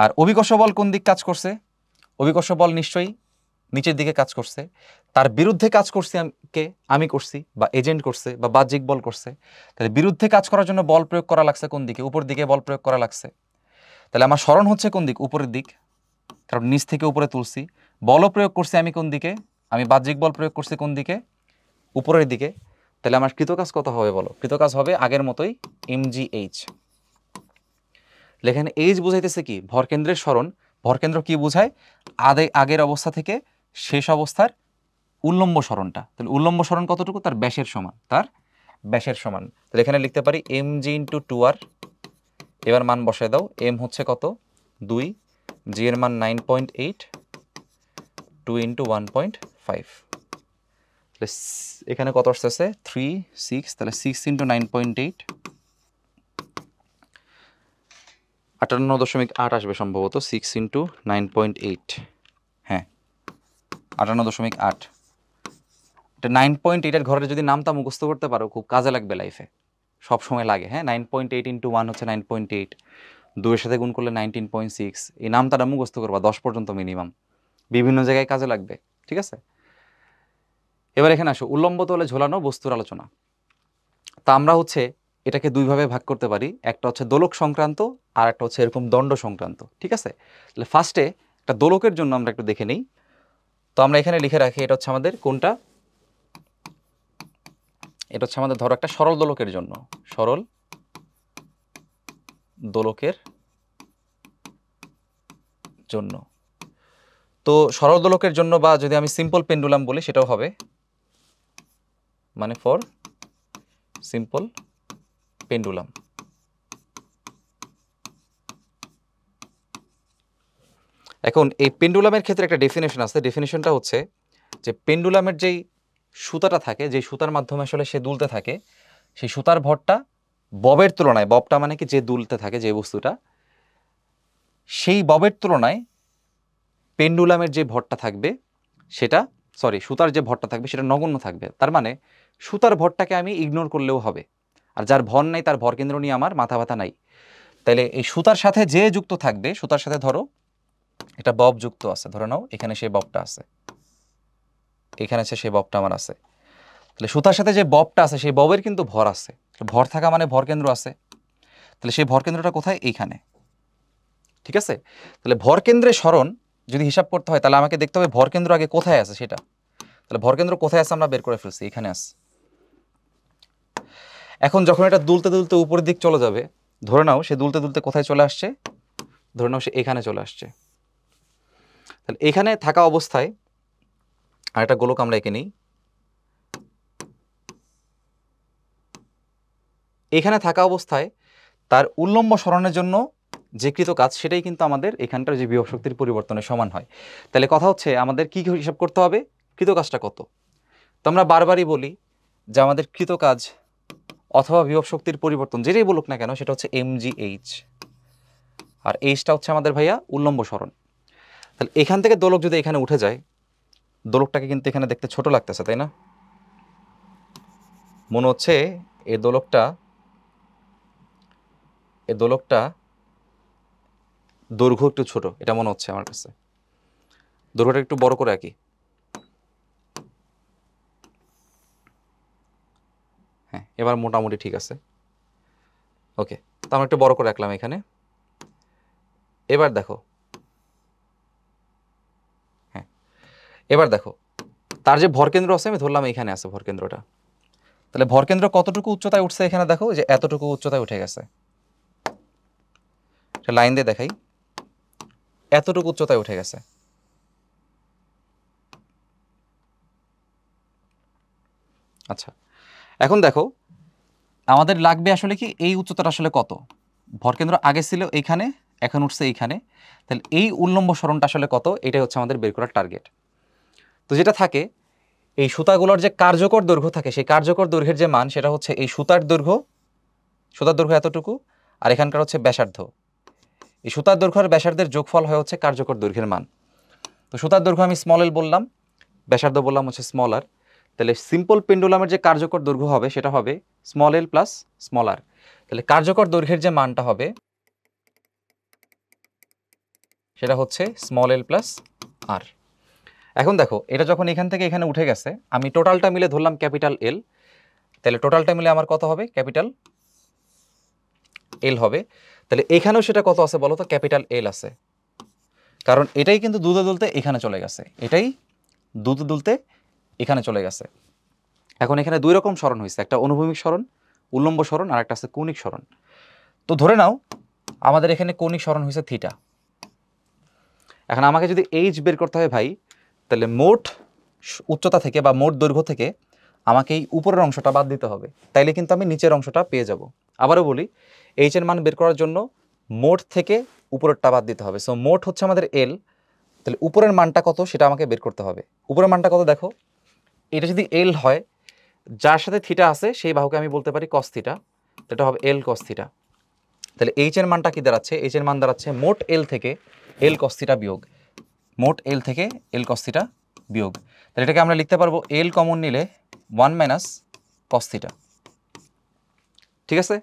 আর অভিকর্ষ বল কোন দিক কাজ করছে? অভিকর্ষ বল নিশ্চয়ই নিচের দিকে কাজ করছে। তার বিরুদ্ধে কাজ করছি আমি করছি, বা এজেন্ট করছে, বা বাহ্যিক বল করছে। তাহলে বিরুদ্ধে কাজ করার জন্য বল প্রয়োগ করা লাগছে কোন দিকে? উপর দিকে বল প্রয়োগ করা লাগছে। তাহলে আমার সরণ হচ্ছে কোন দিক? উপরের দিক, কারণ নিচ থেকে উপরে তুলছি। বলও প্রয়োগ করছি আমি কোন দিকে? আমি বাহ্যিক বল প্রয়োগ করছি কোন দিকে? উপরের দিকে। তাহলে আমার কৃতকাজ কত হবে বলো? কৃতকাজ হবে আগের মতোই mgh। এখানে এইচ বুঝাইতেছে কি? ভরকেন্দ্রের সরণ। ভরকেন্দ্র কি বুঝায়? আগের অবস্থা থেকে শেষ অবস্থার উল্লম্ব সরণটা। তাহলে উল্লম্ব সরণ কতটুকু? তার ব্যাসের সমান, তার ব্যাসের সমান। তাহলে এখানে লিখতে পারি mg ইন্টু 2r। এবার মান বসায় দাও। m হচ্ছে কত? 2, g এর মান 9.8, 2 ইন্টু 1.5। তাহলে এখানে কত আসতেছে? 3, 6, তাহলে 6 ইন্টু 9.8, 58.8 আসবে সম্ভবত। 6 ইন্টু 9.8, হ্যাঁ 58.8। এটা 9.8 ঘরের যদি নামটা মুখস্থ করতে পারো, খুব কাজে লাগবে লাইফে, সব সময় লাগে। হ্যাঁ, 9.8 ইন্টু 1 হচ্ছে 9.8, 2-এর সাথে গুণ করলে 19.6। এই নামটা মুখস্থ করবা 10 পর্যন্ত মিনিমাম, বিভিন্ন জায়গায় কাজে লাগবে, ঠিক আছে? এবার এখানে আসো, উল্লম্ব তলে ঝোলানো বস্তুর আলোচনা। তা আমরা হচ্ছে এটাকে দুইভাবে ভাগ করতে পারি, একটা হচ্ছে দোলক সংক্রান্ত আর একটা হচ্ছে এরকম দণ্ড সংক্রান্ত। ঠিক আছে, তাহলে ফার্স্টে একটা দোলকের জন্য আমরা একটু দেখে নিই। তো আমরা এখানে লিখে রাখি, এটা হচ্ছে আমাদের কোনটা, এটা হচ্ছে আমাদের ধরো একটা সরল দোলকের জন্য, সরল দোলকের জন্য। তো সরল দোলকের জন্য, বা যদি আমি সিম্পল পেন্ডুলাম বলি সেটাও হবে, মানে ফর সিম্পল পেন্ডুলাম। এখন এই পেন্ডুলামের ক্ষেত্রে একটা ডেফিনেশন আছে, ডেফিনেশনটা হচ্ছে যে পেন্ডুলামের যেই সুতাটা থাকে, যেই সুতার মাধ্যমে আসলে সে দুলতে থাকে, সেই সুতার ভরটা ববের তুলনায়, ববটা মানে কি যে দুলতে থাকে যে বস্তুটা, সেই ববের তুলনায় পেন্ডুলামের যে ভরটা থাকবে সেটা, সরি সুতার যে ভরটা থাকবে সেটা নগণ্য থাকবে। তার মানে সুতার ভরটাকে আমি ইগনোর করলেও হবে, আর যার ভর নাই তার ভর কেন্দ্র নিয়ে আমার মাথা ব্যথা নাই। তাইলে এই সুতার সাথে যে যুক্ত থাকবে, সুতার সাথে ধরো এটা বব যুক্ত আছে, ধরে নাও এখানে সেই ববটা আছে, এখানে আছে সেই ববটা আমার আছে। তাহলে সুতার সাথে যে ববটা আছে সেই ববের কিন্তু ভর আছে, ভর থাকা মানে ভর কেন্দ্র আছে। তাহলে সেই ভর কেন্দ্রটা কোথায়? এইখানে। ঠিক আছে, তাহলে ভর কেন্দ্রে সরণ যদি হিসাব করতে হয় তাহলে আমাকে দেখতে হবে ভর কেন্দ্র আগে কোথায় আছে সেটা। তাহলে ভর কেন্দ্র কোথায় আছে আমরা বের করে ফেলছি, এখানে আছে। এখন যখন এটা দুলতে দুলতে উপরের দিক চলে যাবে, ধরে নাও সে দুলতে দুলতে কোথায় চলে আসছে, ধরে নাও সে এখানে চলে আসছে। তাহলে এখানে থাকা অবস্থায় আর একটা গোলক আমরা এঁকে নিই, এখানে থাকা অবস্থায় তার উল্লম্ব সরণের জন্য যে কৃত কাজ সেটাই কিন্তু আমাদের এখানকার যে বিভব শক্তির পরিবর্তনের সমান হয়। তাহলে কথা হচ্ছে আমাদের কি হিসাব করতে হবে, কৃত কাজটা কত। তো আমরা বারবারই বলি যে আমাদের কৃত কাজ অথবা বিভব শক্তির পরিবর্তন যেটাই বলুক না কেন সেটা হচ্ছে mgh, আর এইচটা হচ্ছে আমাদের ভাইয়া উল্লম্ব সরণ। তাহলে এখান থেকে দোলক যদি এখানে উঠে যায়, দোলকটাকে কিন্তু এখানে দেখতে ছোট লাগতেছে তাই না, মনে হচ্ছে এই দোলকটা দৈর্ঘ্য একটু ছোট, এটা মনে হচ্ছে আমার কাছে। দৈর্ঘ্যটা একটু বড় করে আঁকি, হ্যাঁ এবার মোটামুটি ঠিক আছে। ওকে, তো আমরা একটু বড় করে রাখলাম এখানে। এবার দেখো, হ্যাঁ এবার দেখো তার যে ভরকেন্দ্র আছে আমি ধরলাম এখানে আছে ভরকেন্দ্রটা। তাহলে ভরকেন্দ্র কতটুকু উচ্চতায় উঠছে এখানে দেখো, যে এতটুকু উচ্চতায় উঠে গেছে। লাইন দিয়ে দেখাই, এতটুকু উচ্চতায় উঠে গেছে। আচ্ছা, এখন দেখো আমাদের লাগবে আসলে কি এই উচ্চতাটা আসলে কত। ভরকেন্দ্র আগে ছিল এইখানে, এখন উঠছে এইখানে, তাহলে এই উল্লম্ব সরণটা আসলে কত, এটাই হচ্ছে আমাদের বের করার টার্গেট। তো যেটা থাকে এই সুতাগুলোর যে কার্যকর দৈর্ঘ্য থাকে, সেই কার্যকর দৈর্ঘ্যের যে মান সেটা হচ্ছে এই সুতার দৈর্ঘ্য এতটুকু, আর এখানকার হচ্ছে ব্যাসার্ধ। এই সুতার দৈর্ঘ্য আর ব্যাসার্ধের যোগফল হয় হচ্ছে কার্যকর দৈর্ঘ্যের মান। তো সুতার দৈর্ঘ্য আমি স্মল এল বললাম, ব্যাসার্ধ বললাম হচ্ছে স্মল আর। তাহলে সিম্পল পেন্ডুলামের যে কার্যকর দৈর্ঘ্য হবে সেটা হবে স্মল এল প্লাস স্মল আর। তাহলে কার্যকর দৈর্ঘ্যের যে মানটা হবে সেটা হচ্ছে স্মল এল প্লাস আর। এখন দেখো এটা যখন এখান থেকে এখানে উঠে গেছে, আমি টোটালটা মিলে ধরলাম ক্যাপিটাল এল, তাহলে টোটালটা মিলে আমার কত হবে, ক্যাপিটাল এল হবে। তাহলে এখানেও সেটা কত আছে বলো তো, ক্যাপিটাল এল আছে, কারণ এটাই কিন্তু দুলতে দুলতে এখানে চলে গেছে, এটাই দুলতে দুলতে এখানে চলে গেছে। এখন এখানে দুই রকম সরণ হয়েছে, একটা অনুভূমিক সরণ উল্লম্ব সরণ, আর একটা আছে কৌণিক সরণ। তো ধরে নাও আমাদের এখানে কৌণিক সরণ হয়েছে থিটা। এখন আমাকে যদি এইচ বের করতে হয় ভাই, তাহলে মোট উচ্চতা থেকে বা মোট দৈর্ঘ্য থেকে আমাকে এই উপরের অংশটা বাদ দিতে হবে, তাইলে কিন্তু আমি নিচের অংশটা পেয়ে যাব। আবারও বলি, এইচ এর মান বের করার জন্য মোট থেকে উপরেরটা বাদ দিতে হবে। সো মোট হচ্ছে আমাদের এল, তাহলে উপরের মানটা কত সেটা আমাকে বের করতে হবে। উপরের মানটা কত দেখো, এটা যদি এল হয়, যার সাথে থিটা আছে সেই বাহুকে আমি বলতে পারি কস থিটা, এটা হবে এল কস থিটা। তাহলে এইচ এর মানটা কি দাঁড়াচ্ছে, এইচ এর মান দাঁড়াচ্ছে মোট এল থেকে এল কস থিটা বিয়োগ, মোট এল থেকে এল কস থিটা বিয়োগ। তাহলে এটাকে আমরা লিখতে পারবো এল কমন নিলে 1 মাইনাস কস থিটা। ঠিক আছে,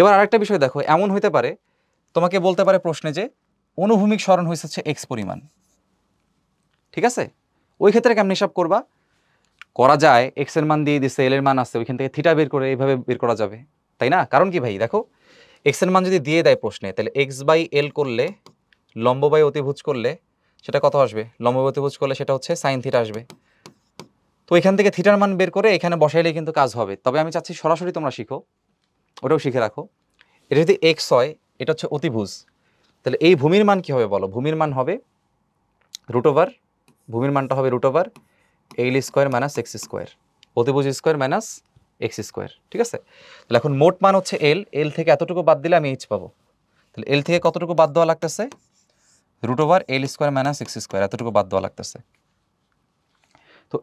এবার আরেকটা বিষয় দেখো, এমন হইতে পারে তোমাকে বলতে পারে প্রশ্নে যে অনুভূমিক সরণ হয়েছে এক্স পরিমাণ। ঠিক আছে, ওই ক্ষেত্রে কেমন হিসাব করবা, করা যায়, এক্স এর মান দিয়ে দিচ্ছে, এল এর মান আছে, ওইখান থেকে থিটা বের করে এইভাবে বের করা যাবে, তাই না? কারণ কি ভাই, দেখো এক্স এর মান যদি দিয়ে দেয় প্রশ্নে, তাহলে এক্স বাই এল করলে, লম্ব বাই অতিভুজ করলে সেটা কত আসবে? লম্ব বাই অতিভুজ করলে সেটা হচ্ছে সাইন থিটা আসবে। তো এখান থেকে থিটার মান বের করে এখানে বসাইলেই কিন্তু কাজ হবে। তবে আমি চাচ্ছি সরাসরি তোমরা শিখো, ওটাও শিখে রাখো। এটা যদি এক্স হয়, এটা হচ্ছে অতিভুজ, তাহলে এই ভূমির মান কি হবে বলো? ভূমির মান হবে রুট ওভার, ভূমির মানটা হবে রুট ওভার এল স্কোয়ার মাইনাস এক্স স্কোয়ার, অতিভুজ স্কোয়ার মাইনাস এক্স স্কোয়ার, ঠিক আছে? তাহলে এখন মোট মান হচ্ছে এল, এল থেকে এতটুকু বাদ দিলে আমি এইচ পাবো। তাহলে এল থেকে কতটুকু বাদ দেওয়া লাগতেছে? রুট ওভার এল স্কোয়ার মাইনাস এক্স স্কোয়ার, এতটুকু বাদ দেওয়া লাগতেছে। তো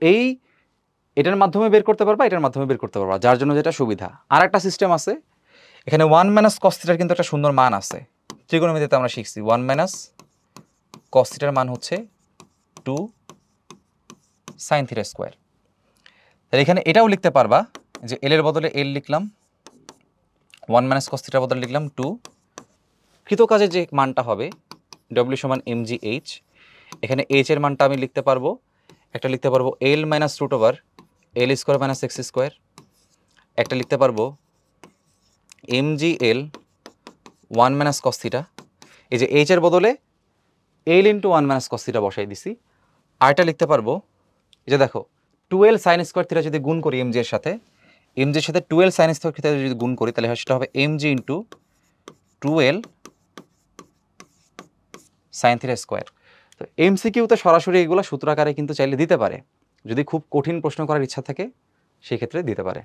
এটার মাধ্যমে বের করতে পারবা, এটার মাধ্যমে বের করতে পারবা, যার জন্য যেটা সুবিধা। আর একটা সিস্টেম আছে, এখানে 1 মাইনাস কস থিটার কিন্তু একটা সুন্দর মান আছে, ত্রিকোণমিতিতে আমরা শিখছি 1 মাইনাস কস থিটার মান হচ্ছে 2 সাইন থিটা স্কোয়ার। তাহলে এখানে এটাও লিখতে পারবা যে এল এর বদলে এল লিখলাম, 1 মাইনাস কস থিটার বদলে লিখলাম 2, কৃত কাজের যে মানটা হবে ডব্লিউ সমান এম জি এইচ, এখানে এইচ এর মানটা আমি লিখতে পারবো, একটা লিখতে পারবো এল মাইনাস রুট ওভার এল স্কোয়ার মাইনাস এক্স স্কোয়ার, একটা লিখতে পারবো এম জি এল 1 মাইনাস কস থিটা, এই যে এইচ এর বদলে L into 1 minus cos theta বসাই দিছি। আরটা লিখতে পারবো, এই যে দেখো 12 সাইন স্কোয়ার থিটা যদি গুণ করি এম জি এর সাথে, এম জির সাথে 12 সাইন স্কোয়ার থিটা যদি গুণ করি, তাহলে সেটা হবে M G into 12 sine theta square. তো এমসিকিউতে সরাসরি এগুলো সূত্র আকারে কিন্তু চাইলে দিতে পারে, যদি খুব কঠিন প্রশ্ন করার ইচ্ছা থাকে সেই ক্ষেত্রে দিতে পারে।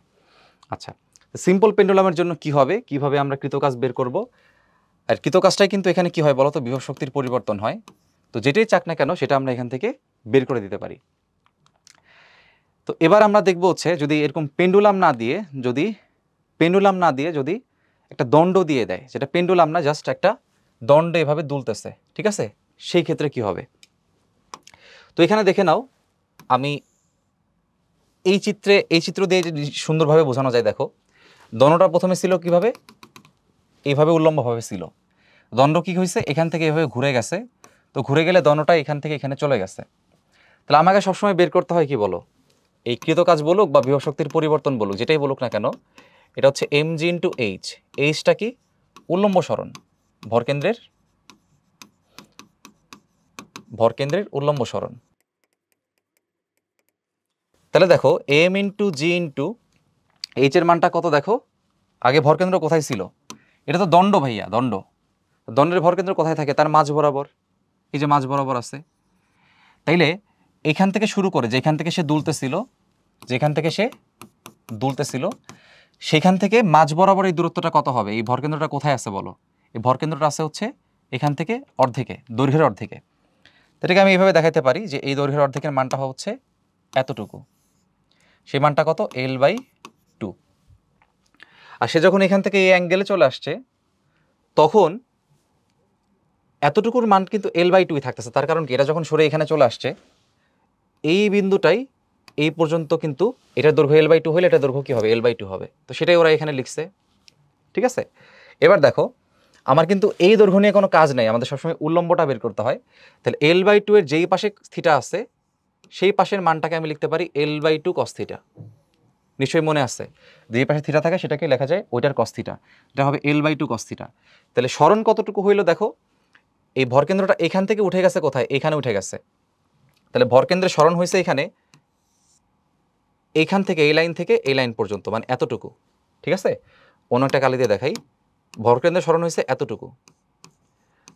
আচ্ছা, সিম্পল পেন্ডুলামের জন্য কি হবে, কিভাবে আমরা কৃতকাজ বের করব? আর কৃতকাজটাই কিন্তু এখানে কি হয় বলো তো? বিভব শক্তির পরিবর্তন হয়। তো যেটাই চাক না কেন সেটা আমরা এখান থেকে বের করে দিতে পারি। তো এবার আমরা দেখব হচ্ছে যদি এরকম পেন্ডুলাম না দিয়ে, যদি একটা দণ্ড দিয়ে দেয়, যেটা পেন্ডুলাম না, জাস্ট একটা দণ্ড এভাবে দুলতেছে, ঠিক আছে? সেই ক্ষেত্রে কি হবে? তো এখানে দেখে নাও, আমি এই চিত্র দিয়ে সুন্দরভাবে বোঝানো যায়। দেখো দণ্ডটা প্রথমে ছিল কিভাবে? এইভাবে উল্লম্বভাবে ছিল। দণ্ড কি হয়েছে? এখান থেকে এভাবে ঘুরে গেছে, তো ঘুরে গেলে দণ্ডটা এখান থেকে এখানে চলে গেছে। তাহলে আমাকে সবসময় বের করতে হয় কি বলো? এই কৃতকাজ বলুক বা বিভব শক্তির পরিবর্তন বলুক, যেটাই বলুক না কেন, এটা হচ্ছে এম জি ইন্টু এইচ। এইচটা কি? উল্লম্ব সরণ, ভরকেন্দ্রের উল্লম্ব সরণ। তাহলে দেখো এম ইন্টু জি ইন্টু এইচ এর মানটা কত? দেখো আগে ভরকেন্দ্র কোথায় ছিল? এটা তো দণ্ড ভাইয়া, দণ্ডের ভরকেন্দ্র কোথায় থাকে? তার মাঝ বরাবর, এই যে মাঝ বরাবর আছে। তাইলে এখান থেকে শুরু করে যেখান থেকে সে দুলতেছিল সেখান থেকে মাঝ বরাবর এই দূরত্বটা কত হবে? এই ভরকেন্দ্রটা কোথায় আছে বলো? এই ভরকেন্দ্রটা আছে হচ্ছে এখান থেকে অর্ধেকে, দৈর্ঘ্যের অর্ধেকে। এটাকে আমি এইভাবে দেখাতে পারি যে এই দৈর্ঘ্যের অর্ধেকের মানটা হচ্ছে এতটুকু, সেই মানটা কত? L/2। আর সে যখন এখান থেকে এই অ্যাঙ্গেলে চলে আসছে, তখন এতটুকুর মান কিন্তু L/2 থাকতেছে। তার কারণ কি? এটা যখন সরে এখানে চলে আসছে, এই বিন্দুটাই এই পর্যন্ত কিন্তু এটার দৈর্ঘ্য L/2 হলে এটা দৈর্ঘ্য কি হবে? L/2 হবে। তো সেটাই ওরা এখানে লিখছে, ঠিক আছে? এবার দেখো আমার কিন্তু এই দৈর্ঘ্য নিয়ে কোনো কাজ নেই, আমাদের সবসময় উল্লম্বটা বের করতে হয়। তাহলে L/2 এর যেই পাশে থিটা আছে সেই পাশের মানটাকে আমি লিখতে পারি L/2 cos থিটা। নিশ্চয়ই মনে আছে, যেই পাশে থিটা থাকে সেটাকে লেখা যায় ওইটার cos থিটা, এটা হবে L/2 cos থিটা। তাহলে সরণ কতটুকু হইলো দেখো, এই ভরকেন্দ্রটা এখান থেকে উঠে গেছে কোথায়? এখানে উঠে গেছে। তাহলে ভরকেন্দ্রের সরণ হয়েছে এখানে, এইখান থেকে এই লাইন থেকে এই লাইন পর্যন্ত, মানে এতটুকু, ঠিক আছে? অন্য একটা কালি দিয়ে দেখাই, ভরকেন্দ্রের সরণ হয়েছে এতটুকু।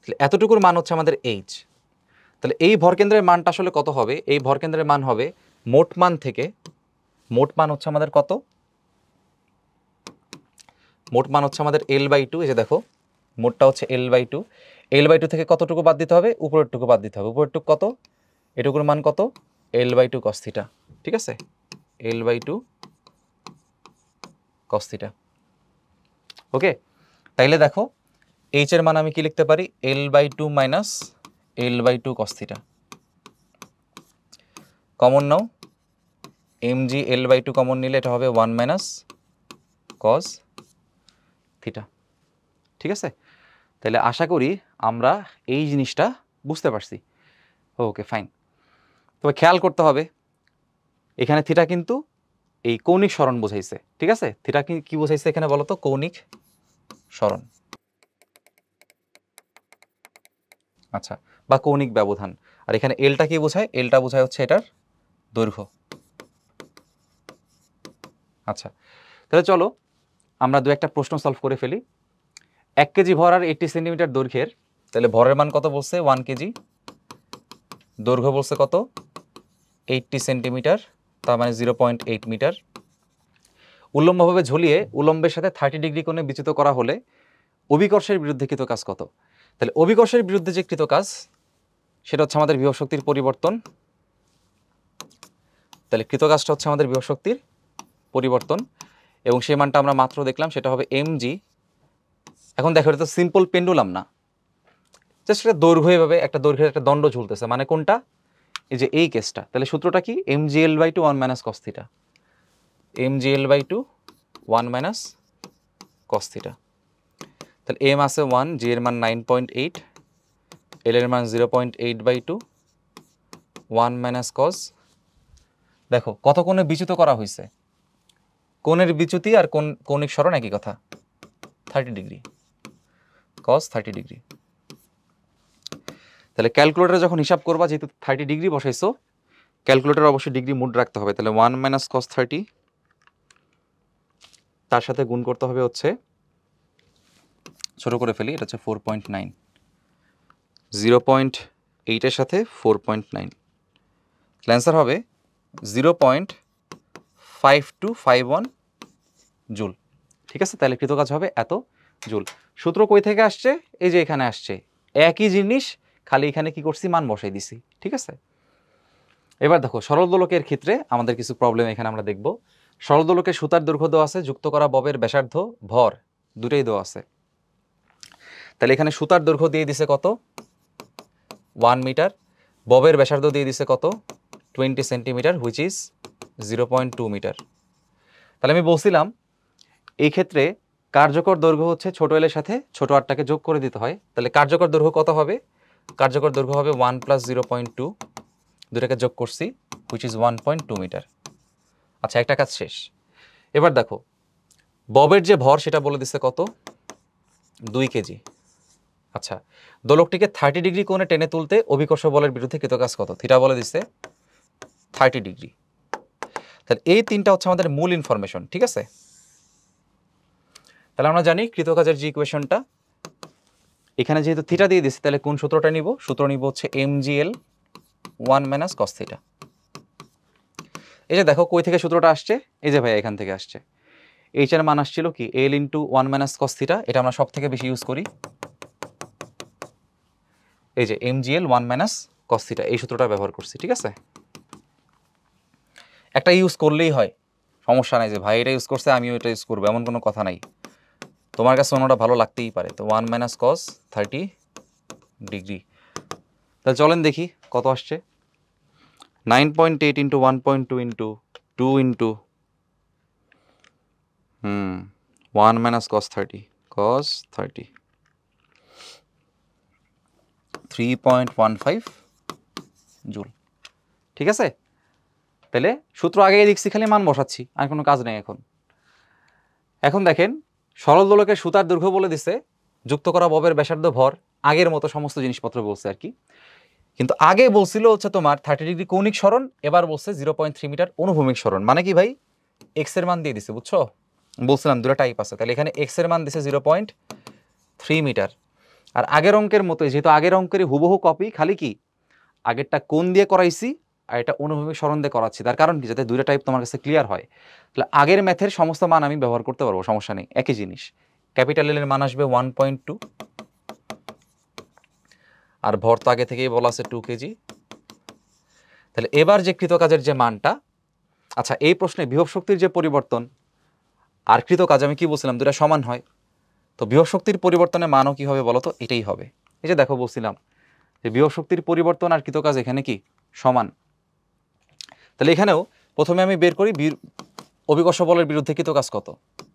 তাহলে এতটুকুর মান হচ্ছে আমাদের এইচ। তাহলে এই ভরকেন্দ্রের মানটা আসলে কত হবে? এই ভরকেন্দ্রের মান হবে মোট মান থেকে, মোট মান হচ্ছে আমাদের কত? মোট মান হচ্ছে আমাদের L/2। এই যে দেখো মোটটা হচ্ছে L/2, L/2 থেকে কতটুকু বাদ দিতে হবে? উপরেরটুকু বাদ দিতে হবে। উপরেরটুকু কত? এটুকুর মান কত? L/2 cos থিটা, ঠিক আছে? L/2 cos থিটা, ওকে? তাইলে দেখো এইচ এর মান আমি কি লিখতে পারি? L/2 মাইনাস L/2 cos থিটা। কমন নাও, mg L/2 কমন নিলে এটা হবে 1 মাইনাস cos থিটা, ঠিক আছে? তাহলে আশা করি আমরা এই জিনিসটা বুঝতে পারছি। Okay fine. তবে খেয়াল করতে হবে এখানে থিটা কিন্তু এই কৌণিক সরণ বোঝাইছে, ঠিক আছে? থিটা কি বোঝাইছে এখানে বলো তো? কৌণিক সরণ, আচ্ছা, বা কৌণিক ব্যবধান। আর এখানে এলটা কি বোঝায়? এলটা বোঝায় হচ্ছে এটার দৈর্ঘ্য। আচ্ছা, তাহলে চলো আমরা দু একটা প্রশ্ন সলভ করে ফেলি। 1 কেজি ভর আর 80 সেন্টিমিটার দৈর্ঘ্যের, তাহলে ভরের মান কত বলছে? 1 কেজি, দৈর্ঘ্য বলছে কত? 80 সেন্টিমিটার, তার মানে 0.8 মিটার। উল্লম্বভাবে ঝুলিয়ে উলম্বের সাথে 30 ডিগ্রি কোণে বিচ্যুত করা হলে অভিকর্ষের বিরুদ্ধে কৃত কাজ কত? তাহলে অভিকর্ষের বিরুদ্ধে যে কৃত কাজ সেটা হচ্ছে আমাদের বিভব শক্তির পরিবর্তন। তাহলে কৃত কাজটা হচ্ছে আমাদের বিভব শক্তির পরিবর্তন, এবং সেই মানটা আমরা মাত্র দেখলাম, সেটা হবে mg। এখন দেখো এটা তো সিম্পল পেন্ডুলাম না, জাস্ট এটা দৈর্ঘ্য, এভাবে একটা দৈর্ঘ্যের একটা দণ্ড ঝুলতেছে, মানে কোনটা? এই যে এই কেসটা। তাহলে সূত্রটা কি? mgl/2 1 - cos θ, mgl/2 1 - cos θ। তাহলে m আছে 1, g এর মান 9.8, l এর মান 0.8/2, 1 - cos। দেখো কত কোণে বিচ্যুত করা হয়েছে? কোণের বিচ্যুতি আর কৌণিক সরণ একই কথা, 30 ডিগ্রি, cos 30 ডিগ্রি। তাহলে ক্যালকুলেটরে যখন হিসাব করবা, যেহেতু 30 ডিগ্রি বসাইছো, ক্যালকুলেটর অবশ্যই ডিগ্রি মুড রাখতে হবে। তাহলে 1 - cos 30, তার সাথে গুণ করতে হবে হচ্ছে, ছোট করে ফেলি, এটা হচ্ছে 4.9, 0.8 এর সাথে 4.9, অ্যান্সার হবে 0.5251 জুল। ঠিক আছে, তাহলে কৃত কাজ হবে এত জুল। সূত্র কই থেকে আসছে? এই যে এখানে আসছে, একই জিনিস, খালি এখানে কি করছি? মান বসাই দিছি। ঠিক আছে, এবার দেখো সরল দোলকের ক্ষেত্রে আমাদের কিছু প্রবলেম এখানে আমরা দেখব। সরল দোলকের সুতার দৈর্ঘ্য দেওয়া আছে, যুক্ত করা ববের ব্যাসার্ধ, ভর দুটোই দেওয়া আছে। তাহলে এখানে সুতার দৈর্ঘ্য দিয়ে দিছে কত? 1 মিটার, ববের ব্যাসার্ধ দিয়ে দিছে কত? 20 সেন্টিমিটার, হুইচ ইজ 0.2 মিটার। তাহলে আমি বলছিলাম এই ক্ষেত্রে কার্যকর দৈর্ঘ্য হচ্ছে ছোট এলের সাথে ছোট আরটাকে যোগ করে দিতে হয়। তাহলে কার্যকর দৈর্ঘ্য কত হবে? কার্যকর দৈর্ঘ্য হবে 1 + 0.2, দুটাকে যোগ করছি, হুইচ ইজ 1.2 মিটার। আচ্ছা, একটা কাজ শেষ। এবার দেখো ববের যে ভর সেটা বলে দিচ্ছে কত? 2 কেজি। আচ্ছা, দোলকটিকে 30 ডিগ্রি কোণে টেনে তুলতে অভিকর্ষ বলের বিরুদ্ধে কৃত কাজ কত? থিটা বলে দিচ্ছে 30 ডিগ্রি। তাহলে এই তিনটা হচ্ছে আমাদের মূল ইনফরমেশন। ঠিক আছে, তাহলে আমরা জানি কৃত কাজের যে ইকুয়েশনটা, এখানে যেহেতু থিটা দিয়ে দিচ্ছে, তাহলে কোন সূত্রটা নিব? সূত্র নিব হচ্ছে mgl 1 - cos θ। এই যে দেখো কই থেকে সূত্রটা আসছে? এই যে ভাই এখান থেকে আসছে। এইচ এর মান আসছিল কি? l × 1 - cos θ। এটা আমরা সব থেকে বেশি ইউজ করি। এই যে mgl 1 - cos θ, এই সূত্রটা ব্যবহার করছি। ঠিক আছে, একটা ইউজ করলেই হয়, সমস্যা নাই যে ভাই এটা ইউজ করছে আমিও এটা ইউজ করবো, এমন কোনো কথা নাই। তোমার কাছে অন্যটা ভালো লাগতেই পারে। তো 1 - cos 30 ডিগ্রি। তাহলে চলেন দেখি কত আসছে। 9.8 × 1.2 × 2 × 1 - cos 30, cos 30, 3.15 জুল। ঠিক আছে, তাহলে সূত্র আগেই লিখছি, খালি মান বসাচ্ছি, আর কোনো কাজ নেই এখন। এখন দেখেন সরল দোলকের সুতার দৈর্ঘ্য বলে দিছে, যুক্ত করা ববের ব্যাসার্ধ, ভর, আগের মতো সমস্ত জিনিসপত্র বলছে আর কি। কিন্তু আগে বলছিল হচ্ছে তোমার 30 ডিগ্রি কৌণিক সরণ, এবার বলছে 0.3 মিটার অনুভূমিক সরণ। মানে কি ভাই? এক্স এর মান দিয়ে দিছে, বুঝছো? বলছিলাম দুটো টাইপ আছে, তাহলে এখানে এক্স এর মান দিছে 0.3 মিটার। আর আগের অঙ্কের মতোই, যেহেতু আগের অঙ্কের হুবহু কপি, খালি কি আগেরটা কোণ দিয়ে করাইছি আর এটা অনুভূমিক সরণ দিয়ে করাচ্ছি। তার কারণ কি? যাতে দুইটা টাইপ তোমার কাছে ক্লিয়ার হয়। তাহলে আগের ম্যাথের সমস্ত মান আমি ব্যবহার করতে পারবো, সমস্যা নেই, একই জিনিস। ক্যাপিটাল এল এর মান আসবে 1.2, আর ভর তো আগে থেকেই বলা আছে 2 কেজি। তাহলে এবার যে কৃত কাজের যে মানটা, আচ্ছা এই প্রশ্নে বিভব শক্তির যে পরিবর্তন আর কৃত কাজ আমি কি বলছিলাম? দুটা সমান হয়। তো বিভব শক্তির পরিবর্তনের মানও কি হবে বলো তো? এটাই হবে। এই যে দেখো বলছিলাম যে বিভব শক্তির পরিবর্তন আর কৃত কাজ এখানে কি সমান। তাহলে এখানেও প্রথমে আমি বের করি অভিকর্ষ বলের বিরুদ্ধে কৃত কাজ কত।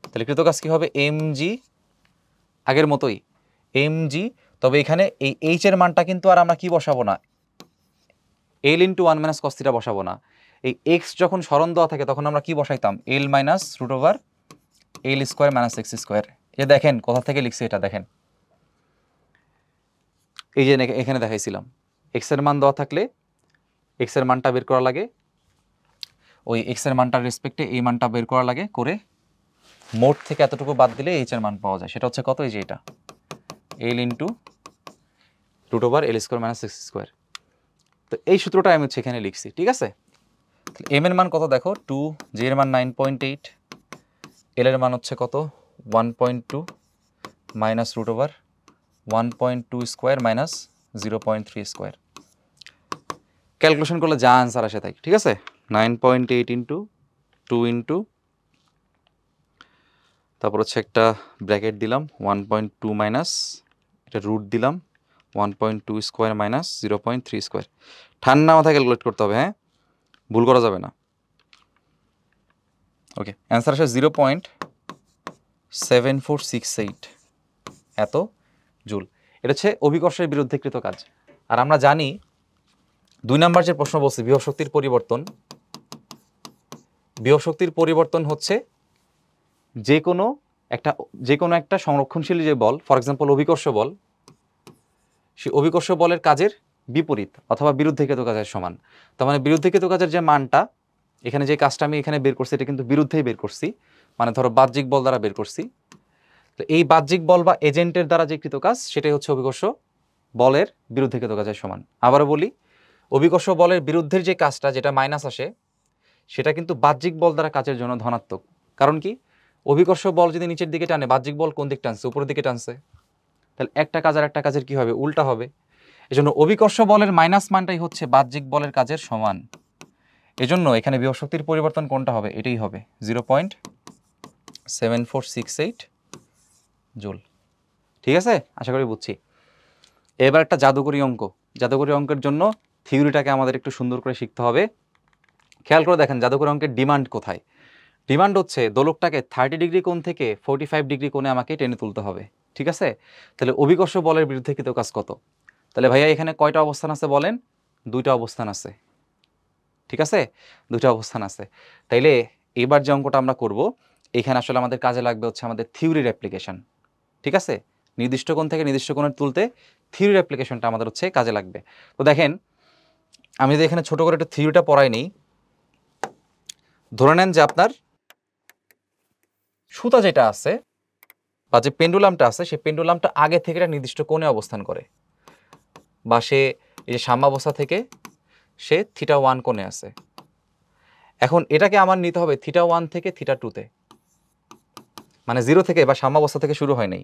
তাহলে কৃত কাজ কি হবে? mg, আগের মতোই mg। তবে এখানে এই এইচ এর মানটা কিন্তু আর আমরা কি বসাবো না, l × 1 - cos θ বসাবো না, এই এক্স যখন স্মরণ দেওয়া থাকে তখন আমরা কি বসাইতাম, এল মাইনাস রুট ওভার এল স্কোয়ার মাইনাস এক্স স্কোয়ার। এ দেখেন কোথা থেকে লিখছি এটা দেখেন, এই যে এখানে দেখাইছিলাম এক্সের মান দেওয়া থাকলে এক্সের মানটা বের করা লাগে, ওই এক্সের মানটার রেসপেক্টে এই মানটা বের করা লাগে, করে মোট থেকে এতটুকু বাদ দিলে এইচ এর মান পাওয়া যায়। সেটা হচ্ছে কত, এই যে এটা এল ইন্টু রুট ওভার এল স্কোয়ার মাইনাস এক্স স্কোয়ার। তো এই সূত্রটা আমি হচ্ছে এখানে লিখছি, ঠিক আছে। এম এর মান কত দেখো 2, জে এর মান 9.8, এল এর মান হচ্ছে কত 1.2 minus root over 1.2 square minus 0.3 square. Calculation করলে যা আনসার আসে তাই, ঠিক আছে। 9.8 ইন্টু 2 ইন্টু তারপর হচ্ছে একটা ব্র্যাকেট দিলাম 1.2 মাইনাস এটা রুট দিলাম 1.2 স্কোয়ার মাইনাস 0.3 স্কোয়ার। ঠান্ডা মাথায় ক্যালকুলেট করতে হবে, হ্যাঁ, ভুল করা যাবে না। ওকে, অ্যান্সার আসে 0.7468 এত জুল। এটা হচ্ছে অভিকর্ষের বিরুদ্ধেকৃত কাজ। আর আমরা জানি 2 নাম্বার যে প্রশ্ন বলছি বিভব শক্তির পরিবর্তন, বিভব শক্তির পরিবর্তন হচ্ছে যে কোনো একটা সংরক্ষণশীল যে বল, ফর এক্সাম্পল অভিকর্ষ বল, সেই অভিকর্ষ বলের কাজের বিপরীত অথবা বিরুদ্ধেকৃত কাজের সমান। তার মানে বিরুদ্ধেকৃত কাজের যে মানটা, এখানে যে কাজটা আমি এখানে বের করছি এটা কিন্তু বিরুদ্ধেই বের করছি, মানে ধরো বাহ্যিক বল দ্বারা বের করছি। তো এই বাহ্যিক বল বা এজেন্টের দ্বারা যে কৃত কাজ সেটাই হচ্ছে অভিকর্ষ বলের বিরুদ্ধেকৃত কাজের সমান। আবারও বলি, অভিকর্ষ বলের বিরুদ্ধের যে কাজটা যেটা মাইনাস আসে সেটা কিন্তু বাহ্যিক বল দ্বারা কাজের জন্য ধনাত্মক। কারণ কি, অভিকর্ষ বল যদি নিচের দিকে টানে, বাহ্যিক বল কোন দিক টানছে, উপরের দিকে টানছে, তাহলে একটা কাজ আর একটা কাজের কি হবে, উল্টা হবে। এজন্য অভিকর্ষ বলের মাইনাস মানটাই হচ্ছে বাহ্যিক বলের কাজের সমান। এজন্য এখানে বিভব শক্তির পরিবর্তন কোনটা হবে, এটাই হবে 0.7468 জুল। ঠিক আছে, আশা করি বুঝছি। এবার একটা জাদুকরী অঙ্ক। জাদুকরী অঙ্কের জন্য থিওরিটাকে আমাদের একটু সুন্দর করে শিখতে হবে। খেয়াল করে দেখেন জাদুকরী অঙ্কের ডিমান্ড কোথায়। ডিমান্ড হচ্ছে দোলকটাকে 30 ডিগ্রি কোণ থেকে 45 ডিগ্রি কোণে আমাকে টেনে তুলতে হবে, ঠিক আছে। তাহলে অভিকর্ষ বলের বিরুদ্ধে কৃত কাজ কত? তাহলে ভাইয়া এখানে কয়টা অবস্থান আছে বলেন? 2টা অবস্থান আছে, ঠিক আছে, 2টা অবস্থান আছে। তাইলে এবার যে অঙ্কটা আমরা করব, এখানে আসলে আমাদের কাজে লাগবে হচ্ছে আমাদের থিওরির অ্যাপ্লিকেশন, ঠিক আছে। নির্দিষ্ট কোণ থেকে নির্দিষ্ট কোণে তুলতে থিওরির অ্যাপ্লিকেশনটা আমাদের হচ্ছে কাজে লাগবে। তো দেখেন, আমি যদি এখানে ছোট করে একটু থিওরিটা পড়াই নিই। ধরে নেন যে আপনার সুতা যেটা আছে বা যে পেন্ডুলামটা আছে, সেই পেন্ডুলামটা আগে থেকে একটা নির্দিষ্ট কোণে অবস্থান করে, বা সে এই যে সাম্যাবস্থা থেকে সে θ1 কোণে আছে। এখন এটাকে আমার নিতে হবে θ1 থেকে θ2-তে, মানে 0 থেকে বা সাম্যাবস্থা থেকে শুরু হয় নাই,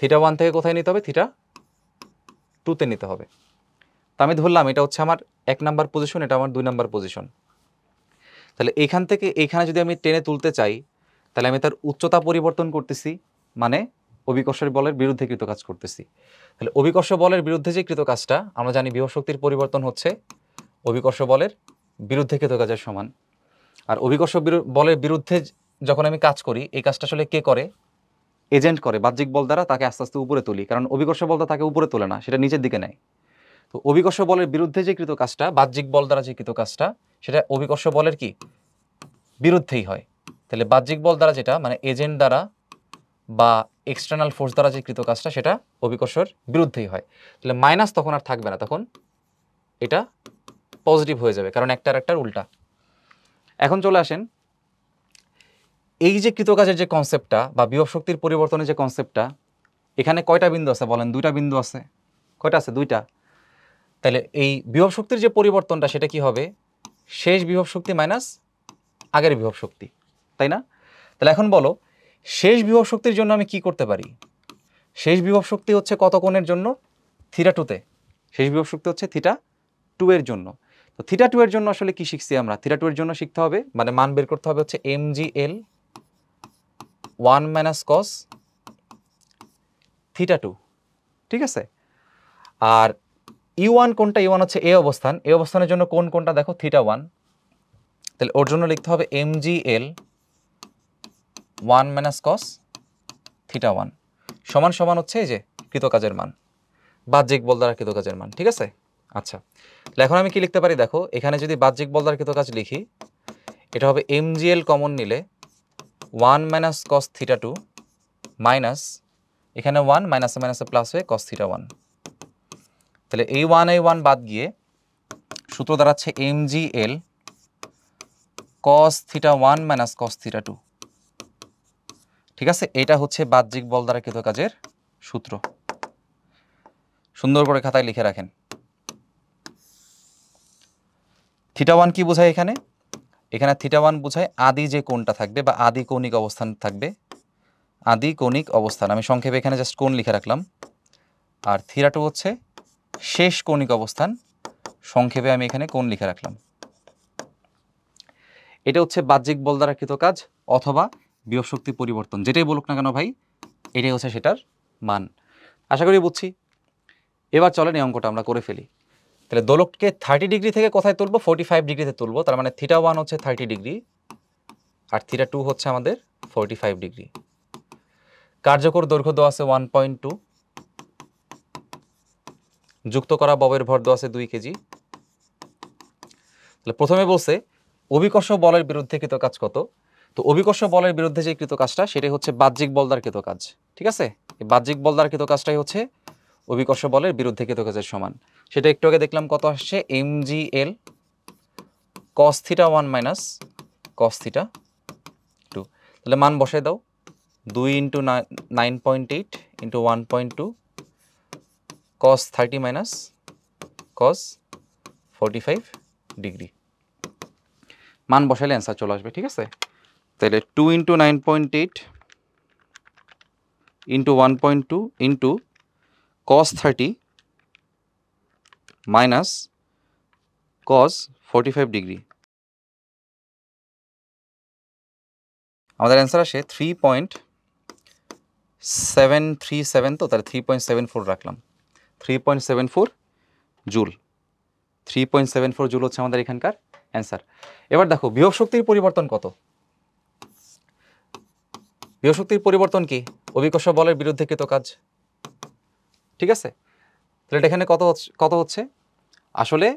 θ1 থেকে কোথায় নিতে হবে, θ2-তে নিতে হবে। তো আমি ধরলাম এটা হচ্ছে আমার 1 নাম্বার পজিশন, এটা আমার 2 নাম্বার পজিশন। তাহলে এখান থেকে এখানে যদি আমি টেনে তুলতে চাই, তাহলে আমি তার উচ্চতা পরিবর্তন করতেছি, মানে অভিকর্ষের বলের বিরুদ্ধে কৃত কাজ করতেছি। তাহলে অভিকর্ষ বলের বিরুদ্ধে যে কৃত কাজটা, আমরা জানি বিভব শক্তির পরিবর্তন হচ্ছে অভিকর্ষ বলের বিরুদ্ধে কৃত কাজের সমান। আর অভিকর্ষ বলের বিরুদ্ধে যখন আমি কাজ করি, এই কাজটা আসলে কে করে? এজেন্ট করে, বাহ্যিক বল দ্বারা তাকে আস্তে আস্তে উপরে তুলি, কারণ অভিকর্ষ বলটা তাকে উপরে তোলে না, সেটা নিচের দিকে নেয়। তো অভিকর্ষ বলের বিরুদ্ধে যে কৃত কাজটা, বাহ্যিক বল দ্বারা যে কৃত কাজটা, সেটা অভিকর্ষ বলের কি বিরুদ্ধেই হয়। তাহলে বাহ্যিক বল দ্বারা যেটা, মানে এজেন্ট দ্বারা বা এক্সটার্নাল ফোর্স দ্বারা যে কৃত কাজটা, সেটা অভিকর্ষের বিরুদ্ধেই হয়। তাহলে মাইনাস তখন আর থাকবে না, তখন এটা পজিটিভ হয়ে যাবে, কারণ একটার একটার উল্টা। এখন চলে আসেন, এই যে কৃতকাজের যে কনসেপ্টটা বা বিভব শক্তির পরিবর্তনের যে কনসেপ্টটা, এখানে কয়টা বিন্দু আছে বলেন? 2টা বিন্দু আছে। কয়টা আছে? 2টা। তাহলে এই বিভব শক্তির যে পরিবর্তনটা সেটা কি হবে? শেষ বিভব শক্তি মাইনাস আগের বিভব শক্তি, তাই না? তাহলে এখন বলো, শেষ বিভব শক্তির জন্য আমি কি করতে পারি? শেষ বিভব শক্তি হচ্ছে কত কোণের জন্য? θ2-তে। শেষ বিভব শক্তি হচ্ছে θ2 এর জন্য। তো θ2 এর জন্য আসলে কি শিখছি আমরা? θ2 এর জন্য শিখতে হবে, মানে মান বের করতে হবে হচ্ছে mgl 1 মাইনাস কস θ2, ঠিক আছে। আর E1 কোনটা? E1 হচ্ছে এ অবস্থান, এ অবস্থানের জন্য কোন কোনটা দেখো? θ1। তাহলে ওর জন্য লিখতে হবে mgl 1 মাইনাস কস θ1 সমান সমান হচ্ছে এই যে কৃতকাজের মান, বাহ্যিক বল দ্বারা কৃতকাজের মান, ঠিক আছে। আচ্ছা, তাহলে এখন আমি কি লিখতে পারি দেখো, এখানে যদি বাহ্যিক বল দ্বারা কৃত কাজ লিখি, এটা হবে mgl কমন নিলে 1 মাইনাস কস থিটা 2 মাইনাস এখানে 1 মাইনাসে মাইনাসে প্লাস হয়ে কস থিটা 1। তাহলে এই 1 বাদ গিয়ে সূত্র দাঁড়াচ্ছে mgl cos theta 1 minus cos theta 2। ঠিক আছে, এটা হচ্ছে বাহ্যিক বল দ্বারা কৃত কাজের সূত্র। সুন্দর করে খাতায় লিখে রাখেন। থিটা 1 কি বোঝায় এখানে? এখানে থিটা 1 বোঝায় আদি যে কোণটা থাকবে বা আদি কৌণিক অবস্থান থাকবে, আদি কৌণিক অবস্থান। আমি সংক্ষেপে এখানে জাস্ট কোণ লিখে রাখলাম। আর থিটা 2 হচ্ছে শেষ কৌণিক অবস্থান, সংক্ষেপে আমি এখানে কোণ লিখে রাখলাম। এটা হচ্ছে বাহ্যিক বল দ্বারা কৃত কাজ অথবা বিভব শক্তি পরিবর্তন, যেটাই বলুক না কেন ভাই, এটাই হচ্ছে সেটার মান। আশা করি বুঝছি। এবার চলেন এই অঙ্কটা আমরা করে ফেলি। তাহলে দোলককে 30 ডিগ্রি থেকে কোথায় তুলবো? 45 ডিগ্রিতে তুলবো। তার মানে থিটা 1 হচ্ছে 30 ডিগ্রি আর থিটা 2 হচ্ছে আমাদের 45 ডিগ্রি। কার্যকর দৈর্ঘ্য দেওয়া আছে 1.2, যুক্ত করা ববের ভর দেওয়া আছে 2 কেজি। তাহলে প্রথমে বলছে অভিকর্ষ বলের বিরুদ্ধে কৃত কাজ কত। তো অভিকর্ষ বলের বিরুদ্ধে যে কৃত কাজটা সেটাই হচ্ছে বাহ্যিক বল দ্বারা কৃত কাজ। ঠিক আছে, এই বাহ্যিক বল দ্বারা কৃত কাজটাই হচ্ছে অভিকর্ষ বলের বিরুদ্ধে কৃত কাজের সমান। সেটা একটু আগে দেখলাম কত আসছে, mgl cos theta 1 minus cos theta 2। তাহলে মান বসাই দাও, 2 into 9.8 into 1.2 cos 30 minus cos 45 degree. মান বসাইলে অ্যান্সার চলে আসবে। ঠিক আছে, তাহলে 2 into 9.8 into 1.2 into cos 30 minus cos 45 degree. আমাদের অ্যান্সার আসে 3.737। তো তাহলে 3.74 রাখলাম, 3.74 জুল। 3.74 জুল হচ্ছে আমাদের এখানকার অ্যান্সার। এবার দেখো বিভব শক্তির পরিবর্তন কত। বিভব শক্তির পরিবর্তন কি? অভিকর্ষ বলের বিরুদ্ধে কৃত কাজ। ঠিক আছে, তাহলে এটা এখানে কত হচ্ছে আসলে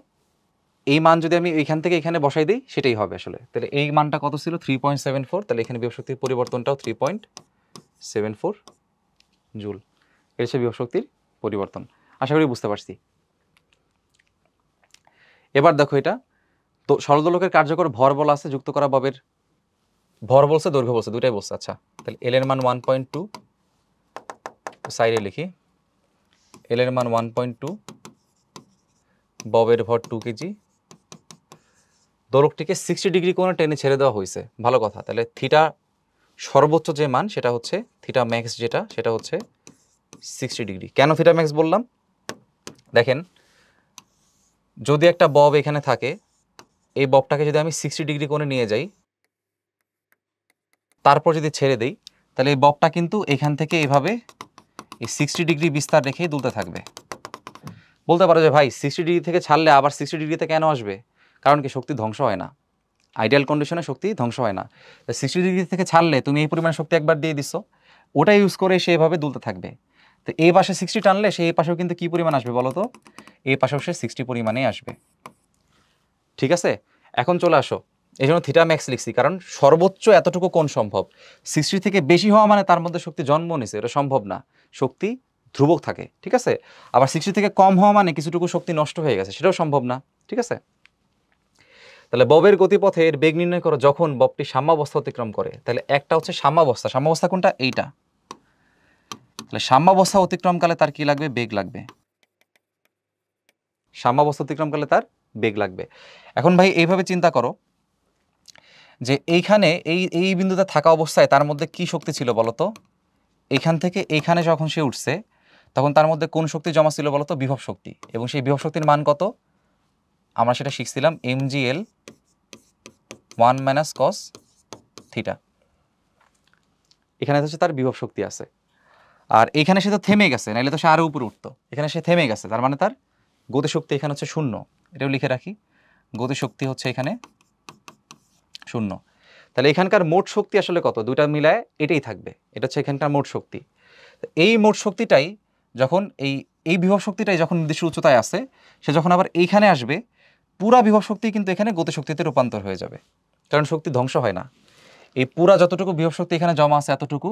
এই মান যদি আমি এইখান থেকে এখানে বসাই দিই সেটাই হবে আসলে। তাহলে এই মানটা কত ছিল? 3.74। তাহলে এখানে বিভব শক্তির পরিবর্তনটাও 3.74 জুল। এটা হচ্ছে বিভব শক্তির পরিবর্তন। আশা করি বুঝতে পারছি। এবার দেখো এটা তো সরলদোলকের কার্যকর ভর বলা আছে, যুক্ত করা ববের ভর বলছে, দৈর্ঘ্য বলছে, দুটাই বলছে। আচ্ছা, তাহলে এল এর মান 1.2, সাইডে লিখি এল এর মান 1.2, ববের ভর 2 কেজি। দোলকটিকে 60 ডিগ্রি কোণে টেনে ছেড়ে দেওয়া হয়েছে, ভালো কথা। তাহলে থিটা সর্বোচ্চ যে মান সেটা হচ্ছে থিটা ম্যাক্স, যেটা সেটা হচ্ছে 60 ডিগ্রি। কেন থিটা ম্যাক্স বললাম? দেখেন, যদি একটা বব এখানে থাকে, এই ববটাকে যদি আমি 60 ডিগ্রি কোণে নিয়ে যাই, তারপর যদি ছেড়ে দেই, তাহলে এই ববটা কিন্তু এখান থেকে এভাবে এই 60 ডিগ্রি বিস্তার রেখেই দুলতে থাকবে। বলতে পারো যে ভাই 60 ডিগ্রি থেকে ছাড়লে আবার 60 ডিগ্রিতে কেন আসবে? কারণ কি, শক্তি ধ্বংস হয় না, আইডিয়াল কন্ডিশনে শক্তি ধ্বংস হয় না। 60 ডিগ্রি থেকে ছাড়লে তুমি এই পরিমাণ শক্তি একবার দিয়ে দিছো, ওটা ইউজ করে সে এভাবে দুলতে থাকবে। তো এই পাশে 60 টানলে সে এই পাশেও কিন্তু কি পরিমাণ আসবে বলো তো? এই পাশেও সে 60 পরিমাণেই আসবে। ঠিক আছে, এখন চলে আসো, এই জন্য থিটা ম্যাক্স লিখছি, কারণ সর্বোচ্চ এতটুকু কোণ সম্ভব। 60 থেকে বেশি হওয়া মানে তার মধ্যে শক্তি জন্ম নিছে, এটা সম্ভব না, শক্তি ধ্রুবক থাকে। ঠিক আছে, আবার 60 থেকে কম হওয়া মানে কিছুটুকু শক্তি নষ্ট হয়ে গেছে, সেটাও সম্ভব না। ঠিক আছে, তাহলে ববের গতিপথে এর বেগ নির্ণয় করো যখন ববটি সাম্যাবস্থা অতিক্রম করে। তাহলে একটা হচ্ছে সাম্যাবস্থা, সাম্যাবস্থা কোনটা? এইটা। তাহলে সাম্যাবস্থা অতিক্রমকালে তার কি লাগবে? বেগ লাগবে। সাম্যাবস্থা অতিক্রমকালে তার বেগ লাগবে। এখন ভাই এইভাবে চিন্তা করো যে এইখানে এই বিন্দুতে থাকা অবস্থায় তার মধ্যে কি শক্তি ছিল বলতো? এইখান থেকে এইখানে যখন সে উঠছে তখন তার মধ্যে কোন শক্তি জমা ছিল বলতো? বিভব শক্তি। এবং সেই বিভব শক্তির মান কত? আমরা সেটা শিখছিলাম mgl 1 মাইনাস cos থিটা। এখানে হচ্ছে তার বিভব শক্তি আছে। আর এখানে সে তো থেমে গেছে, নাইলে তো সে আরও উপরে উঠতো। এখানে সে থেমে গেছে, তার মানে তার গতিশক্তি এখানে হচ্ছে 0। এটাও লিখে রাখি, গতিশক্তি হচ্ছে এখানে 0। তাহলে এখানকার মোট শক্তি আসলে কত? দুইটা মিলায় এটাই থাকবে, এটা হচ্ছে এখানকার মোট শক্তি। এই মোট শক্তিটাই যখন এই এই বিভব শক্তিটাই যখন নির্দিষ্ট উচ্চতায় আসে, সে যখন আবার এইখানে আসবে, পুরা বিভব শক্তি কিন্তু এখানে গতিশক্তিতে রূপান্তর হয়ে যাবে, কারণ শক্তি ধ্বংস হয় না। এই পুরা যতটুকু বিভব শক্তি এখানে জমা আছে এতটুকু,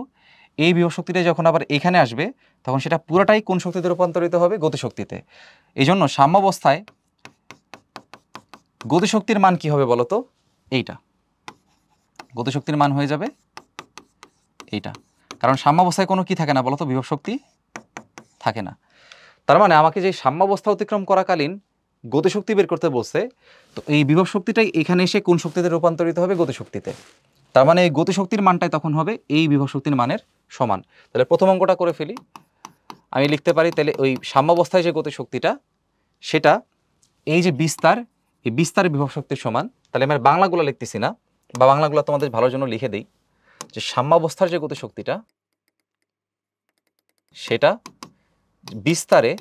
এই বিভব শক্তিটাই যখন আবার এখানে আসবে, তখন সেটা পুরাটাই কোন শক্তিতে রূপান্তরিত হবে? গতিশক্তিতে। এই জন্য সাম্যাবস্থায় গতিশক্তির মান কি হবে বলো তো? এইটা গতিশক্তির মান হয়ে যাবে এইটা, কারণ সাম্যাবস্থায় কোনো কি থাকে না বলো তো? বিভব শক্তি থাকে না। তার মানে আমাকে যে সাম্যাবস্থা অতিক্রম করাকালীন গতিশক্তি বের করতে বলছে, তো এই বিভব শক্তিটাই এখানে এসে কোন শক্তিতে রূপান্তরিত হবে? গতিশক্তিতে। তার মানে এই গতিশক্তির মানটাই তখন হবে এই বিভব শক্তির মানের সমান। তাহলে প্রথম অঙ্কটা করে ফেলি, আমি লিখতে পারি তাহলে ওই সাম্যাবস্থায় যে গতিশক্তিটা, সেটা এই যে বিস্তার, এই বিস্তার বিভব শক্তির সমান। তাহলে আমি আর বাংলাগুলো লিখতেছি না, বা বাংলাগুলো তোমাদের ভালোর জন্য লিখে দিই, যে সাম্যাবস্থার যে গতিশক্তিটা, সেটা বিস্তারে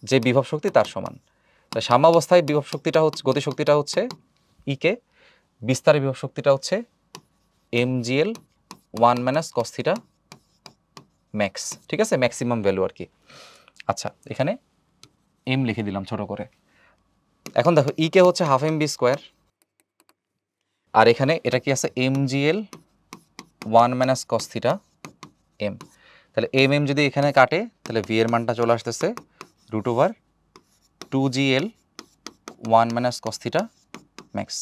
যে বিভব শক্তি তার সমান। তাহলে সাম্যাবস্থায় বিভব শক্তিটা হচ্ছে, গতিশক্তিটা হচ্ছে ইকে, বিস্তারে বিভব শক্তিটা হচ্ছে mgl 1 - cos θ ম্যাক্স। ঠিক আছে, ম্যাক্সিমাম ভ্যালু আর কি। আচ্ছা, এখানে এম লিখে দিলাম ছোট করে। এখন দেখো ইকে হচ্ছে হাফ mv², আর এখানে এটা কি আছে? mgl 1 - cos θ m। তাহলে এম যদি এখানে কাটে, তাহলে ভি এর মানটা চলে আসতেছে √2gl 1 - cos θ ম্যাক্স।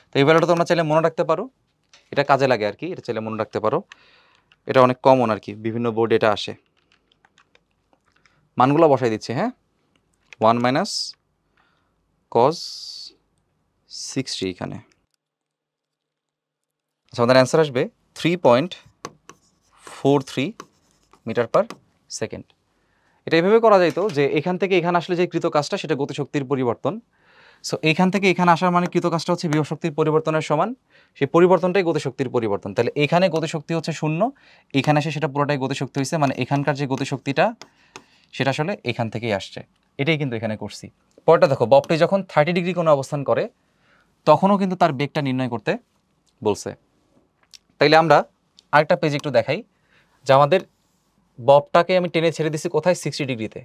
তো এই ভ্যালুটা তোমরা চাইলে মনে রাখতে পারো, এটা কাজে লাগে আর কি, এটা চাইলে মনে রাখতে পারো, এটা অনেক কমন আর কি, বিভিন্ন বোর্ডে এটা আসে। মানগুলো বসাই দিচ্ছি, হ্যাঁ। 1 - cos 60 এখানে। আচ্ছা, আমাদের অ্যান্সার আসবে 3.43 মিটার পার সেকেন্ড। এটা এইভাবে করা যাইতো যে এখান থেকে এখানে আসলে যে কৃত কাজটা, সেটা গতিশক্তির পরিবর্তন। সো এইখান থেকে এখানে আসার মানে কৃত কাজটা হচ্ছে বিভব শক্তির পরিবর্তনের সমান, সেই পরিবর্তনটাই গতিশক্তির পরিবর্তন। তাহলে এখানে গতিশক্তি হচ্ছে 0, এখানে এসে সেটা পুরোটাই গতিশক্তি হয়েছে, মানে এখানকার যে গতিশক্তিটা সেটা আসলে এখান থেকেই আসছে। এটাই কিন্তু এখানে করছি। পরটা দেখো, ববটি যখন 30 ডিগ্রি কোণে অবস্থান করে, তখনও কিন্তু তার বেগটা নির্ণয় করতে বলছে। তাইলে আমরা আরেকটা পেজ একটু দেখাই, যে আমাদের ববটাকে আমি টেনে ছেড়ে দিছি কোথায়? 60 ডিগ্রিতে।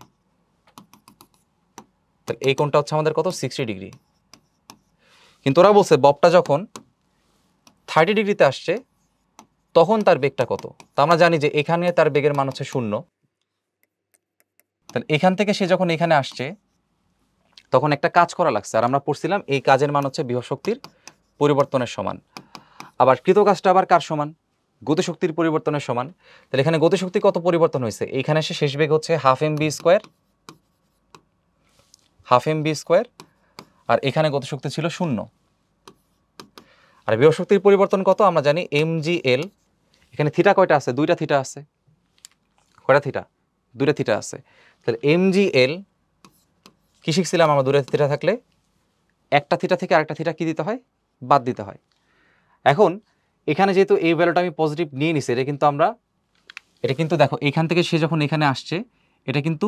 তাহলে এই কোণটা হচ্ছে আমাদের কত? 60 ডিগ্রি। কিন্তু ওরা বলছে ববটা যখন 30 ডিগ্রিতে আসছে, তখন তার বেগটা কত? তা আমরা জানি যে এখানে তার বেগের মান হচ্ছে 0। তাহলে এখান থেকে সে যখন এখানে আসছে, তখন একটা কাজ করা লাগছে, আর আমরা পড়ছিলাম এই কাজের মান হচ্ছে বিভব শক্তির পরিবর্তনের সমান। আবার কৃত কাজটা আবার কার সমান? গতিশক্তির পরিবর্তনের সমান। তাহলে এখানে গতিশক্তি কত পরিবর্তন হয়েছে? এইখানে এসে শেষ বেগ হচ্ছে হাফ mv², আর এখানে গতিশক্তি ছিল 0। আর বিভব শক্তির পরিবর্তন কত? আমরা জানি mgl, এখানে থিটা কয়টা আছে? 2টা থিটা আছে। কয়টা থিটা? 2টা থিটা আছে। তাহলে mgl কি শিখছিলাম আমরা? 2টা থিটা থাকলে একটা থিটা থেকে আরেকটা থিটা কি দিতে হয়? বাদ দিতে হয়। এখন এখানে যেহেতু এই ভ্যালুটা আমি পজিটিভ নিয়ে নিছি, এটা কিন্তু দেখো এখান থেকে সে যখন এখানে আসছে, এটা কিন্তু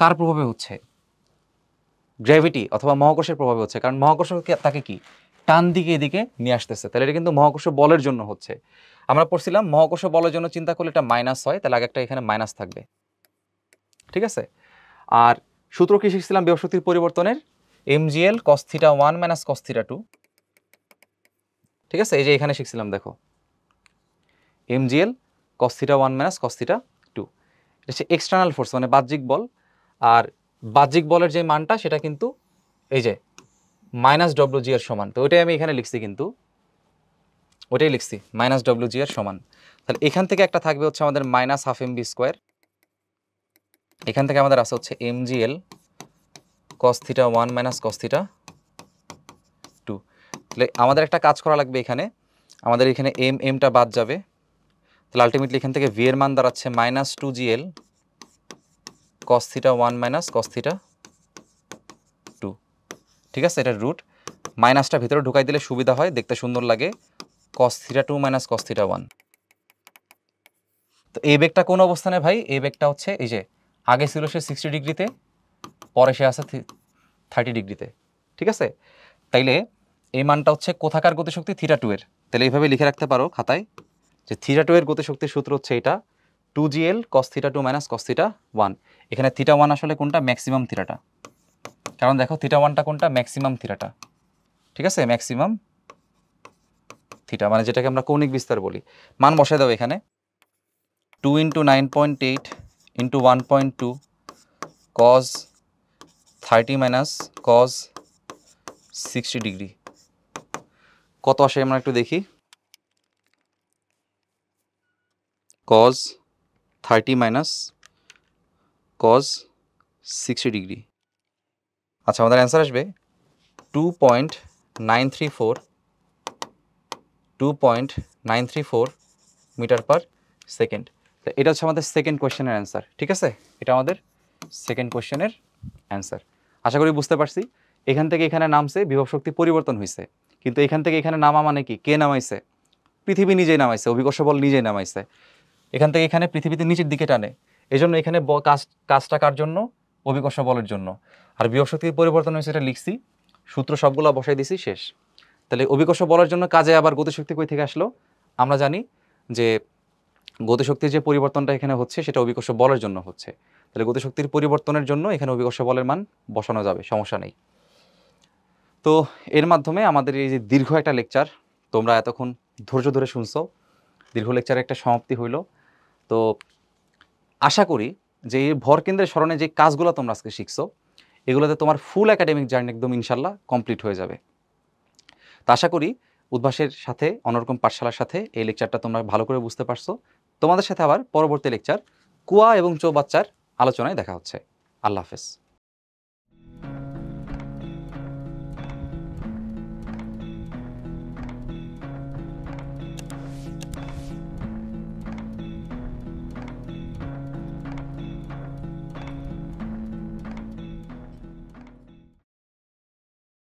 কার প্রভাবে হচ্ছে? গ্র্যাভিটি অথবা মহাকর্ষের প্রভাবে হচ্ছে, কারণ মহাকর্ষ তাকে কি টান দিকে এদিকে নিয়ে আসতেছে। তাহলে এটা কিন্তু মহাকর্ষ বলের জন্য হচ্ছে। আমরা পড়ছিলাম মহাকর্ষ বলের জন্য চিন্তা করলে এটা মাইনাস হয়, তাহলে আগে একটা এখানে মাইনাস থাকবে। ঠিক আছে। আর সূত্র কি শিখছিলাম বিভব শক্তির পরিবর্তনের? mgl cos θ 1 - cos θ 2। ঠিক আছে, এই যে এখানে শিখছিলাম, দেখো mgl cos θ 1 - cos θ 2। এটা হচ্ছে এক্সটার্নাল ফোর্স, মানে বাহ্যিক বল। আর বাহ্যিক বলের যে মানটা, সেটা কিন্তু এই যে -wg এর সমান। তো ওইটাই আমি এখানে লিখছি, কিন্তু ওইটাই লিখছি -wg এর সমান। তাহলে এখান থেকে একটা থাকবে হচ্ছে আমাদের -হাফ mv², এখান থেকে আমাদের আছে হচ্ছে mgl cos θ 1 - cos θ 2। তাহলে আমাদের একটা কাজ করা লাগবে, এখানে আমাদের এখানে এমটা বাদ যাবে। তাহলে আলটিমেটলি এখান থেকে ভি এর মান দাঁড়াচ্ছে -2gl cos θ 1 - cos θ 2। ঠিক আছে, এটা রুট, মাইনাসটা ভিতরে ঢুকাই দিলে সুবিধা হয়, দেখতে সুন্দর লাগে। cos θ 2 - cos θ 1। তো এই বেগটা কোন অবস্থানে ভাই? এই বেগটা হচ্ছে এই যে আগে ছিল সে 60 ডিগ্রিতে, পরে সে আছে 30 ডিগ্রিতে। ঠিক আছে, তাইলে এই মানটা হচ্ছে কোথাকার গতিশক্তি? θ 2 এর। তাহলে এইভাবে লিখে রাখতে পারো খাতায়, যে θ 2 এর গতিশক্তির সূত্র হচ্ছে এটা 2gl cos θ 2 মাইনাস cos θ 1। এখানে θ 1 আসলে কোনটা, ম্যাক্সিমাম থিটাটা, কারণ দেখো θ 1টা কোনটা, ম্যাক্সিমাম থিটাটা, ঠিক আছে, ম্যাক্সিমাম থিটা মানে যেটাকে আমরা কৌণিক বিস্তার বলি। মান বসায় দাও এখানে, 2 × 9.8 × 1.2 cos 30 মাইনাস cos 60 ডিগ্রি কত আসে আমরা একটু দেখি। cos 30 minus cos 60 degree. আচ্ছা, আমাদের অ্যান্সার আসবে 2.934 মিটার পার সেকেন্ড। এটা হচ্ছে আমাদের সেকেন্ড কোয়েশ্চেনের অ্যান্সার, ঠিক আছে, এটা আমাদের সেকেন্ড কোয়েশ্চেনের অ্যান্সার। আশা করি বুঝতে পারছি। এখান থেকে এখানে নামছে, বিভব শক্তি পরিবর্তন হয়েছে, কিন্তু এখান থেকে এখানে নামা মানে কি, কে নামাইছে, পৃথিবী নিজেই নামাইছে, অভিকর্ষ বল নিজেই নামাইছে। এখান থেকে এখানে পৃথিবীতে নিচের দিকে টানে, এই জন্য এখানে কাজটা কার জন্য, অভিকর্ষ বলের জন্য। আর বিভব শক্তি পরিবর্তন হয়েছে, এটা লিখছি, সূত্র সবগুলো বসাই দিছি, শেষ। তাহলে অভিকর্ষ বলের জন্য কাজে আবার গতিশক্তি কই থেকে আসলো, আমরা জানি যে গতিশক্তির যে পরিবর্তনটা এখানে হচ্ছে সেটা অভিকর্ষ বলের জন্য হচ্ছে। তাহলে গতিশক্তির পরিবর্তনের জন্য এখানে অভিকর্ষ বলের মান বসানো যাবে, সমস্যা নেই। তো এর মাধ্যমে আমাদের এই যে দীর্ঘ একটা লেকচার তোমরা এতক্ষণ ধৈর্য ধরে শুনছো, দীর্ঘ লেকচারের একটা সমাপ্তি হইল। তো আশা করি যে এই ভরকেন্দ্রের স্মরণে যে কাজগুলো তোমরা আজকে শিখছো, এগুলোতে তোমার ফুল একাডেমিক জার্নি একদম ইনশাল্লাহ কমপ্লিট হয়ে যাবে। তো আশা করি উদ্ভাসের সাথে, অন্যরকম পাঠশালার সাথে এই লেকচারটা তোমরা ভালো করে বুঝতে পারছো। তোমাদের সাথে আবার পরবর্তী লেকচার কুয়া এবং চৌবাচ্চার আলোচনায় দেখা হচ্ছে। আল্লাহ হাফেজ।